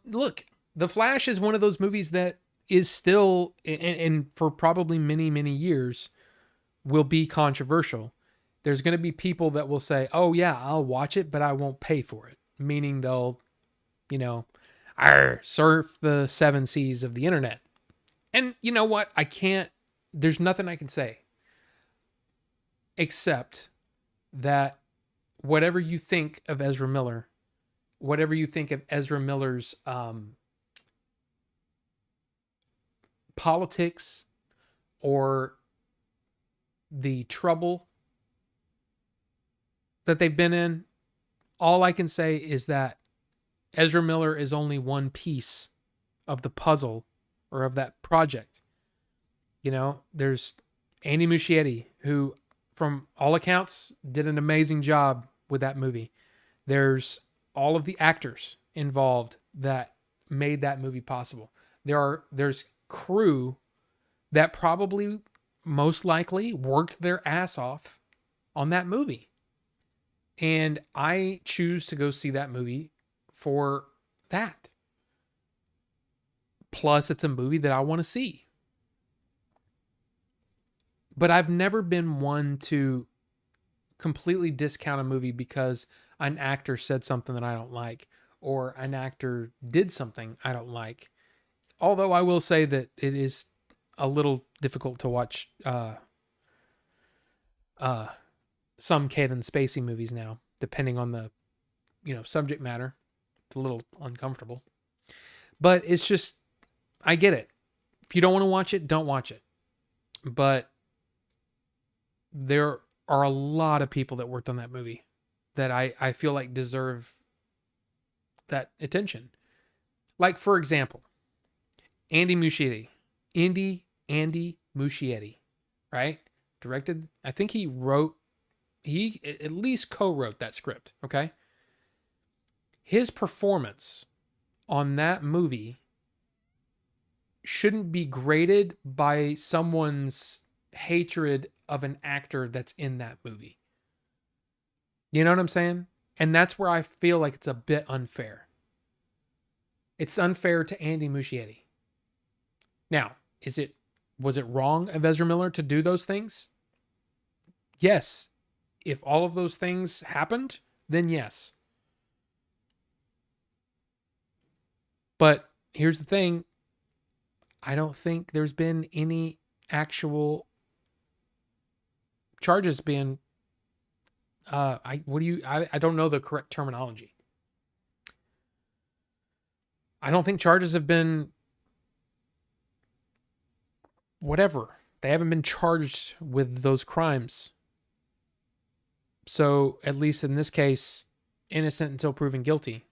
Look, The Flash is one of those movies that is still, and for probably many, many years, will be controversial. There's going to be people that will say, oh yeah, I'll watch it, but I won't pay for it. Meaning they'll, surf the 7 seas of the internet. And you know what? There's nothing I can say. Except that whatever you think of Ezra Miller, whatever you think of Ezra Miller's politics or the trouble that they've been in, all I can say is that Ezra Miller is only one piece of the puzzle or of that project. There's Andy Muschietti, who, from all accounts, did an amazing job with that movie. There's all of the actors involved that made that movie possible. There's crew that probably most likely worked their ass off on that movie. And I choose to go see that movie for that. Plus, it's a movie that I want to see. But I've never been one to completely discount a movie because an actor said something that I don't like, or an actor did something I don't like. Although I will say that it is a little difficult to watch some Kevin Spacey movies now, depending on the subject matter. It's a little uncomfortable. But it's just, I get it. If you don't want to watch it, don't watch it. But there are a lot of people that worked on that movie that I feel like deserve that attention. Like, for example, Andy Muschietti, right? Directed, I think he at least co-wrote that script, okay? His performance on that movie shouldn't be graded by someone's hatred of an actor that's in that movie. You know what I'm saying? And that's where I feel like it's a bit unfair. It's unfair to Andy Muschietti. Now, was it wrong of Ezra Miller to do those things? Yes. If all of those things happened, then yes. But here's the thing. I don't think there's been any actual charges being I don't know the correct terminology. I don't think charges have been whatever. They haven't been charged with those crimes. So at least in this case, innocent until proven guilty.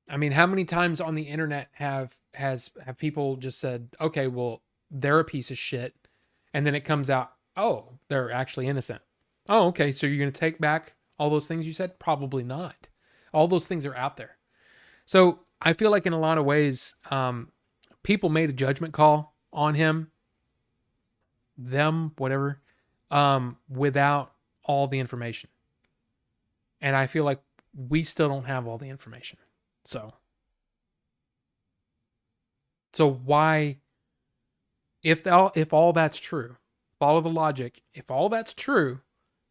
I mean, how many times on the internet have people just said, okay, well, they're a piece of shit, and then it comes out, oh, they're actually innocent. Oh, okay, so you're going to take back all those things you said? Probably not. All those things are out there. So I feel like in a lot of ways, people made a judgment call on him, them, whatever, without all the information. And I feel like we still don't have all the information. So why, if all that's true, follow the logic. If all that's true,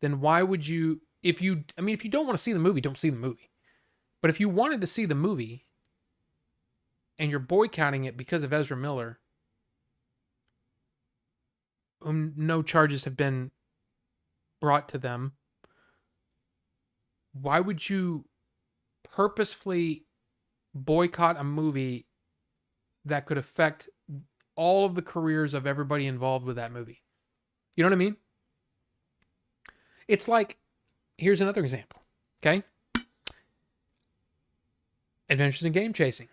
then why would you? If you don't want to see the movie, don't see the movie. But if you wanted to see the movie, and you're boycotting it because of Ezra Miller, whom no charges have been brought to them, why would you purposefully boycott a movie that could affect all of the careers of everybody involved with that movie? You know what I mean? It's like, here's another example. Okay. Adventures in Game Chasing.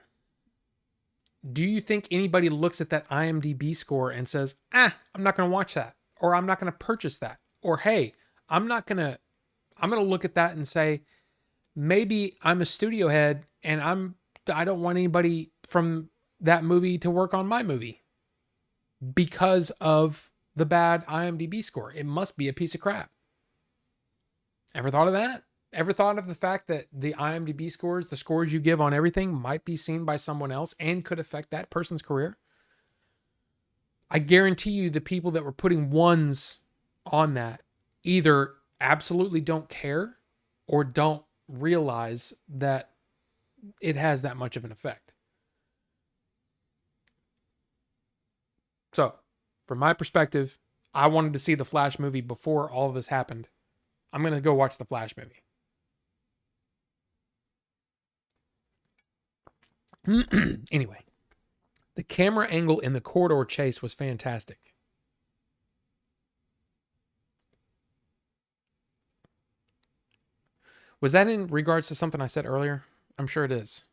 Do you think anybody looks at that IMDb score and says, I'm not going to watch that, or I'm not going to purchase that, or, hey, I'm going to look at that and say, maybe I'm a studio head and I don't want anybody from that movie to work on my movie because of the bad IMDb score. It must be a piece of crap. Ever thought of that? Ever thought of the fact that the IMDb scores, the scores you give on everything, might be seen by someone else and could affect that person's career? I guarantee you the people that were putting ones on that either absolutely don't care or don't realize that it has that much of an effect. So, from my perspective, I wanted to see the Flash movie before all of this happened. I'm going to go watch the Flash movie. Anyway, the camera angle in the corridor chase was fantastic. Was that in regards to something I said earlier? I'm sure it is,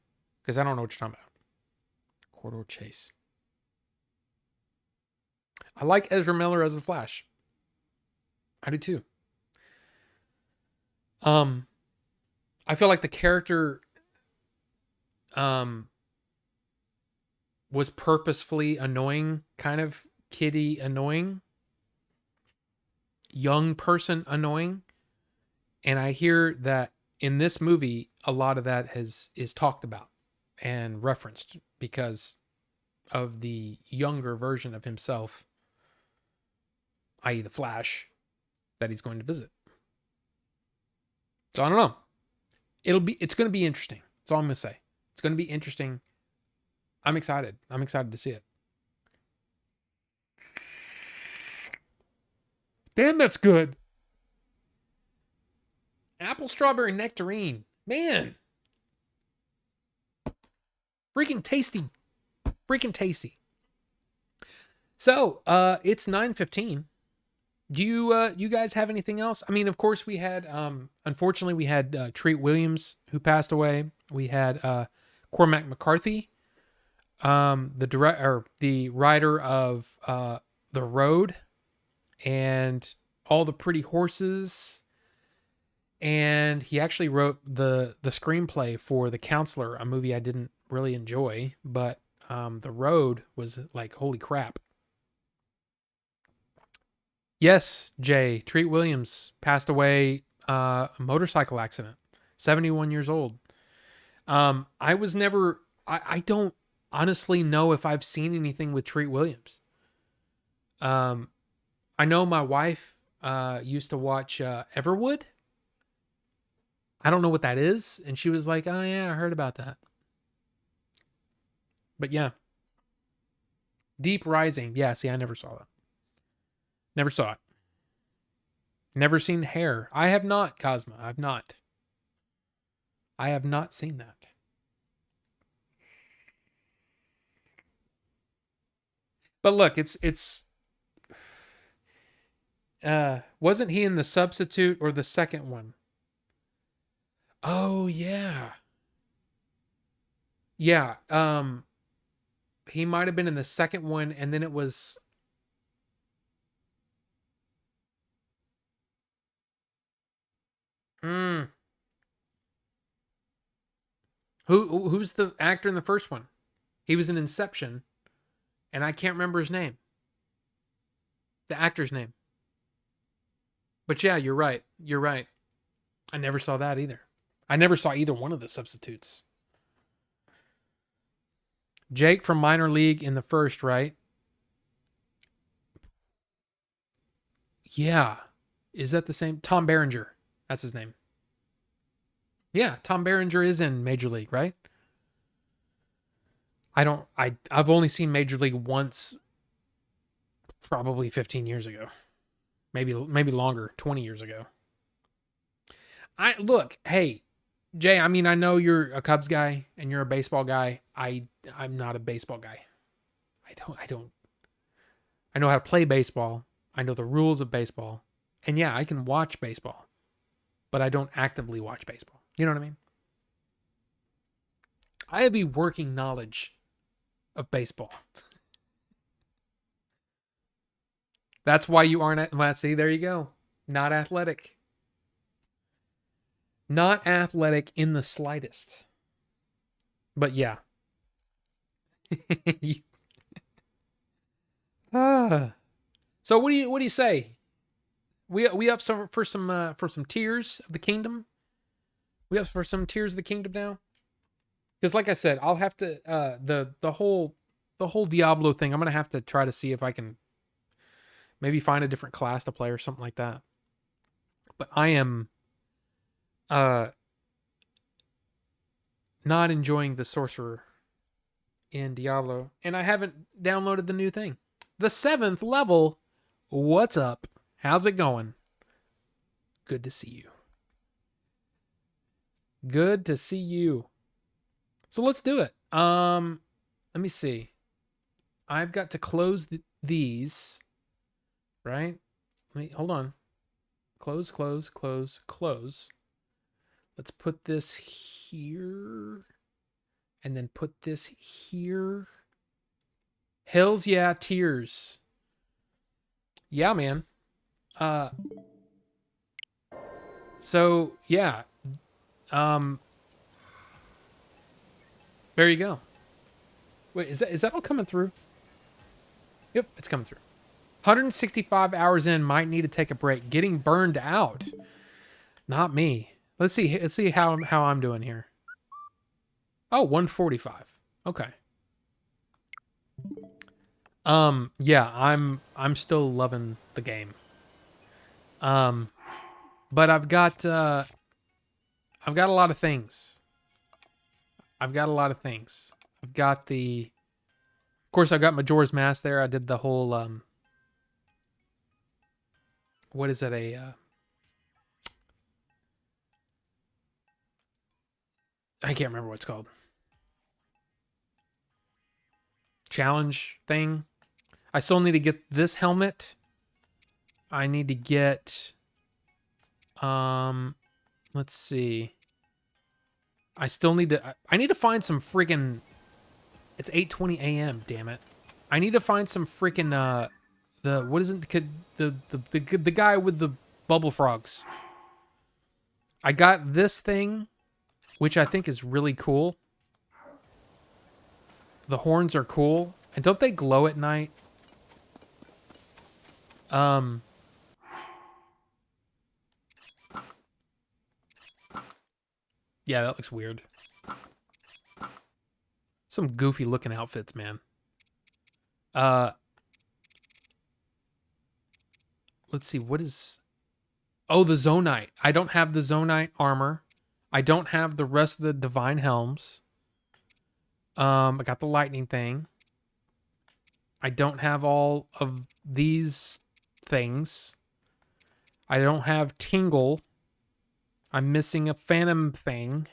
because I don't know what you're talking about. Corridor chase. I like Ezra Miller as the Flash. I do too. I feel like the character was purposefully annoying, kind of kiddie annoying, young person annoying. And I hear that in this movie, a lot of that is talked about and referenced because of the younger version of himself, i.e. the Flash, that he's going to visit. So I don't know. It's going to be interesting. That's all I'm going to say. It's going to be interesting. I'm excited. I'm excited to see it. Damn, that's good. Apple strawberry nectarine. Man. Freaking tasty. Freaking tasty. So, it's 9:15. Do you guys have anything else? I mean, of course we had, unfortunately we had Treat Williams who passed away. We had Cormac McCarthy, the writer of The Road and All the Pretty Horses, and he actually wrote the screenplay for The Counselor, a movie I didn't really enjoy, but The Road was like, holy crap. Yes, Jay, Treat Williams passed away, a motorcycle accident, 71 years old. I don't honestly know if I've seen anything with Treat Williams. I know my wife used to watch Everwood. I don't know what that is. And she was like, oh yeah, I heard about that. But yeah. Deep Rising. Yeah, see, I never saw that. Never saw it. Never seen Hair. I have not, Cosma. I have not seen that. But look, it's Wasn't he in the substitute or the second one? Oh yeah. Yeah. He might have been in the second one, and then it was mm, who's the actor in the first one? He was in Inception, and I can't remember his name. The actor's name. But yeah, you're right. You're right. I never saw that either. I never saw either one of the substitutes. Jake from minor league in the first, right? Yeah. Is that the same? Tom Berenger. That's his name. Yeah, Tom Berenger is in Major League, right? I've only seen Major League once, probably 15 years ago. Maybe longer, 20 years ago. I look, hey, Jay, I mean I know you're a Cubs guy and you're a baseball guy. I'm not a baseball guy. I don't I know how to play baseball. I know the rules of baseball. And yeah, I can watch baseball, but I don't actively watch baseball. You know what I mean? I have a working knowledge of baseball. That's why you aren't. Well, see, there you go. Not athletic. Not athletic in the slightest. But yeah. Ah. So what do you say? We up for some Tears of the Kingdom? We up for some Tears of the Kingdom now? Because like I said, I'll have to the whole Diablo thing. I'm gonna have to try to see if I can maybe find a different class to play or something like that. But I am not enjoying the sorcerer in Diablo, and I haven't downloaded the new thing. The 7th level. What's up? How's it going? Good to see you. Good to see you. So let's do it. Let me see. I've got to close these, right? Hold on. Close. Let's put this here. And then put this here. Hells yeah, Tears. Yeah, man. So yeah. There you go. Wait, is that all coming through? Yep, it's coming through. 165 hours in, might need to take a break. Getting burned out. Not me. Let's see how I'm doing here. Oh, 145. Okay. Yeah, I'm still loving the game. But I've got a lot of things. I've got of course I've got Majora's Mask there. I did the whole what is it, I can't remember what it's called. Challenge thing. I still need to get this helmet. I need to get let's see. I need to find some freaking. It's 8:20 a.m. Damn it! I need to find some freaking the guy with the bubble frogs. I got this thing, which I think is really cool. The horns are cool, and don't they glow at night? Yeah, that looks weird. Some goofy looking outfits, man. Let's see, what is... Oh, the Zonite. I don't have the Zonite armor. I don't have the rest of the Divine Helms. I got the lightning thing. I don't have all of these things. I don't have Tingle. I'm missing a Phantom thing.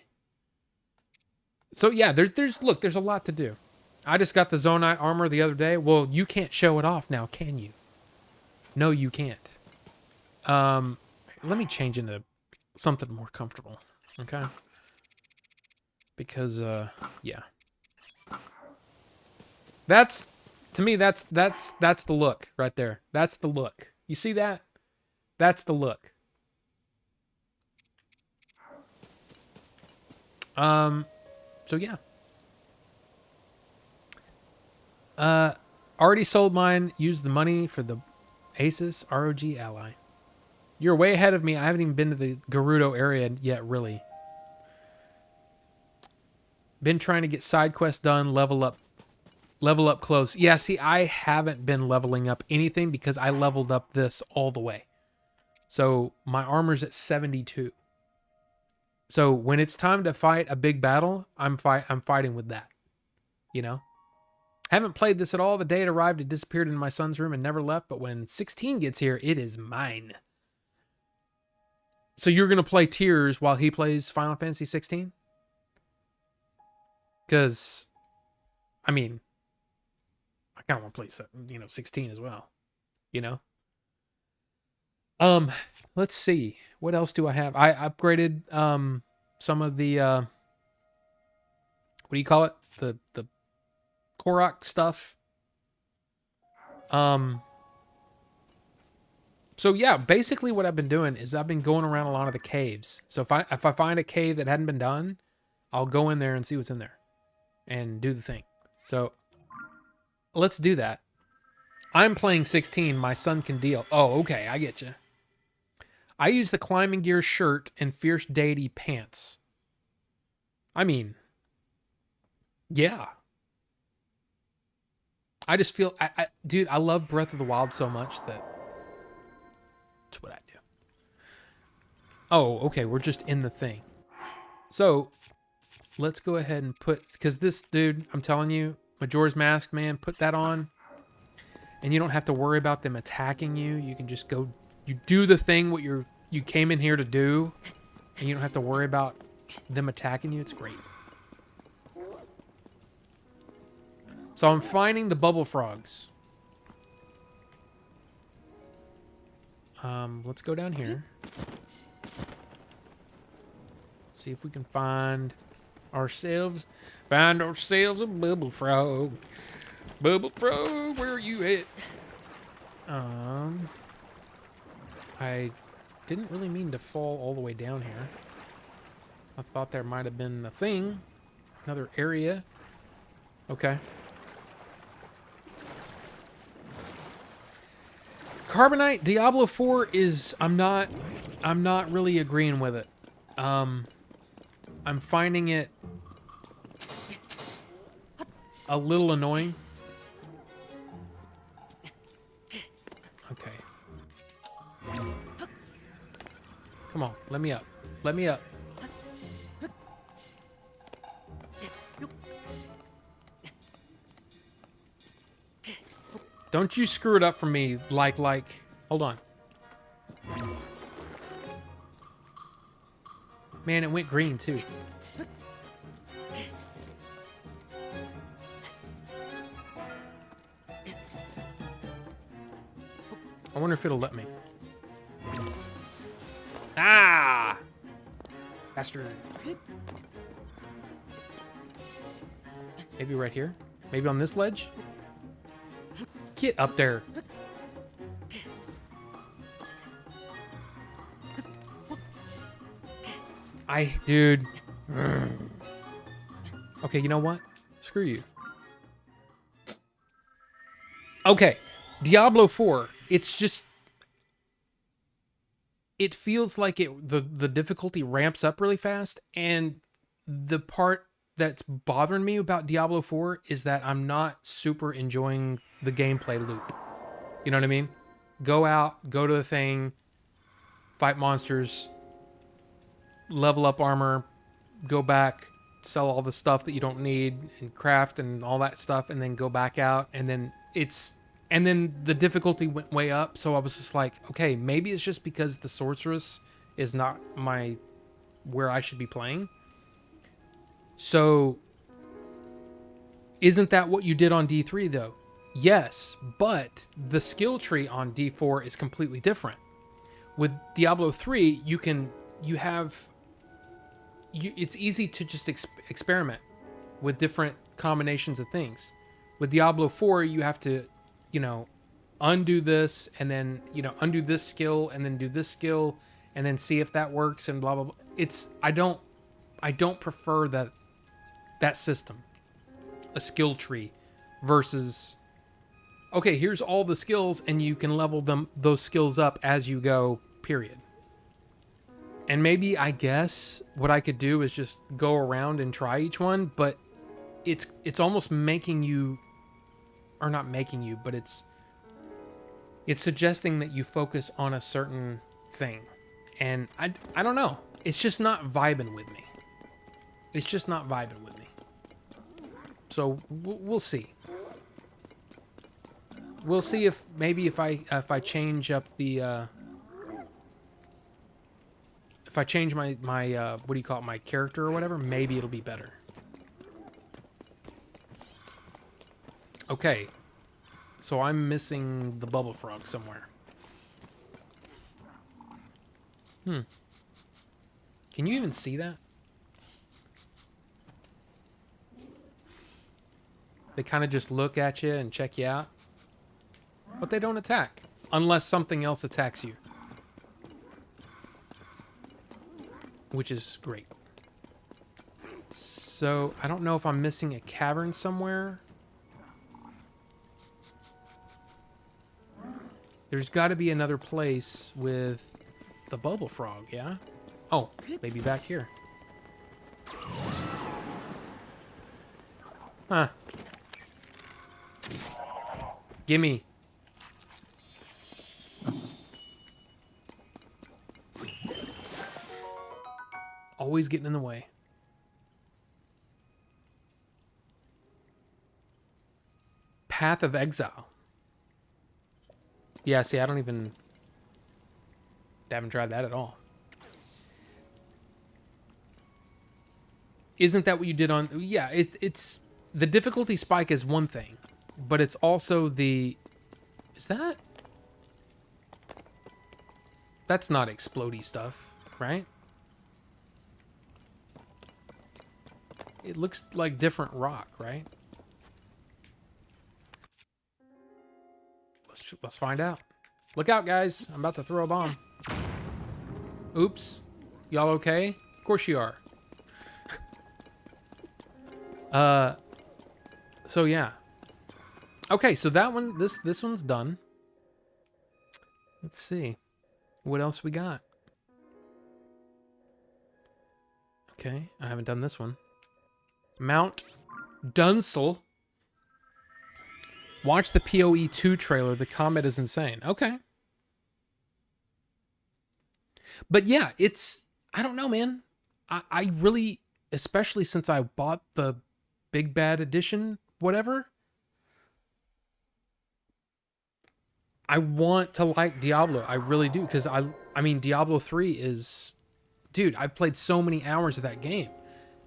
So yeah, there's a lot to do. I just got the Zonite armor the other day. Well, you can't show it off now, can you? No, you can't. Let me change into something more comfortable. Okay. Because, yeah. That's, to me, that's the look right there. That's the look. You see that? That's the look. So yeah. Already sold mine. Used the money for the Asus ROG Ally. You're way ahead of me. I haven't even been to the Gerudo area yet, really. Been trying to get side quests done, level up close. Yeah, see, I haven't been leveling up anything because I leveled up this all the way. So my armor's at 72. So when it's time to fight a big battle, I'm fighting with that. You know? Haven't played this at all. The day it arrived, it disappeared in my son's room and never left. But when 16 gets here, it is mine. So you're going to play Tears while he plays Final Fantasy 16? Because, I mean, I kind of want to play, 16 as well. You know? Let's see. What else do I have? I upgraded some of the what do you call it? The Korok stuff. So yeah, basically what I've been doing is I've been going around a lot of the caves. So if I find a cave that hadn't been done, I'll go in there and see what's in there and do the thing. So let's do that. I'm playing 16. My son can deal. Oh, okay. I get you. I use the climbing gear shirt and fierce deity pants. I mean, yeah. I just feel, dude, I love Breath of the Wild so much that that's what I do. Oh, okay. We're just in the thing. So let's go ahead and because this dude, I'm telling you, Majora's Mask, man, put that on. And you don't have to worry about them attacking you. You can just go, you do the thing what you came in here to do, and you don't have to worry about them attacking you. It's great. So I'm finding the bubble frogs. Let's go down here. Let's see if we can find ourselves a bubble frog. Bubble frog, where are you at? I didn't really mean to fall all the way down here. I thought there might have been a thing. Another area. Okay. Carbonite Diablo 4 is I'm not really agreeing with it. I'm finding it a little annoying. Okay. Come on, let me up. Let me up. Don't you screw it up for me like, hold on. Man, it went green too. I wonder if it'll let me. Ah! Bastard. Maybe right here? Maybe on this ledge? Get up there. Dude. Okay, you know what? Screw you. Okay. Diablo 4. It's just... It feels like the difficulty ramps up really fast, and the part that's bothering me about Diablo 4 is that I'm not super enjoying the gameplay loop. You know what I mean? Go out, go to the thing, fight monsters, level up armor, go back, sell all the stuff that you don't need, and craft and all that stuff, and then go back out, and then the difficulty went way up, so I was just like, okay, maybe it's just because the sorceress is not where I should be playing. So, isn't that what you did on D3 though? Yes, but the skill tree on D4 is completely different. With Diablo 3, it's easy to just experiment with different combinations of things. With Diablo 4, you have to, undo this and then, undo this skill and then do this skill and then see if that works and blah blah blah. I don't prefer that system. A skill tree versus okay, here's all the skills and you can level those skills up as you go, period. And maybe, I guess, what I could do is just go around and try each one, but it's almost making you, or not making you, but it's suggesting that you focus on a certain thing. And I don't know. It's just not vibing with me. It's just not vibing with me. So we'll see. We'll see if maybe if I change up the if I change my what do you call it, my character or whatever, maybe it'll be better. Okay. So I'm missing the bubble frog somewhere. Can you even see that? They kind of just look at you and check you out. But they don't attack. Unless something else attacks you. Which is great. So, I don't know if I'm missing a cavern somewhere. There's got to be another place with the bubble frog, yeah? Oh, maybe back here. Huh. Gimme. Always getting in the way. Path of Exile. Yeah, see, I haven't tried that at all. Isn't that what you did on... Yeah, it's... The difficulty spike is one thing, but it's also the... Is that... That's not explodey stuff, right? It looks like different rock, right? Let's find out. Look out, guys. I'm about to throw a bomb. Oops. Y'all okay? Of course you are. So yeah. Okay, so that one, this one's done. Let's see. What else we got? Okay, I haven't done this one. Mount Dunsel. Watch the PoE 2 trailer. The combat is insane. Okay. But yeah, it's... I don't know, man. I really... Especially since I bought the Big Bad Edition, whatever. I want to like Diablo. I really do. Because, I mean, Diablo 3 is... Dude, I've played so many hours of that game.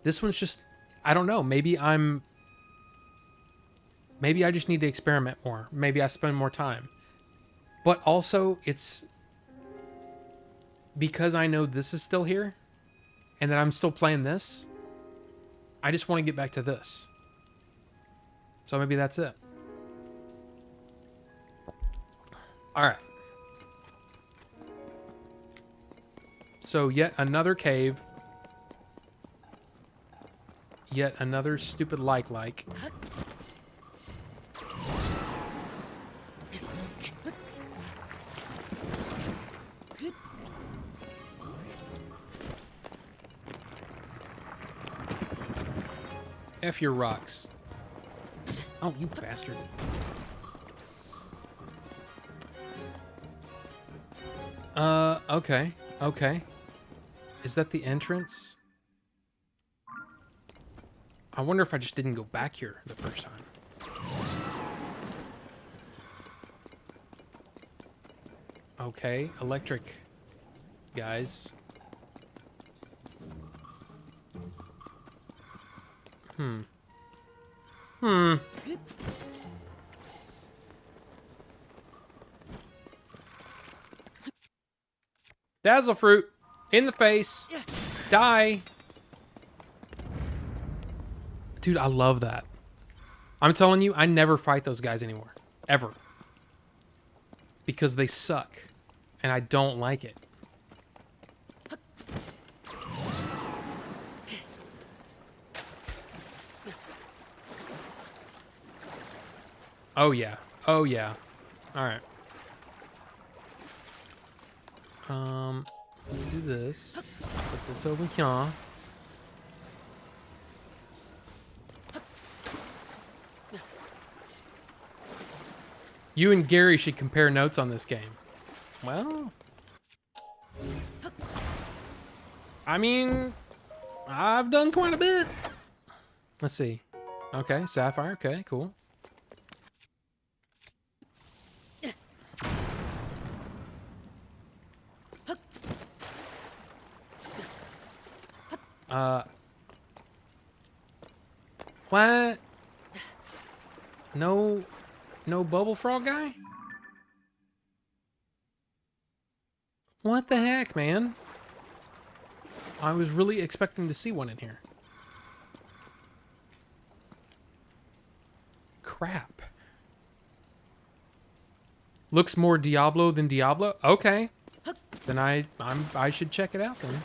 This one's just... I don't know. Maybe I just need to experiment more. Maybe I spend more time. But also, it's because I know this is still here and that I'm still playing this. I just want to get back to this. So maybe that's it. All right. So yet another cave. Yet another stupid like. F your rocks. Oh, you bastard. Okay. Okay. Is that the entrance? I wonder if I just didn't go back here the first time. Okay, electric guys. Dazzle fruit. In the face. Die. Dude, I love that. I'm telling you, I never fight those guys anymore. Ever. Because they suck. And I don't like it. Oh, yeah. Oh, yeah. Alright. Let's do this. Put this over here. You and Gary should compare notes on this game. Well, I mean, I've done quite a bit. Let's see. Okay, Sapphire. Okay, cool. What? No bubble frog guy? What the heck, man? I was really expecting to see one in here. Crap. Looks more Diablo than Diablo? Okay. Then I should check it out then.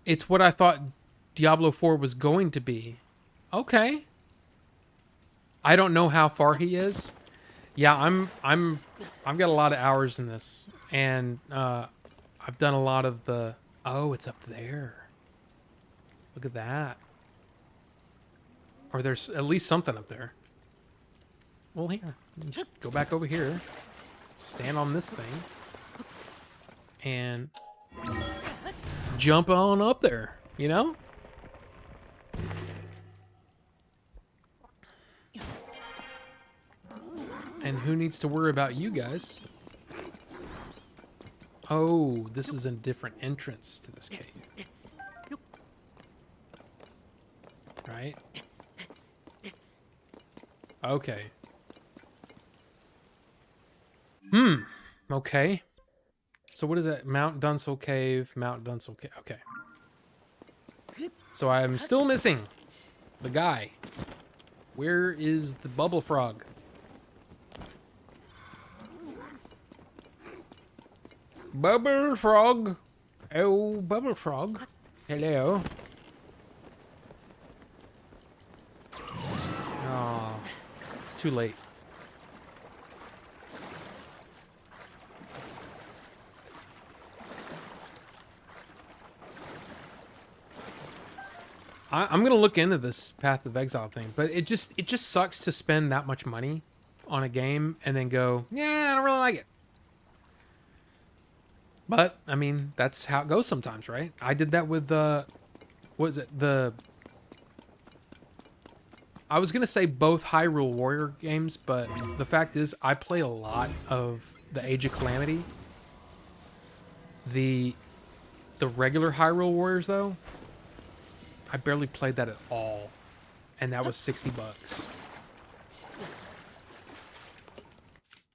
It's what I thought Diablo 4 was going to be. Okay. I don't know how far he is. Yeah, I've got a lot of hours in this, and I've done a lot of the. Oh, it's up there. Look at that. Or there's at least something up there. Well, here, just go back over here, stand on this thing, and jump on up there. You know. And who needs to worry about you guys? Oh, this is a different entrance to this cave. Right? Okay. Okay. So what is that? Mount Dunsel Cave, Mount Dunsel Cave. Okay. So I'm still missing the guy. Where is the bubble frog? Bubble frog. Oh, bubble frog. Hello. Oh, it's too late. I'm gonna look into this Path of Exile thing, but it just sucks to spend that much money on a game and then go, yeah, I don't really like it. But I mean, that's how it goes sometimes, right? I did that with what was it? I was gonna say both Hyrule Warrior games, but the fact is, I play a lot of the Age of Calamity. The regular Hyrule Warriors, though, I barely played that at all, and that was $60.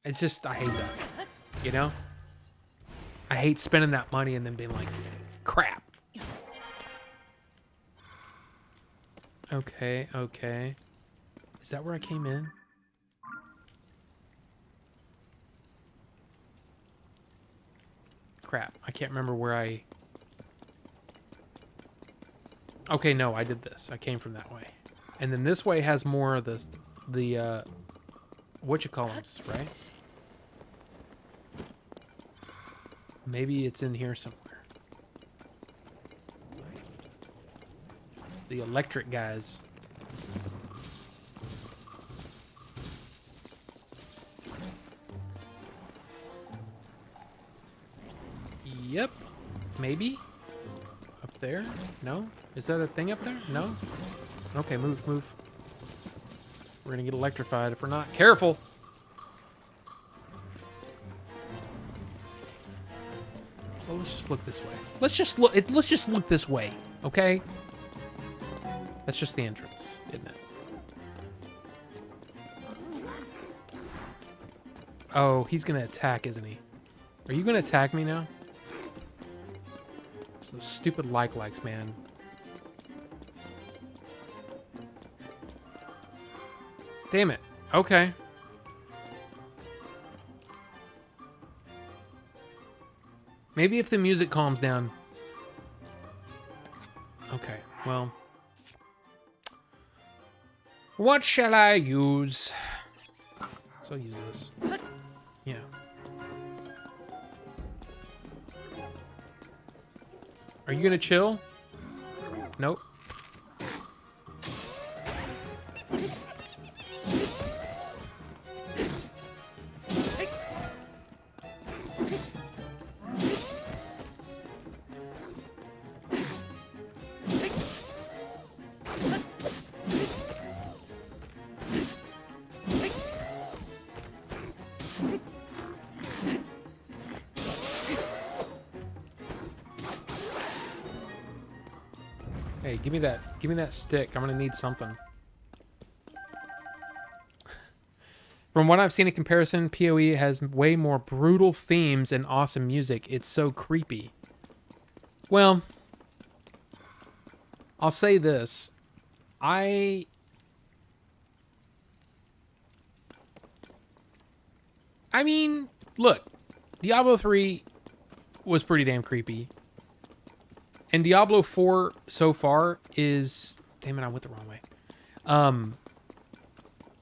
It's just, I hate that, you know? I hate spending that money and then being like, crap. Okay, okay. Is that where I came in? Crap, I can't remember where I... Okay, no, I did this. I came from that way. And then this way has more of the whatchamacallits, right? Maybe it's in here somewhere. The electric guys. Yep. Maybe. Up there? No? Is that a thing up there? No? Okay, move, move. We're gonna get electrified if we're not careful. Well, let's just look this way. Let's just look this way, okay? That's just the entrance, isn't it? Oh, he's gonna attack, isn't he? Are you gonna attack me now? It's the stupid likes, man. Damn it. Okay. Maybe if the music calms down. Okay, well. What shall I use? So I'll use this. Yeah. Are you gonna chill? Nope. Hey, give me that stick. I'm gonna need something. From what I've seen in comparison, PoE has way more brutal themes and awesome music. It's so creepy. Well, I'll say this. I mean, look, Diablo 3 was pretty damn creepy. And Diablo 4 so far is... Damn it, I went the wrong way.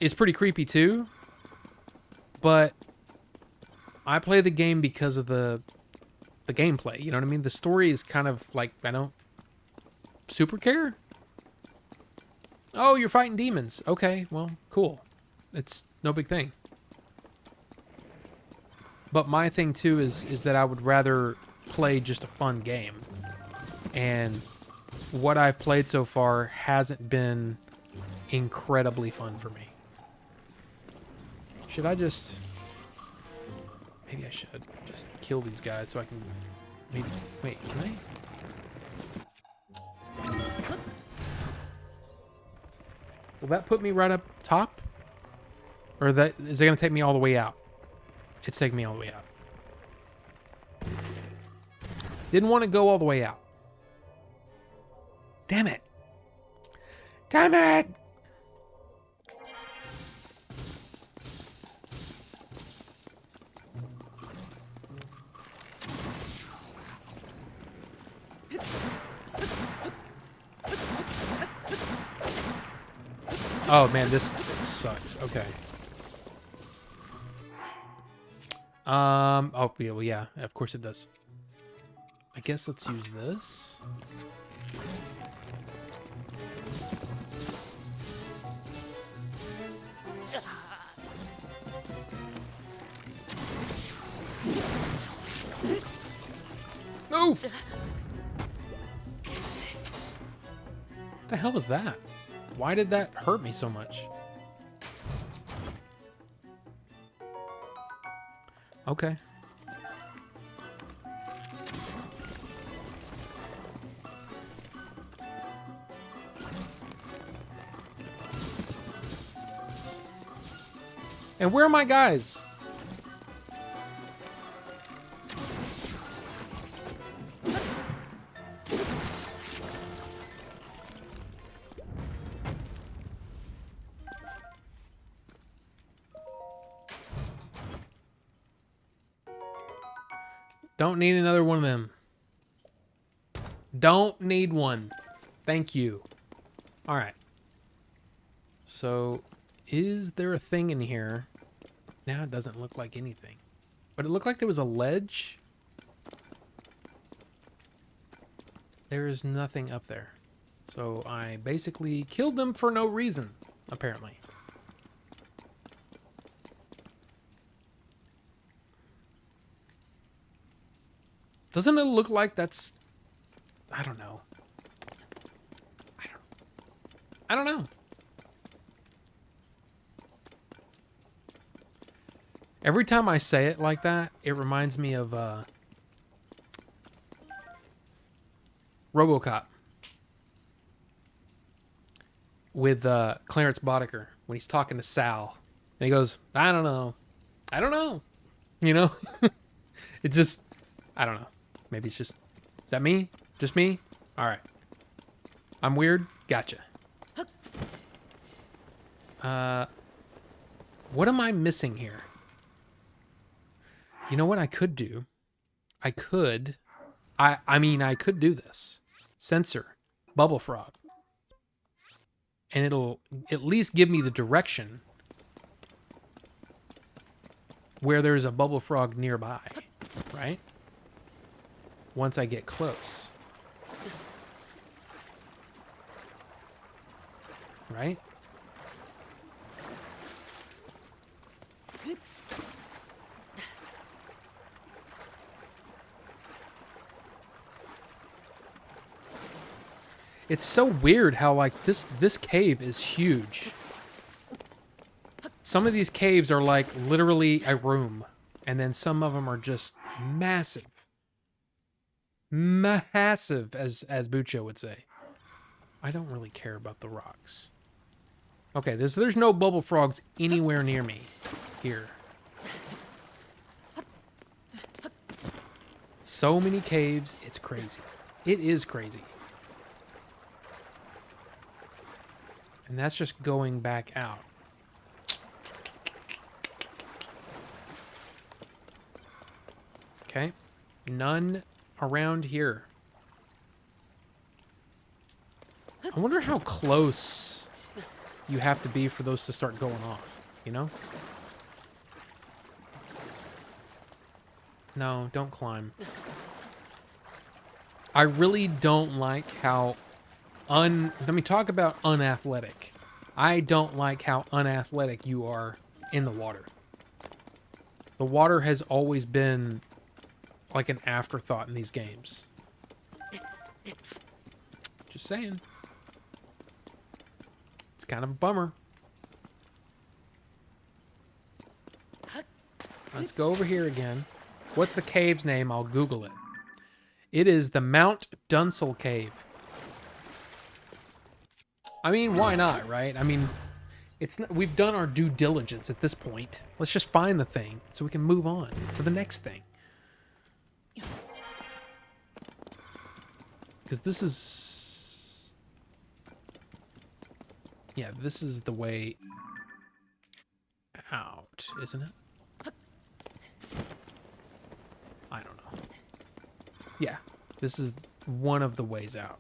Is pretty creepy too. But I play the game because of the gameplay. You know what I mean? The story is kind of like, I don't super care. Oh, you're fighting demons. Okay, well, cool. It's no big thing. But my thing too is that I would rather play just a fun game. And what I've played so far hasn't been incredibly fun for me. Should I just... Maybe I should just kill these guys so I can... Maybe... Wait, can I? Will that put me right up top? Or is it going to take me all the way out? It's taking me all the way out. Didn't want to go all the way out. Damn it. Damn it! Oh man, this sucks. Okay. Oh yeah, well, yeah, of course it does. I guess let's use this. Move! What the hell was that? Why did that hurt me so much? Okay. And where are my guys? Don't need another one of them. Don't need one. Thank you. All right. So, is there a thing in here? Now it doesn't look like anything. But it looked like there was a ledge. There is nothing up there. So I basically killed them for no reason, apparently. Doesn't it look like that's... I don't know. I don't know. Every time I say it like that, it reminds me of RoboCop with Clarence Boddicker when he's talking to Sal. And he goes, I don't know. I don't know. You know? It's just, I don't know. Maybe it's just, is that me? Just me? All right. I'm weird? Gotcha. What am I missing here? You know what I could do? I mean, I could do this. Sensor. Bubble frog. And it'll at least give me the direction where there's a bubble frog nearby, right? Once I get close. Right? It's so weird how like this cave is huge. Some of these caves are like literally a room, and then some of them are just massive. Massive, as Bucho would say. I don't really care about the rocks. Okay, there's no bubble frogs anywhere near me here. So many caves, it's crazy. It is crazy. And that's just going back out. Okay. None around here. I wonder how close you have to be for those to start going off, you know? No, don't climb. I really don't like how let me talk about unathletic. I don't like how unathletic you are in the water. The water has always been like an afterthought in these games. Just saying. It's kind of a bummer. Let's go over here again. What's the cave's name? I'll Google it. It is the Mount Dunsel Cave. I mean, why not, right? I mean, we've done our due diligence at this point. Let's just find the thing so we can move on to the next thing. Because this is... Yeah, this is the way out, isn't it? I don't know. Yeah, this is one of the ways out.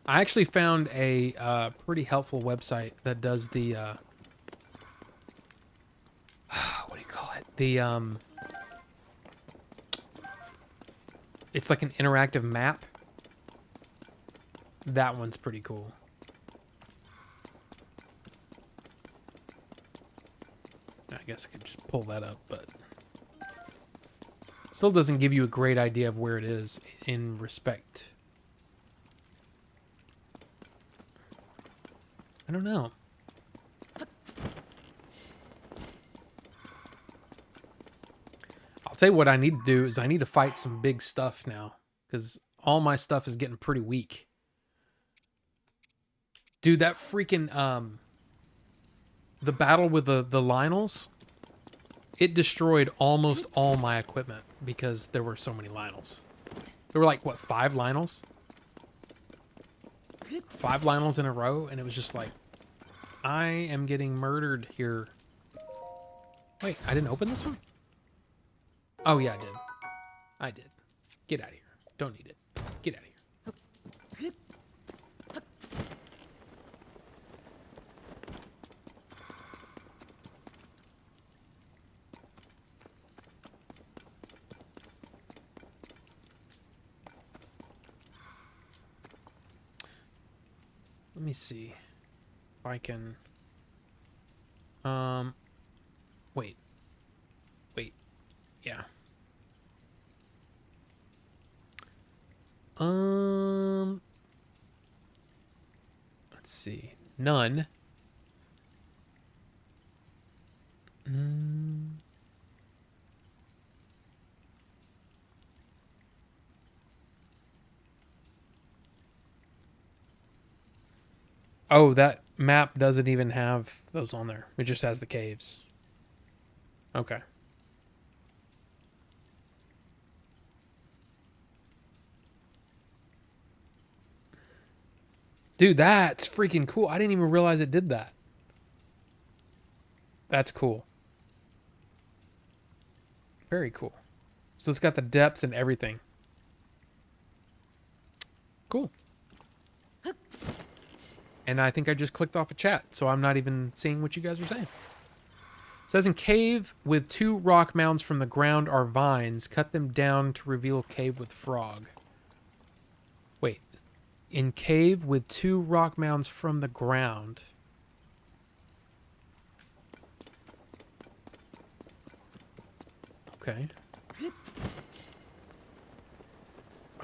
I actually found a pretty helpful website that does the what do you call it? The it's like an interactive map. That one's pretty cool. I guess I could just pull that up, but still doesn't give you a great idea of where it is in respect. I don't know. I'll tell you what I need to do is I need to fight some big stuff now, because all my stuff is getting pretty weak. Dude, that freaking the battle with the Lynels, it destroyed almost all my equipment because there were so many Lynels. There were like what, 5 Lynels? 5 Lynels in a row, and it was just like, I am getting murdered here. Wait, I didn't open this one? Oh yeah, I did. I did. Get out of here. Don't need it. Get out of here. Let me see if I can wait. Yeah. Let's see. None. Oh, that map doesn't even have those on there. It just has the caves. Okay. Dude, that's freaking cool. I didn't even realize it did that. That's cool. Very cool. So it's got the depths and everything. Cool. And I think I just clicked off a chat, so I'm not even seeing what you guys are saying. It says in cave with 2 rock mounds from the ground are vines. Cut them down to reveal cave with frog. Wait. In cave with 2 rock mounds from the ground. Okay. I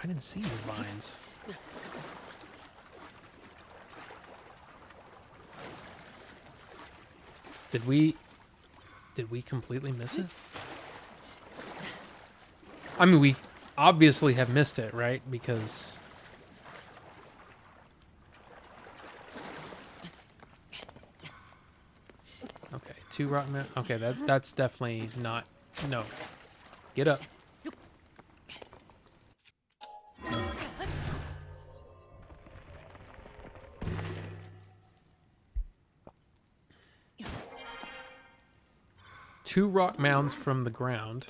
didn't see any vines. Did we completely miss it? I mean, we obviously have missed it, right? Because okay, 2 rock man. Okay, that's definitely not. No. Get up. Two rock mounds from the ground.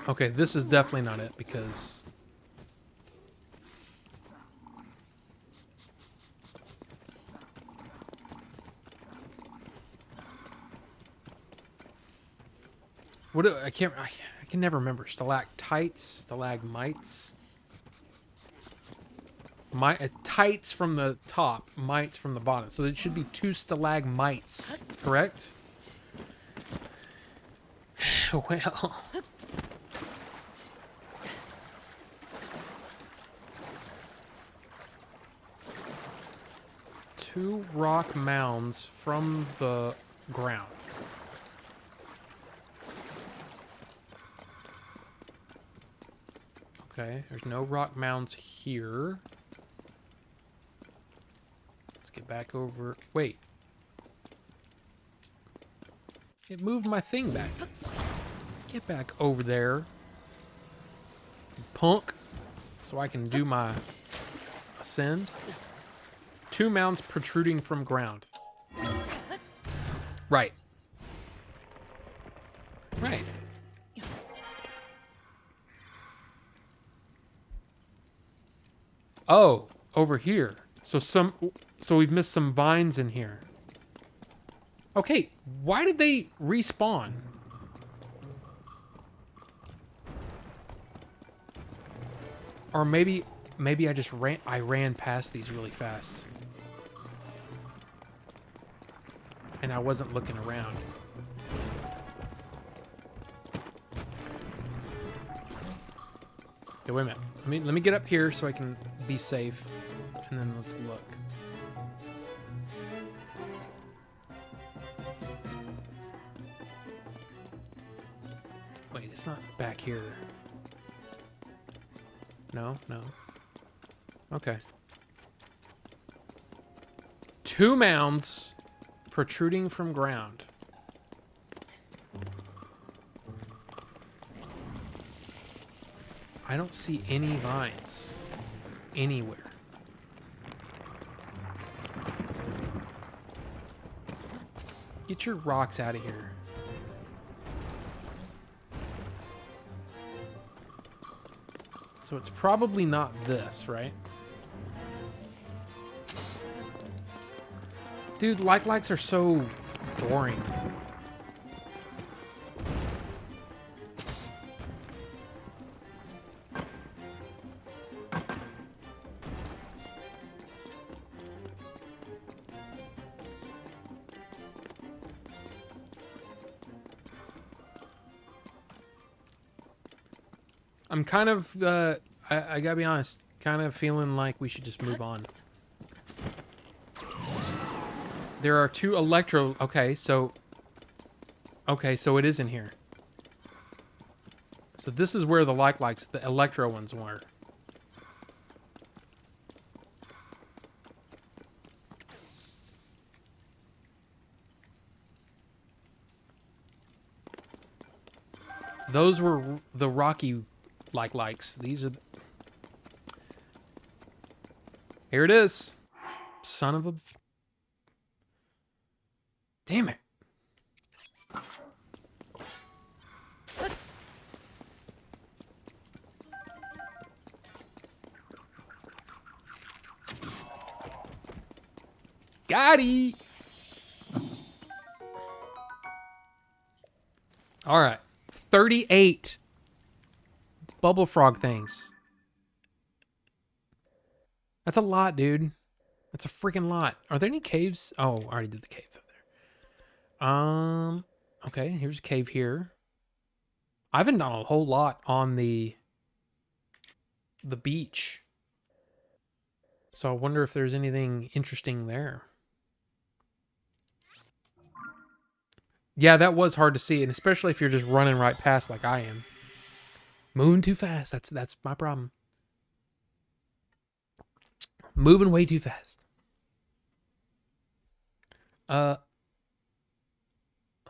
Okay, this is definitely not it because I can never remember. Stalactites, stalagmites. Tights from the top, mites from the bottom. So it should be 2 stalagmites, correct? Well. Two rock mounds from the ground. Okay, there's no rock mounds here. Let's get back over. Wait. It moved my thing back. Get back over there, punk, so I can do my ascend. 2 mounds protruding from ground. Right. Right. Oh, over here. So we've missed some vines in here. Okay, why did they respawn? Or maybe I just ran past these really fast. And I wasn't looking around. Okay, wait a minute. Let me get up here so I can be safe. And then let's look. Wait, it's not back here. No. Okay. 2 mounds protruding from ground. I don't see any vines anywhere. Get your rocks out of here. So it's probably not this, right? Dude, likes are so boring. I'm kind of, I gotta be honest, kind of feeling like we should just move on. There are 2 electro... Okay, so it is in here. So this is where the likes, the Electro ones were. Those were the Rocky likes. These are... Here it is. Son of a... Damn it. Got-y. All right. 38 bubble frog things. That's a lot, dude. That's a freaking lot. Are there any caves? Oh, I already did the cave up there. Okay, here's a cave here. I haven't done a whole lot on the beach. So I wonder if there's anything interesting there. Yeah, that was hard to see, and especially if you're just running right past like I am. Moving too fast. That's my problem. Moving way too fast. Let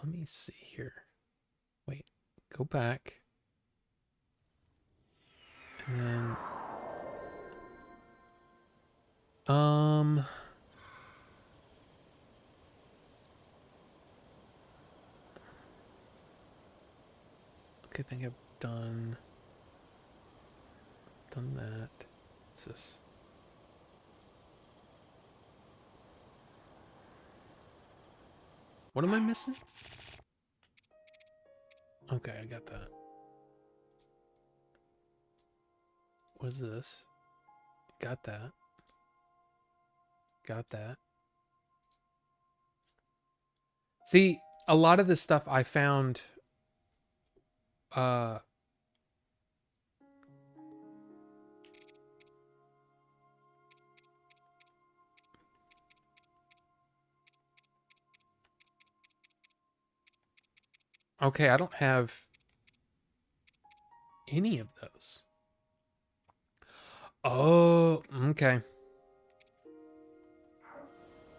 me see here. Wait, go back. And then okay, I think I've done that. What's this? What am I missing? Okay, I got that. What is this? Got that. Got that. See, a lot of this stuff I found okay, I don't have any of those. Oh, okay.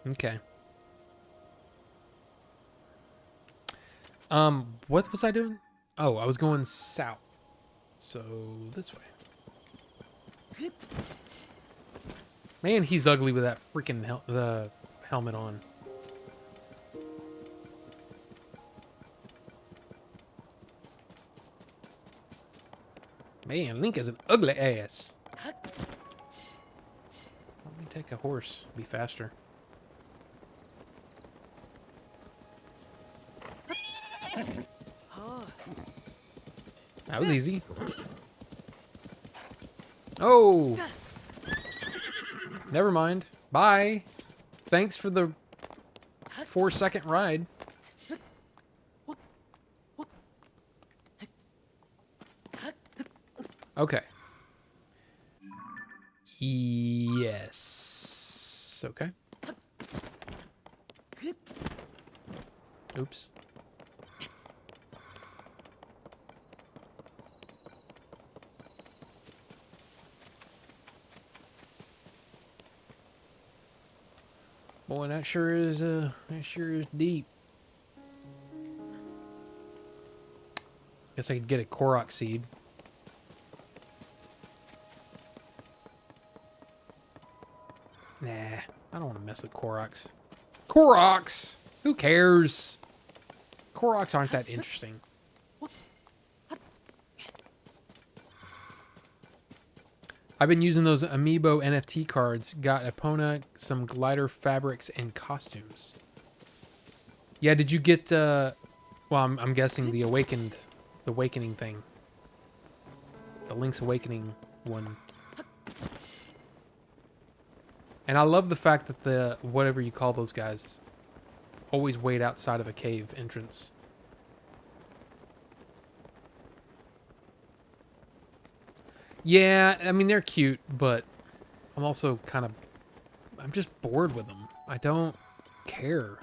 Okay. What was I doing? Oh, I was going south. So this way. Man, he's ugly with that freaking the helmet on. Man, Link is an ugly ass. Let me take a horse. Be faster. That was easy. Oh! Never mind. Bye. Thanks for the 4-second ride. Okay. Yes. Okay. Oops. Boy, that sure is deep. Guess I could get a Korok seed. Nah, I don't want to mess with Koroks. Koroks! Who cares? Koroks aren't that interesting. I've been using those Amiibo NFT cards. Got Epona, some glider fabrics, and costumes. Yeah, did you get, well, I'm guessing the Awakening thing. The Link's Awakening one. And I love the fact that the, whatever you call those guys, always wait outside of a cave entrance. Yeah, I mean, they're cute, but I'm also kind of... I'm just bored with them. I don't care.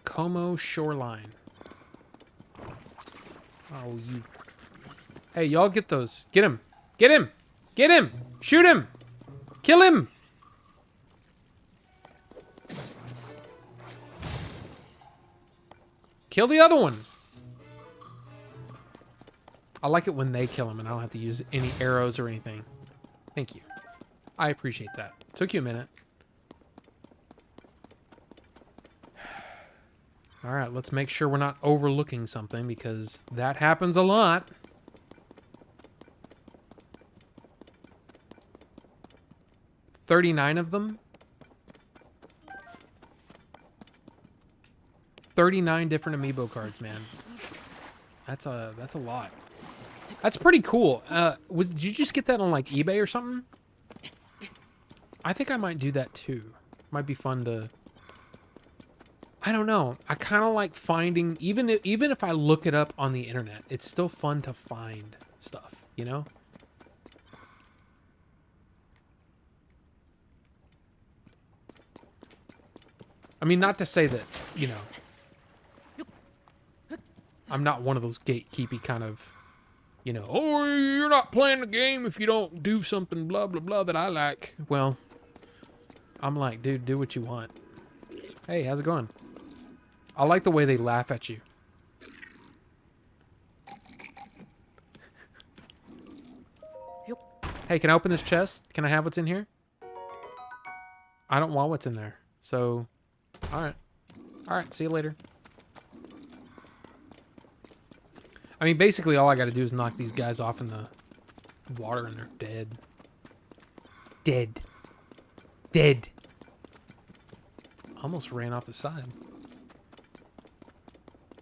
Como Shoreline. Oh, you. Hey, y'all get those. Get him. Get him. Get him. Shoot him. Kill him. Kill the other one. I like it when they kill him and I don't have to use any arrows or anything. Thank you. I appreciate that. Took you a minute. All right, let's make sure we're not overlooking something because that happens a lot. $39 of them. 39 different amiibo cards, man. That's a lot. That's pretty cool. Did you just get that on like eBay or something? I think I might do that too. Might be fun to. I don't know. I kind of like finding, even if I look it up on the internet, it's still fun to find stuff, you know? I mean, not to say that, you know, I'm not one of those gatekeepy kind of, you know, oh, you're not playing the game if you don't do something blah, blah, blah that I like. Well, I'm like, dude, do what you want. Hey, how's it going? I like the way they laugh at you. Hey, can I open this chest? Can I have what's in here? I don't want what's in there. So, alright. Alright, see you later. I mean, basically all I gotta do is knock these guys off in the water and they're dead. Dead. Dead. Almost ran off the side.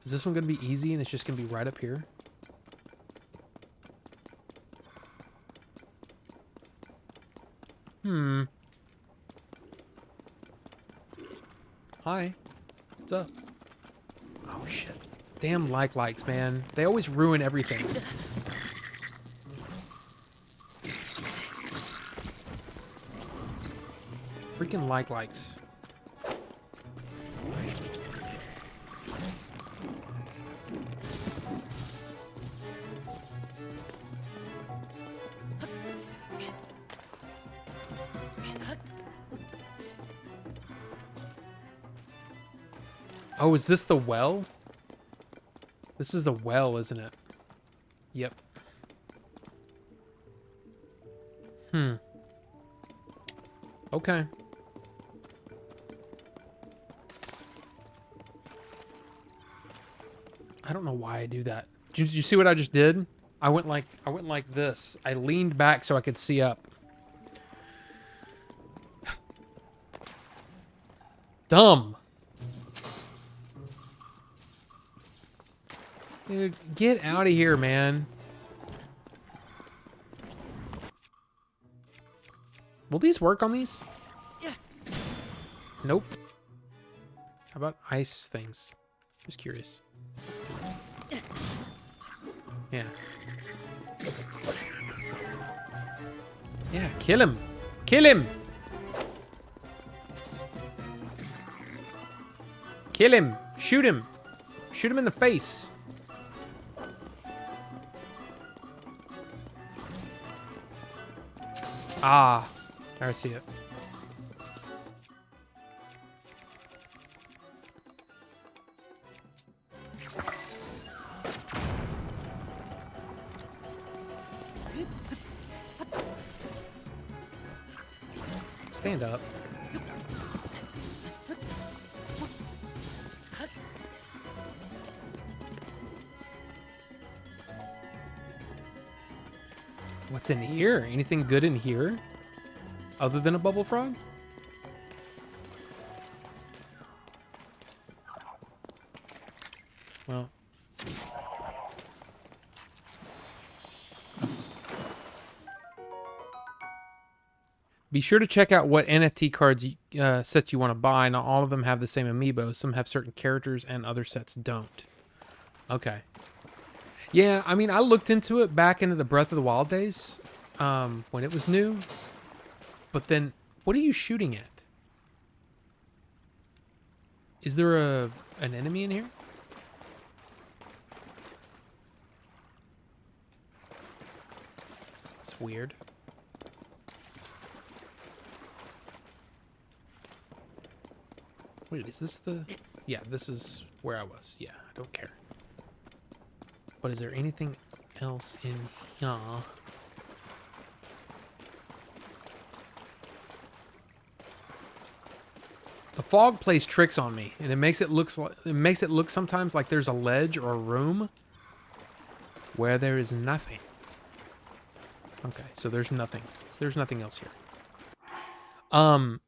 Is this one gonna be easy and it's just gonna be right up here? Hi. What's up? Oh, shit. Damn likes, man. They always ruin everything. Freaking likes. Oh, is this the well? This is the well, isn't it? Yep. Okay. I don't know why I do that. Did you see what I just did? I went like this. I leaned back so I could see up. Dumb. Dude, get out of here, man. Will these work on these? Nope. How about ice things? Just curious. Yeah. Yeah, kill him. Kill him. Kill him. Shoot him. Shoot him in the face. Ah, I see it. Stand up. What's in here? Anything good in here? Other than a bubble frog? Well. Be sure to check out what NFT cards sets you want to buy. Not all of them have the same amiibo. Some have certain characters and other sets don't. Okay. Yeah, I mean, I looked into it back into the Breath of the Wild days when it was new. But then, what are you shooting at? Is there an enemy in here? That's weird. Wait, is this the... Yeah, this is where I was. Yeah, I don't care. But is there anything else in here? The fog plays tricks on me, and it makes it look sometimes like there's a ledge or a room where there is nothing. Okay, so there's nothing. So there's nothing else here. $20,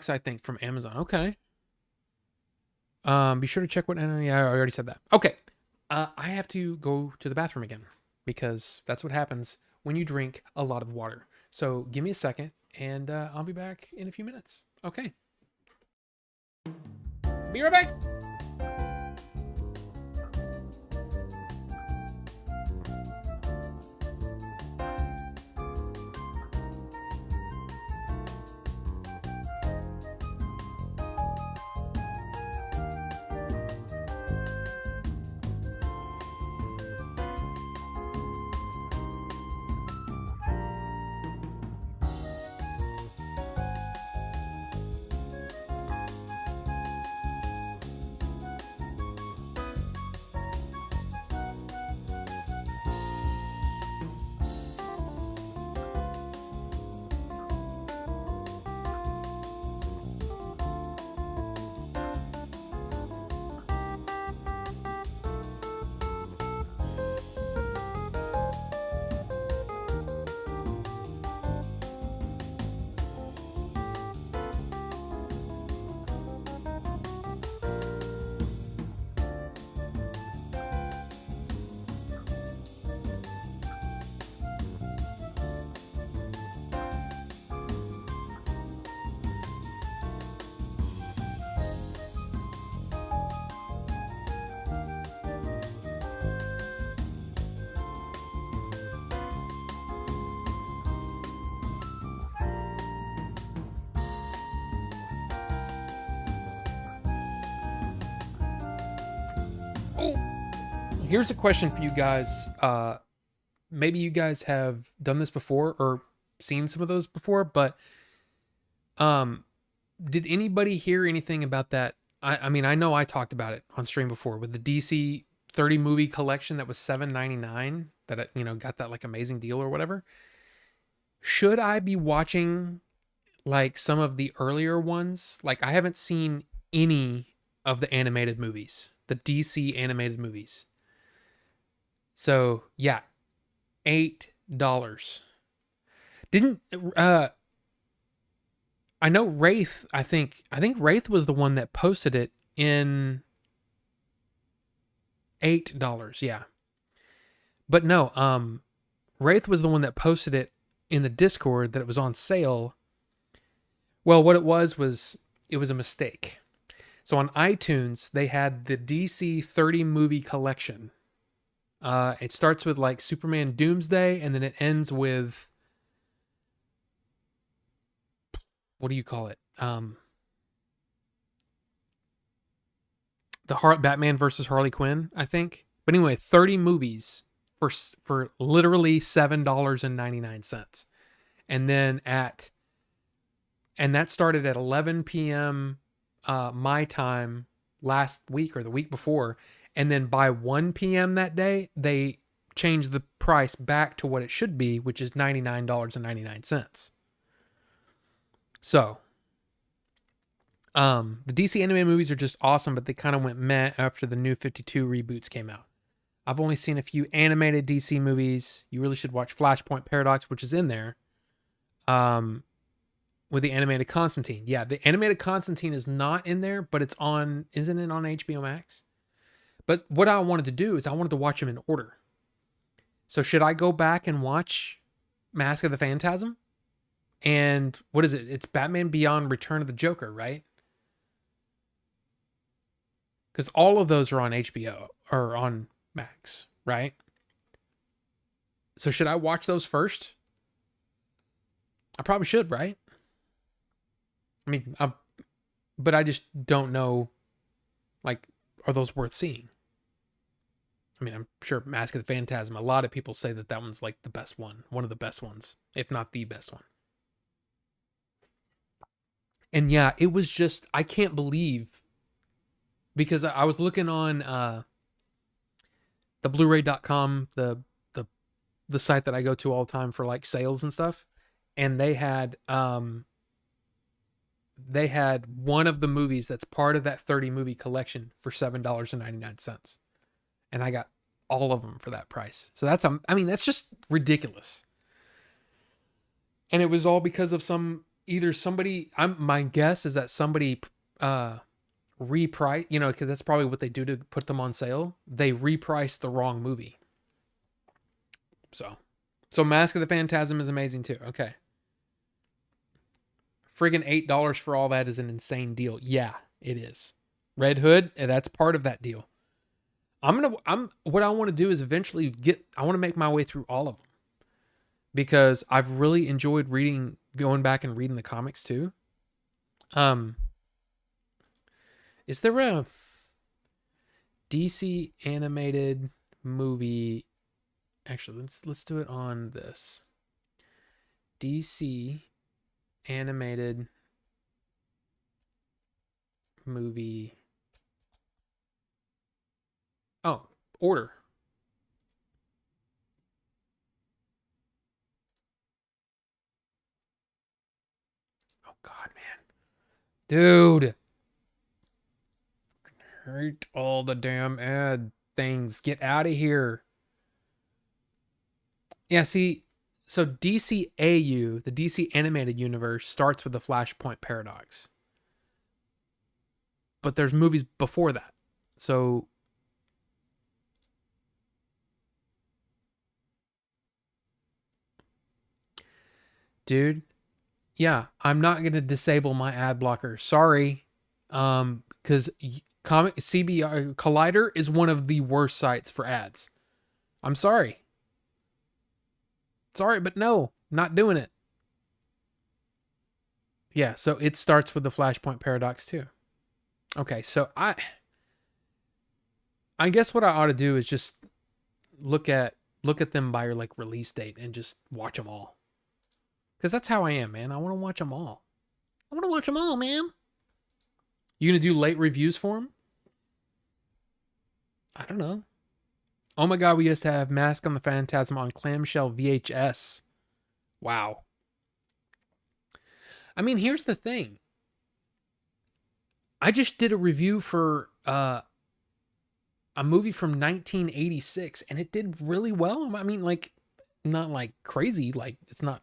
I think, from Amazon. Okay. Be sure to check what... Yeah, I already said that. Okay. I have to go to the bathroom again because that's what happens when you drink a lot of water. So give me a second and I'll be back in a few minutes. Okay. Be right back. Oh, here's a question for you guys. Maybe you guys have done this before or seen some of those before, but did anybody hear anything about that? I mean, I know I talked about it on stream before with the DC 30 movie collection that was $7.99 that, got that like amazing deal or whatever. Should I be watching like some of the earlier ones? Like I haven't seen any of the animated movies, the DC animated movies. So yeah, $8. Didn't I know Wraith, I think Wraith was the one that posted it in $8, yeah. But no, Wraith was the one that posted it in the Discord that it was on sale. Well, what it was it was a mistake. So on iTunes, they had the DC 30 movie collection. It starts with like Superman Doomsday, and then it ends with, what do you call it? The Batman versus Harley Quinn, I think. But anyway, 30 movies for literally $7.99. And then and that started at 11 p.m. My time last week or the week before. And then by 1 p.m. that day, they changed the price back to what it should be, which is $99.99. So, the DC animated movies are just awesome, but they kind of went meh after the new 52 reboots came out. I've only seen a few animated DC movies. You really should watch Flashpoint Paradox, which is in there. With the animated Constantine. Yeah, the animated Constantine is not in there, but isn't it on HBO Max? But what I wanted to do is I wanted to watch them in order. So should I go back and watch Mask of the Phantasm? And what is it? It's Batman Beyond Return of the Joker, right? Because all of those are on HBO or on Max, right? So should I watch those first? I probably should, right? I mean, but I just don't know, like, are those worth seeing? I mean, I'm sure Mask of the Phantasm, a lot of people say that that one's like the best one of the best ones, if not the best one. And yeah, it was just, I can't believe, because I was looking on the Blu-ray.com, the the site that I go to all the time for like sales and stuff, and they had one of the movies that's part of that 30 movie collection for $7.99, and I got all of them for that price. So that's I mean, that's just ridiculous. And it was all because of either somebody, my guess is that somebody reprice, because that's probably what they do to put them on sale. They repriced the wrong movie. So Mask of the Phantasm is amazing too. Okay. Friggin' $8 for all that is an insane deal. Yeah, it is. Red Hood, that's part of that deal. What I want to do is eventually I want to make my way through all of them, because I've really enjoyed going back and reading the comics too. Is there a DC animated movie? Actually, let's do it on this. DC animated movie. Oh, order. Oh God, man. Dude. Hate all the damn ad things. Get out of here. Yeah, see, so DCAU, the DC animated universe, starts with the Flashpoint paradox. But there's movies before that. So dude, yeah, I'm not going to disable my ad blocker. Sorry. Cuz Comic CBR Collider is one of the worst sites for ads. I'm sorry. Sorry, but no, not doing it. Yeah, so it starts with the Flashpoint paradox too. Okay, so I guess what I ought to do is just look at them by like release date and just watch them all. Cuz that's how I am, man. I want to watch them all. I want to watch them all, man. You going to do late reviews for them? I don't know. Oh my God, we used to have Mask on the Phantasm on clamshell VHS. Wow. I mean, here's the thing. I just did a review for a movie from 1986, and it did really well. I mean, like, not like crazy, like it's not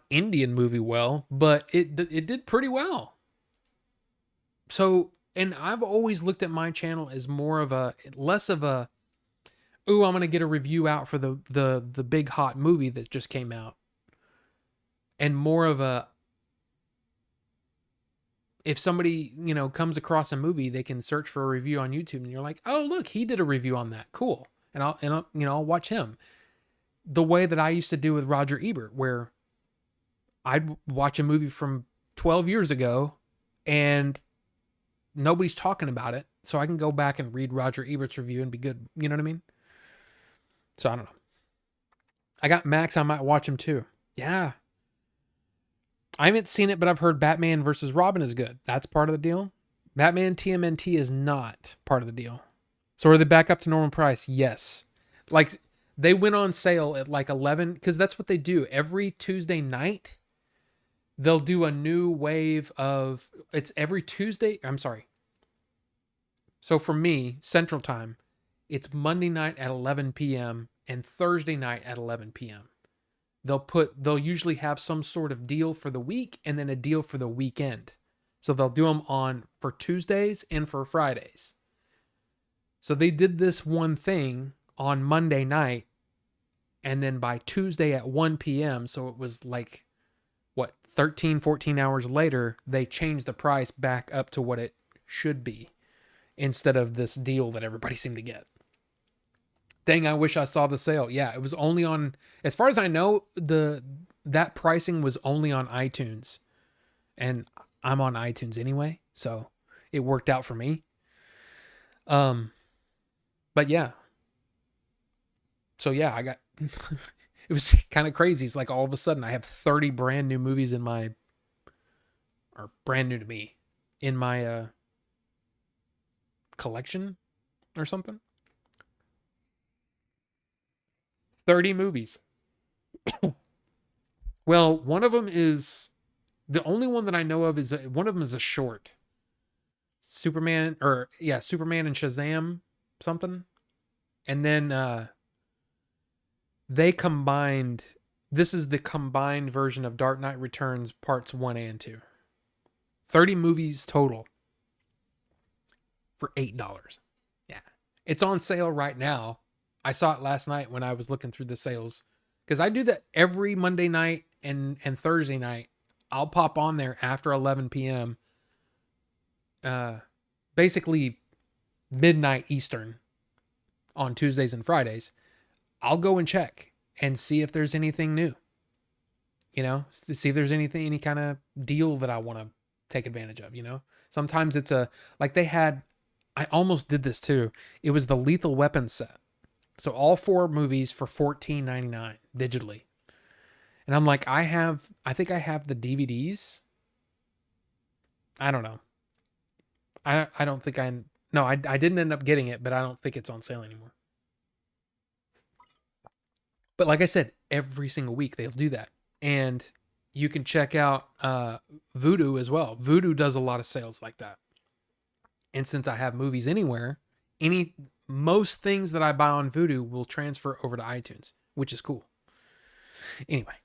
Indian movie well, but it did pretty well. So, and I've always looked at my channel as less of a, ooh, I'm gonna get a review out for the big hot movie that just came out, and more of a, if somebody comes across a movie, they can search for a review on YouTube, and you're like, oh look, he did a review on that, cool, and I'll watch him. The way that I used to do with Roger Ebert, where I'd watch a movie from 12 years ago, and nobody's talking about it, so I can go back and read Roger Ebert's review and be good. You know what I mean? So I don't know. I got Max. I might watch him too. Yeah. I haven't seen it, but I've heard Batman versus Robin is good. That's part of the deal. Batman TMNT is not part of the deal. So are they back up to normal price? Yes. Like, they went on sale at like 11, because that's what they do. Every Tuesday night, they'll do a new wave of, it's every Tuesday. I'm sorry. So for me, Central Time, it's Monday night at 11 p.m. and Thursday night at 11 p.m. They'll usually have some sort of deal for the week and then a deal for the weekend. So they'll do them for Tuesdays and for Fridays. So they did this one thing on Monday night, and then by Tuesday at 1 p.m., so it was like, 13, 14 hours later, they changed the price back up to what it should be, instead of this deal that everybody seemed to get. Dang, I wish I saw the sale. Yeah, it was only on, as far as I know, that pricing was only on iTunes. And I'm on iTunes anyway, so it worked out for me. But But yeah. So yeah, I got it was kind of crazy. It's like all of a sudden I have 30 brand new movies in my, or brand new to me, in my collection or something. 30 movies. Well, one of them is the only one that I know of is one of them is a short. Superman, or yeah, Superman and Shazam something. And then they combined, this is the combined version of Dark Knight Returns parts 1 and 2. 30 movies total for $8. Yeah. It's on sale right now. I saw it last night when I was looking through the sales, because I do that every Monday night and Thursday night. I'll pop on there after 11 p.m. Basically midnight Eastern on Tuesdays and Fridays. I'll go and check and see if there's anything new. You know, to see if there's any kind of deal that I want to take advantage of, you know? Sometimes it's like they had, I almost did this too. It was the Lethal Weapon set. So all 4 movies for $14.99 digitally. And I'm like, I think I have the DVDs. I don't know. I don't think I didn't end up getting it, but I don't think it's on sale anymore. But like I said, every single week they'll do that. And you can check out Vudu as well. Vudu does a lot of sales like that. And since I have Movies Anywhere, most things that I buy on Vudu will transfer over to iTunes, which is cool. Anyway.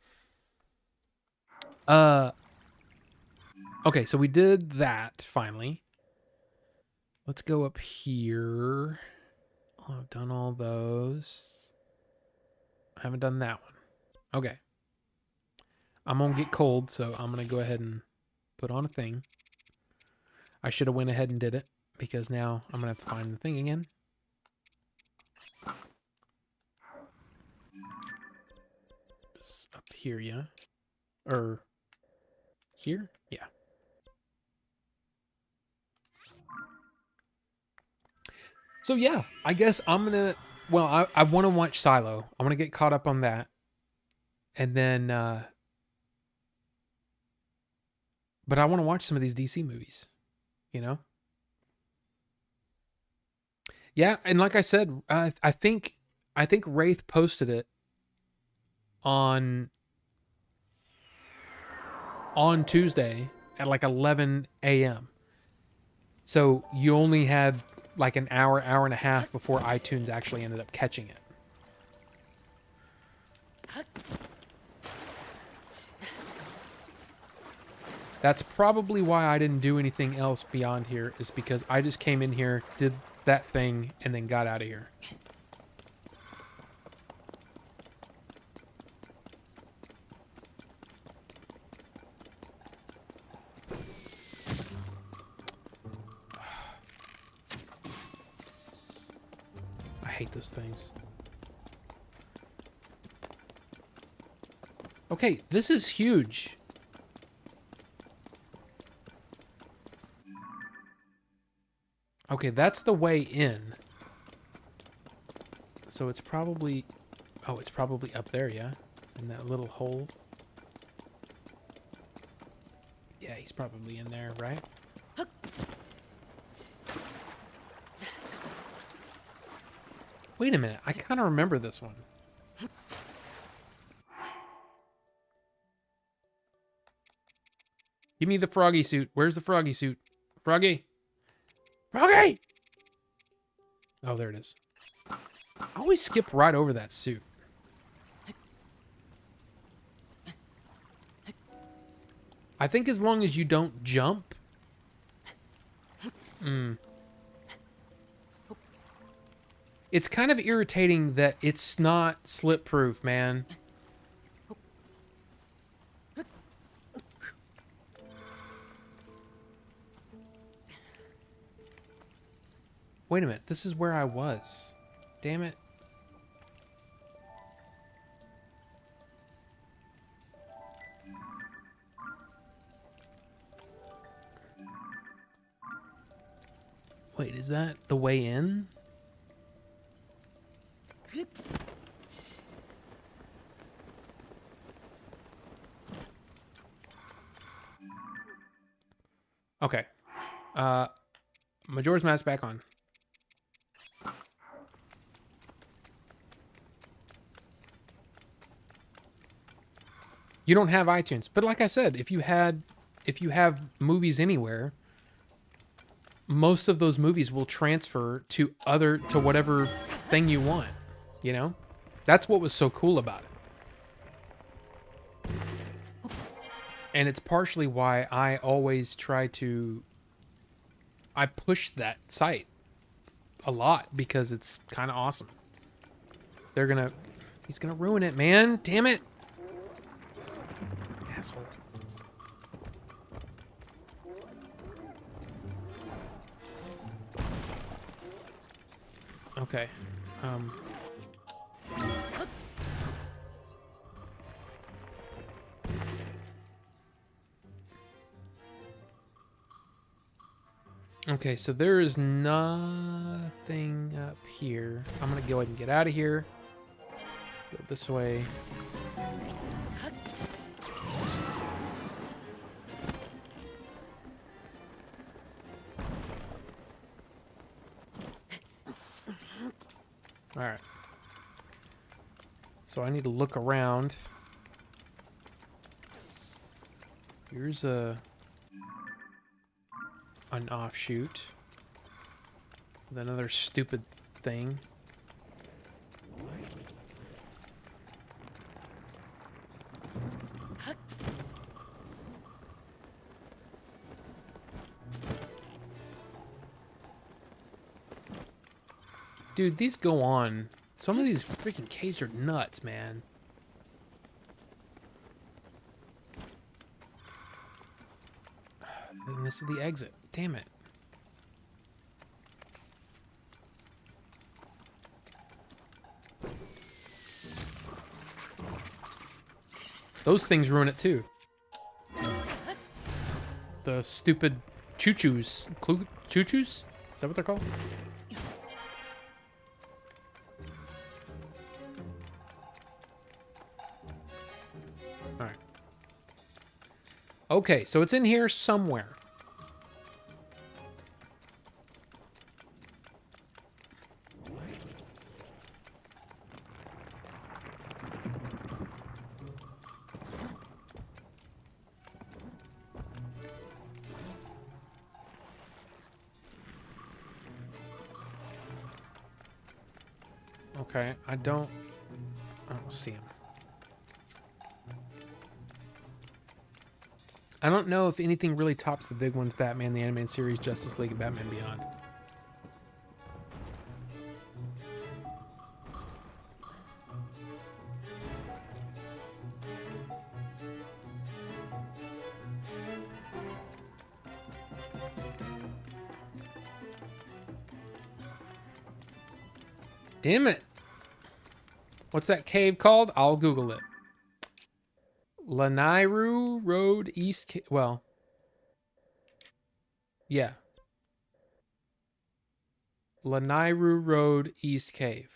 Okay, so we did that finally. Let's go up here. Oh, I've done all those. I haven't done that one. Okay. I'm going to get cold, so I'm going to go ahead and put on a thing. I should have went ahead and did it, because now I'm going to have to find the thing again. Just up here, yeah? Or here? Yeah. So yeah, I guess I'm going to, well, I want to watch Silo. I want to get caught up on that. And then, but I want to watch some of these DC movies, you know? Yeah, and like I said, I think Wraith posted it on Tuesday at like 11 a.m. So you only had like an hour and a half before iTunes actually ended up catching it. That's probably why I didn't do anything else beyond here, is because I just came in here, did that thing, and then got out of here. I hate those things. Okay, this is huge. Okay, that's the way in. So it's probably... Oh, it's probably up there, yeah? In that little hole. Yeah, he's probably in there, right? Wait a minute, I kind of remember this one. Give me the froggy suit. Where's the froggy suit? Froggy! Froggy! Oh, there it is. I always skip right over that suit. I think as long as you don't jump. It's kind of irritating that it's not slip proof, man. Wait a minute, this is where I was. Damn it. Wait, is that the way in? Okay. Majora's Mask back on. You don't have iTunes, but like I said, if you have movies anywhere, most of those movies will transfer to whatever thing you want. You know, that's what was so cool about it, and it's partially why I always I push that site a lot because it's kind of awesome. He's gonna ruin it, man. Damn it. Asshole. Okay. Okay, so there is nothing up here. I'm gonna go ahead and get out of here. Go this way. Alright. So I need to look around. Here's an offshoot with another stupid thing. Dude, these go on. Some of these freaking caves are nuts, man. And this is the exit. Damn it. Those things ruin it too. The stupid choo-choos. Choo-choos? Is that what they're called? Alright. Okay, so it's in here somewhere. Okay, I don't see him. I don't know if anything really tops the big ones: Batman the Animated Series, Justice League, and Batman Beyond. Damn it. What's that cave called? I'll Google it. Lanairu Road East well. Yeah. Lanairu Road East Cave.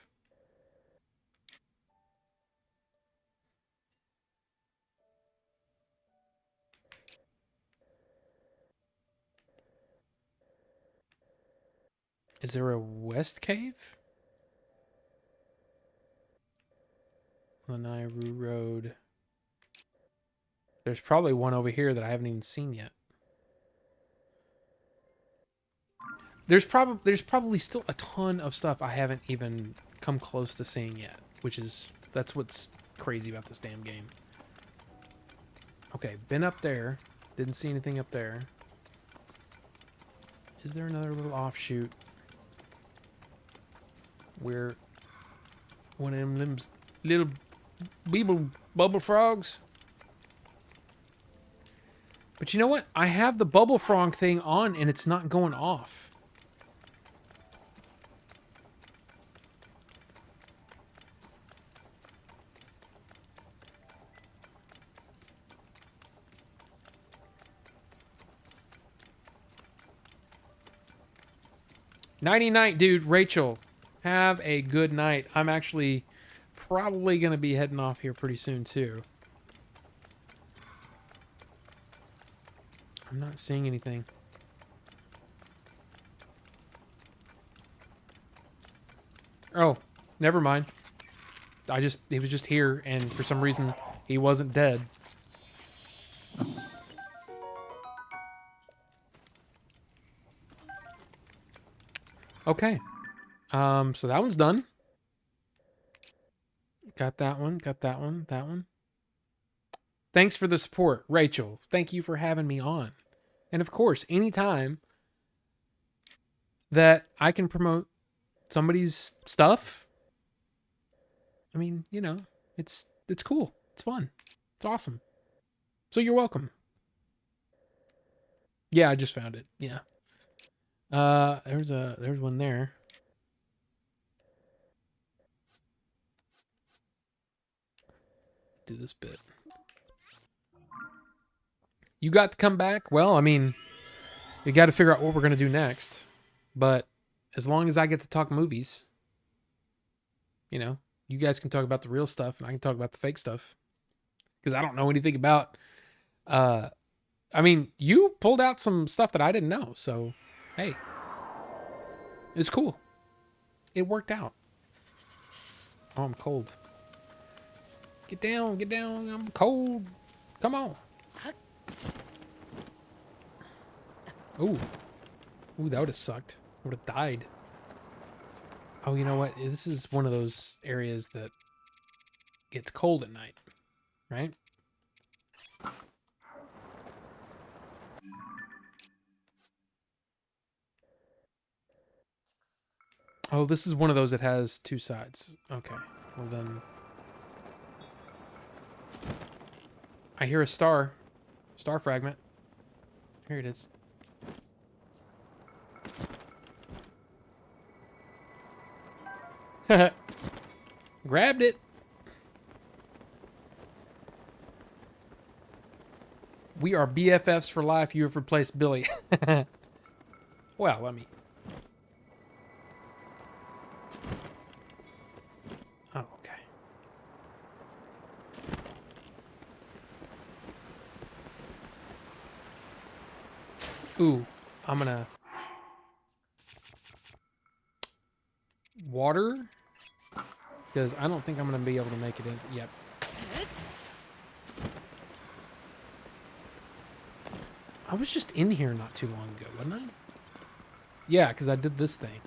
Is there a West Cave? Lanairu Road. There's probably one over here that I haven't even seen yet. There's probably still a ton of stuff I haven't even come close to seeing yet, that's what's crazy about this damn game. Okay, been up there. Didn't see anything up there. Is there another little offshoot where one of them little bubble frogs? But you know what? I have the bubble frog thing on and it's not going off. Nighty night, dude. Rachel, Have a good night. I'm actually probably going to be heading off here pretty soon, too. I'm not seeing anything. Oh, never mind. He was just here, and for some reason, he wasn't dead. Okay. So that one's done. Got that one, that one. Thanks for the support, Rachel. Thank you for having me on. And of course, anytime that I can promote somebody's stuff, I mean, you know, it's cool. It's fun. It's awesome. So you're welcome. Yeah, I just found it. Yeah. There's one there. Do this bit. You got to come back? Well, I mean, we got to figure out what we're going to do next. But as long as I get to talk movies, you know, you guys can talk about the real stuff and I can talk about the fake stuff. Because I don't know anything about... I mean, you pulled out some stuff that I didn't know. So, hey. It's cool. It worked out. Oh, I'm cold. Get down, I'm cold. Come on. Ooh. Ooh, that would have sucked. I would have died. Oh, you know what? This is one of those areas that gets cold at night, right? Oh, this is one of those that has two sides. Okay. Well, then... I hear a star. Star fragment. Here it is. Grabbed it. We are BFFs for life. You have replaced Billy. Well, let me... Oh, okay. Ooh, I'm gonna... Water? Because I don't think I'm gonna be able to make it in. Yep. I was just in here not too long ago, wasn't I? Yeah, because I did this thing.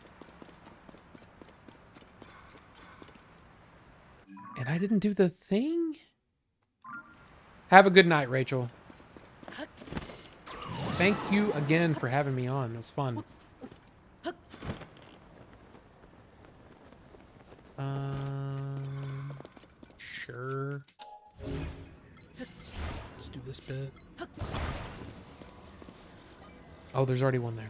And I didn't do the thing? Have a good night, Rachel. Thank you again for having me on. It was fun. Sure. Let's do this bit. Oh, there's already one there.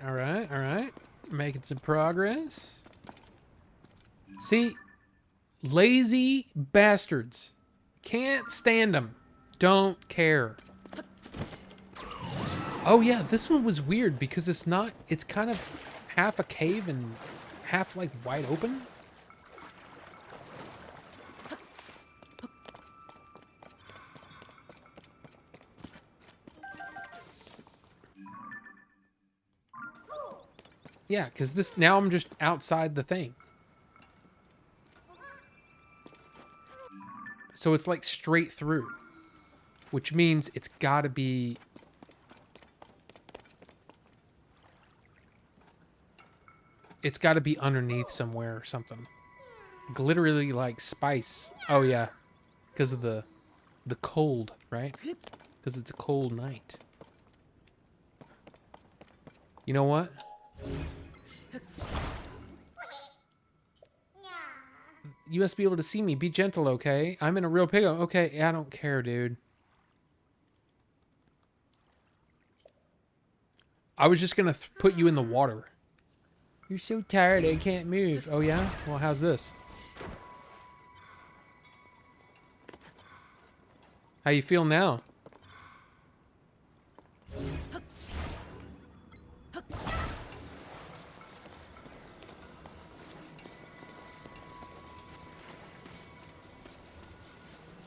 All right. Making some progress. See, lazy bastards. Can't stand them. Don't care. Oh yeah, this one was weird because it's kind of half a cave and half like wide open. Yeah, because now I'm just outside the thing. So it's like straight through, which means it's got to be... It's got to be underneath somewhere or something. Glitterly like spice. Oh yeah, because of the cold, right? Because it's a cold night. You know what? You must be able to see me. Be gentle, okay? I'm in a real pig. Okay, I don't care, dude. I was just gonna put you in the water. You're so tired, I can't move. Oh yeah? Well, how's this? How you feel now?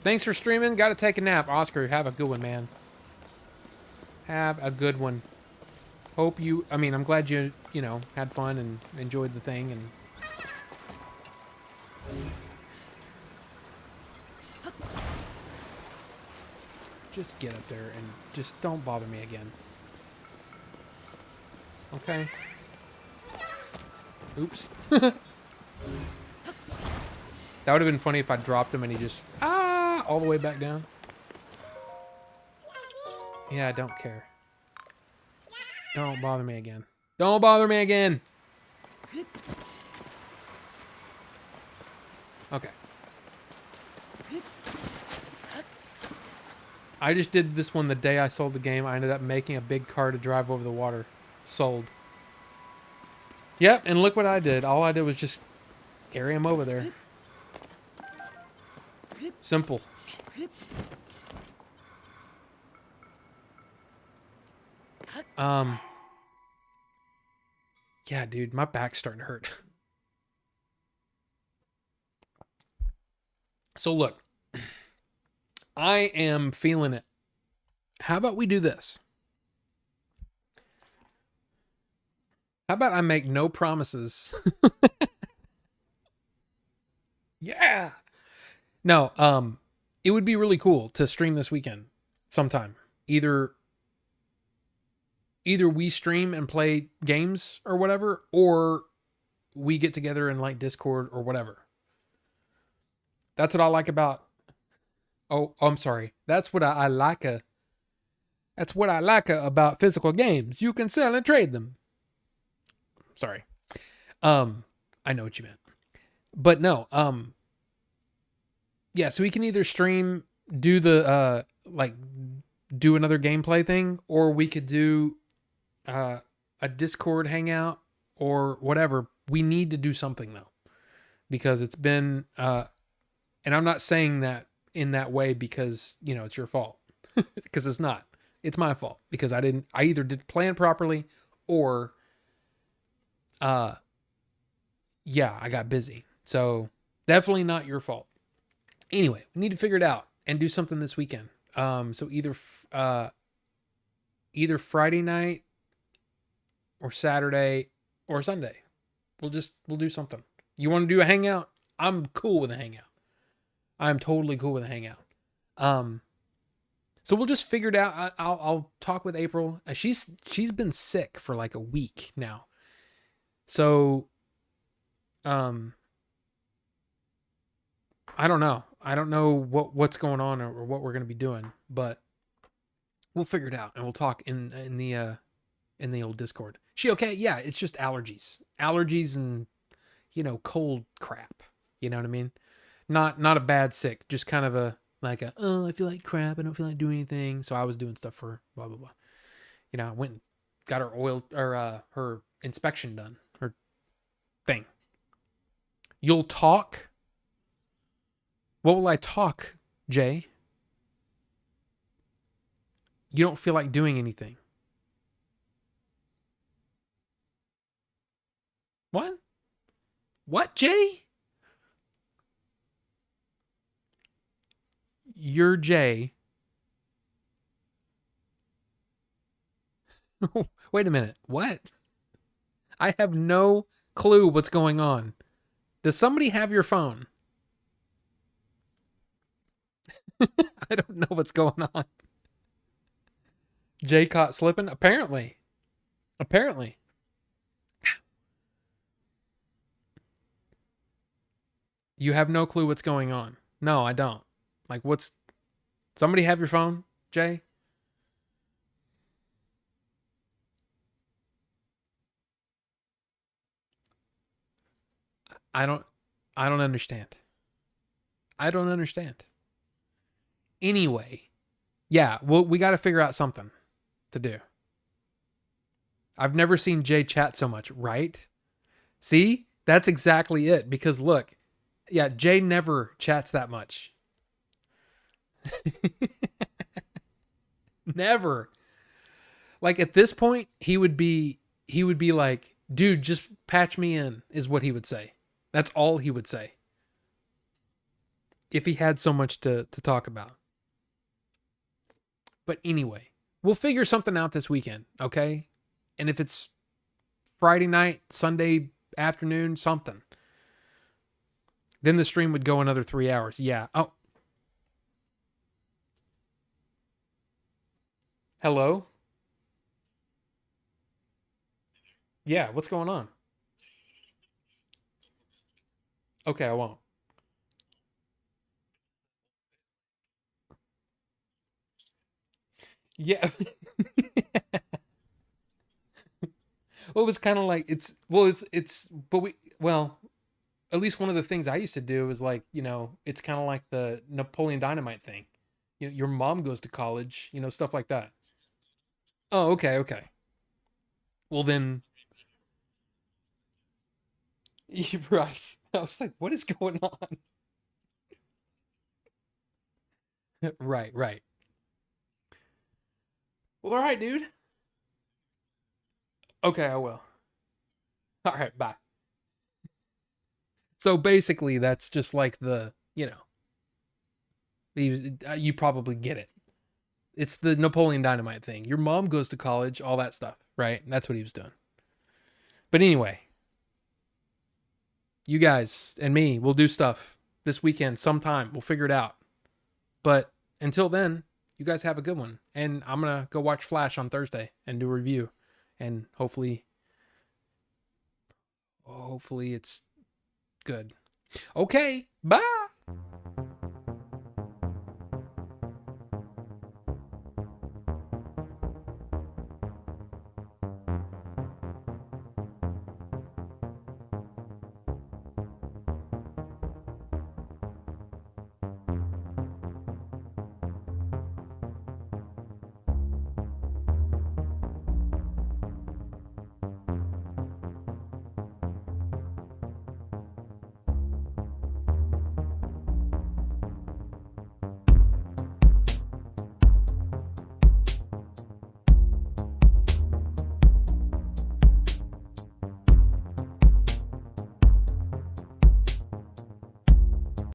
Thanks for streaming. Gotta take a nap. Oscar, have a good one, man. Have a good one. Hope you... I mean, I'm glad you know, had fun and enjoyed the thing and... Just get up there and just don't bother me again. Okay? Oops. That would have been funny if I dropped him and he just... all the way back down. Yeah, I don't care. Don't bother me again. Don't bother me again! Okay. I just did this one the day I sold the game. I ended up making a big car to drive over the water. Sold. Yep, and look what I did. All I did was just carry him over there. Simple. Yeah, dude, my back's starting to hurt. So look, I am feeling it. How about we do this? How about I make no promises? Yeah. No, it would be really cool to stream this weekend sometime. Either we stream and play games or whatever, or we get together in like Discord or whatever. That's what I like about... Oh, I'm sorry. That's what I like. That's what I like about physical games. You can sell and trade them. Sorry. I know what you meant. But no, yeah, so we can either stream, do the, do another gameplay thing, or we could do, a Discord hangout or whatever. We need to do something though, because it's been, and I'm not saying that in that way because, you know, it's your fault, because it's not. It's my fault because I either didn't plan properly or, yeah, I got busy. So definitely not your fault. Anyway, we need to figure it out and do something this weekend. So either Friday night or Saturday or Sunday. We'll do something. You want to do a hangout? I'm cool with a hangout. I'm totally cool with a hangout. So we'll just figure it out. I'll talk with April. She's been sick for like a week now. So, I don't know. I don't know what's going on or what we're going to be doing, but we'll figure it out and we'll talk in the old Discord. She okay? Yeah, it's just allergies and, you know, cold crap. You know what I mean? Not a bad sick, just kind of I feel like crap. I don't feel like doing anything. So I was doing stuff for blah, blah, blah. You know, I went and got her her inspection done, her thing. You'll talk? What will I talk, Jay? You don't feel like doing anything. What? What, Jay? You're Jay. Wait a minute. What? I have no clue what's going on. Does somebody have your phone? I don't know what's going on. Jay caught slipping? Apparently. You have no clue what's going on. No, I don't. Like, somebody have your phone, Jay? I don't understand. I don't understand. Anyway, yeah, well, we got to figure out something to do. I've never seen Jay chat so much, right? See? That's exactly it. Because look, yeah, Jay never chats that much. Never. Like at this point, he would be like, dude, just patch me in, is what he would say. That's all he would say. If he had so much to talk about. But anyway, we'll figure something out this weekend, okay? And if it's Friday night, Sunday afternoon, something, then the stream would go another 3 hours. Yeah. Oh, hello? Yeah, what's going on? Okay, I won't. Yeah. Well, it's kind of like it's but we well, at least one of the things I used to do is like, it's kind of like the Napoleon Dynamite thing. Your mom goes to college, stuff like that. Oh, okay, okay. Well then, you're right. I was like, what is going on? Right, right. Well, all right, dude. Okay, I will. All right, bye. So basically, that's just like you probably get it. It's the Napoleon Dynamite thing. Your mom goes to college, all that stuff, right? That's what he was doing. But anyway, you guys and me, we'll do stuff this weekend sometime. We'll figure it out. But until then, you guys have a good one. And I'm going to go watch Flash on Thursday and do a review. And hopefully it's good. Okay, bye.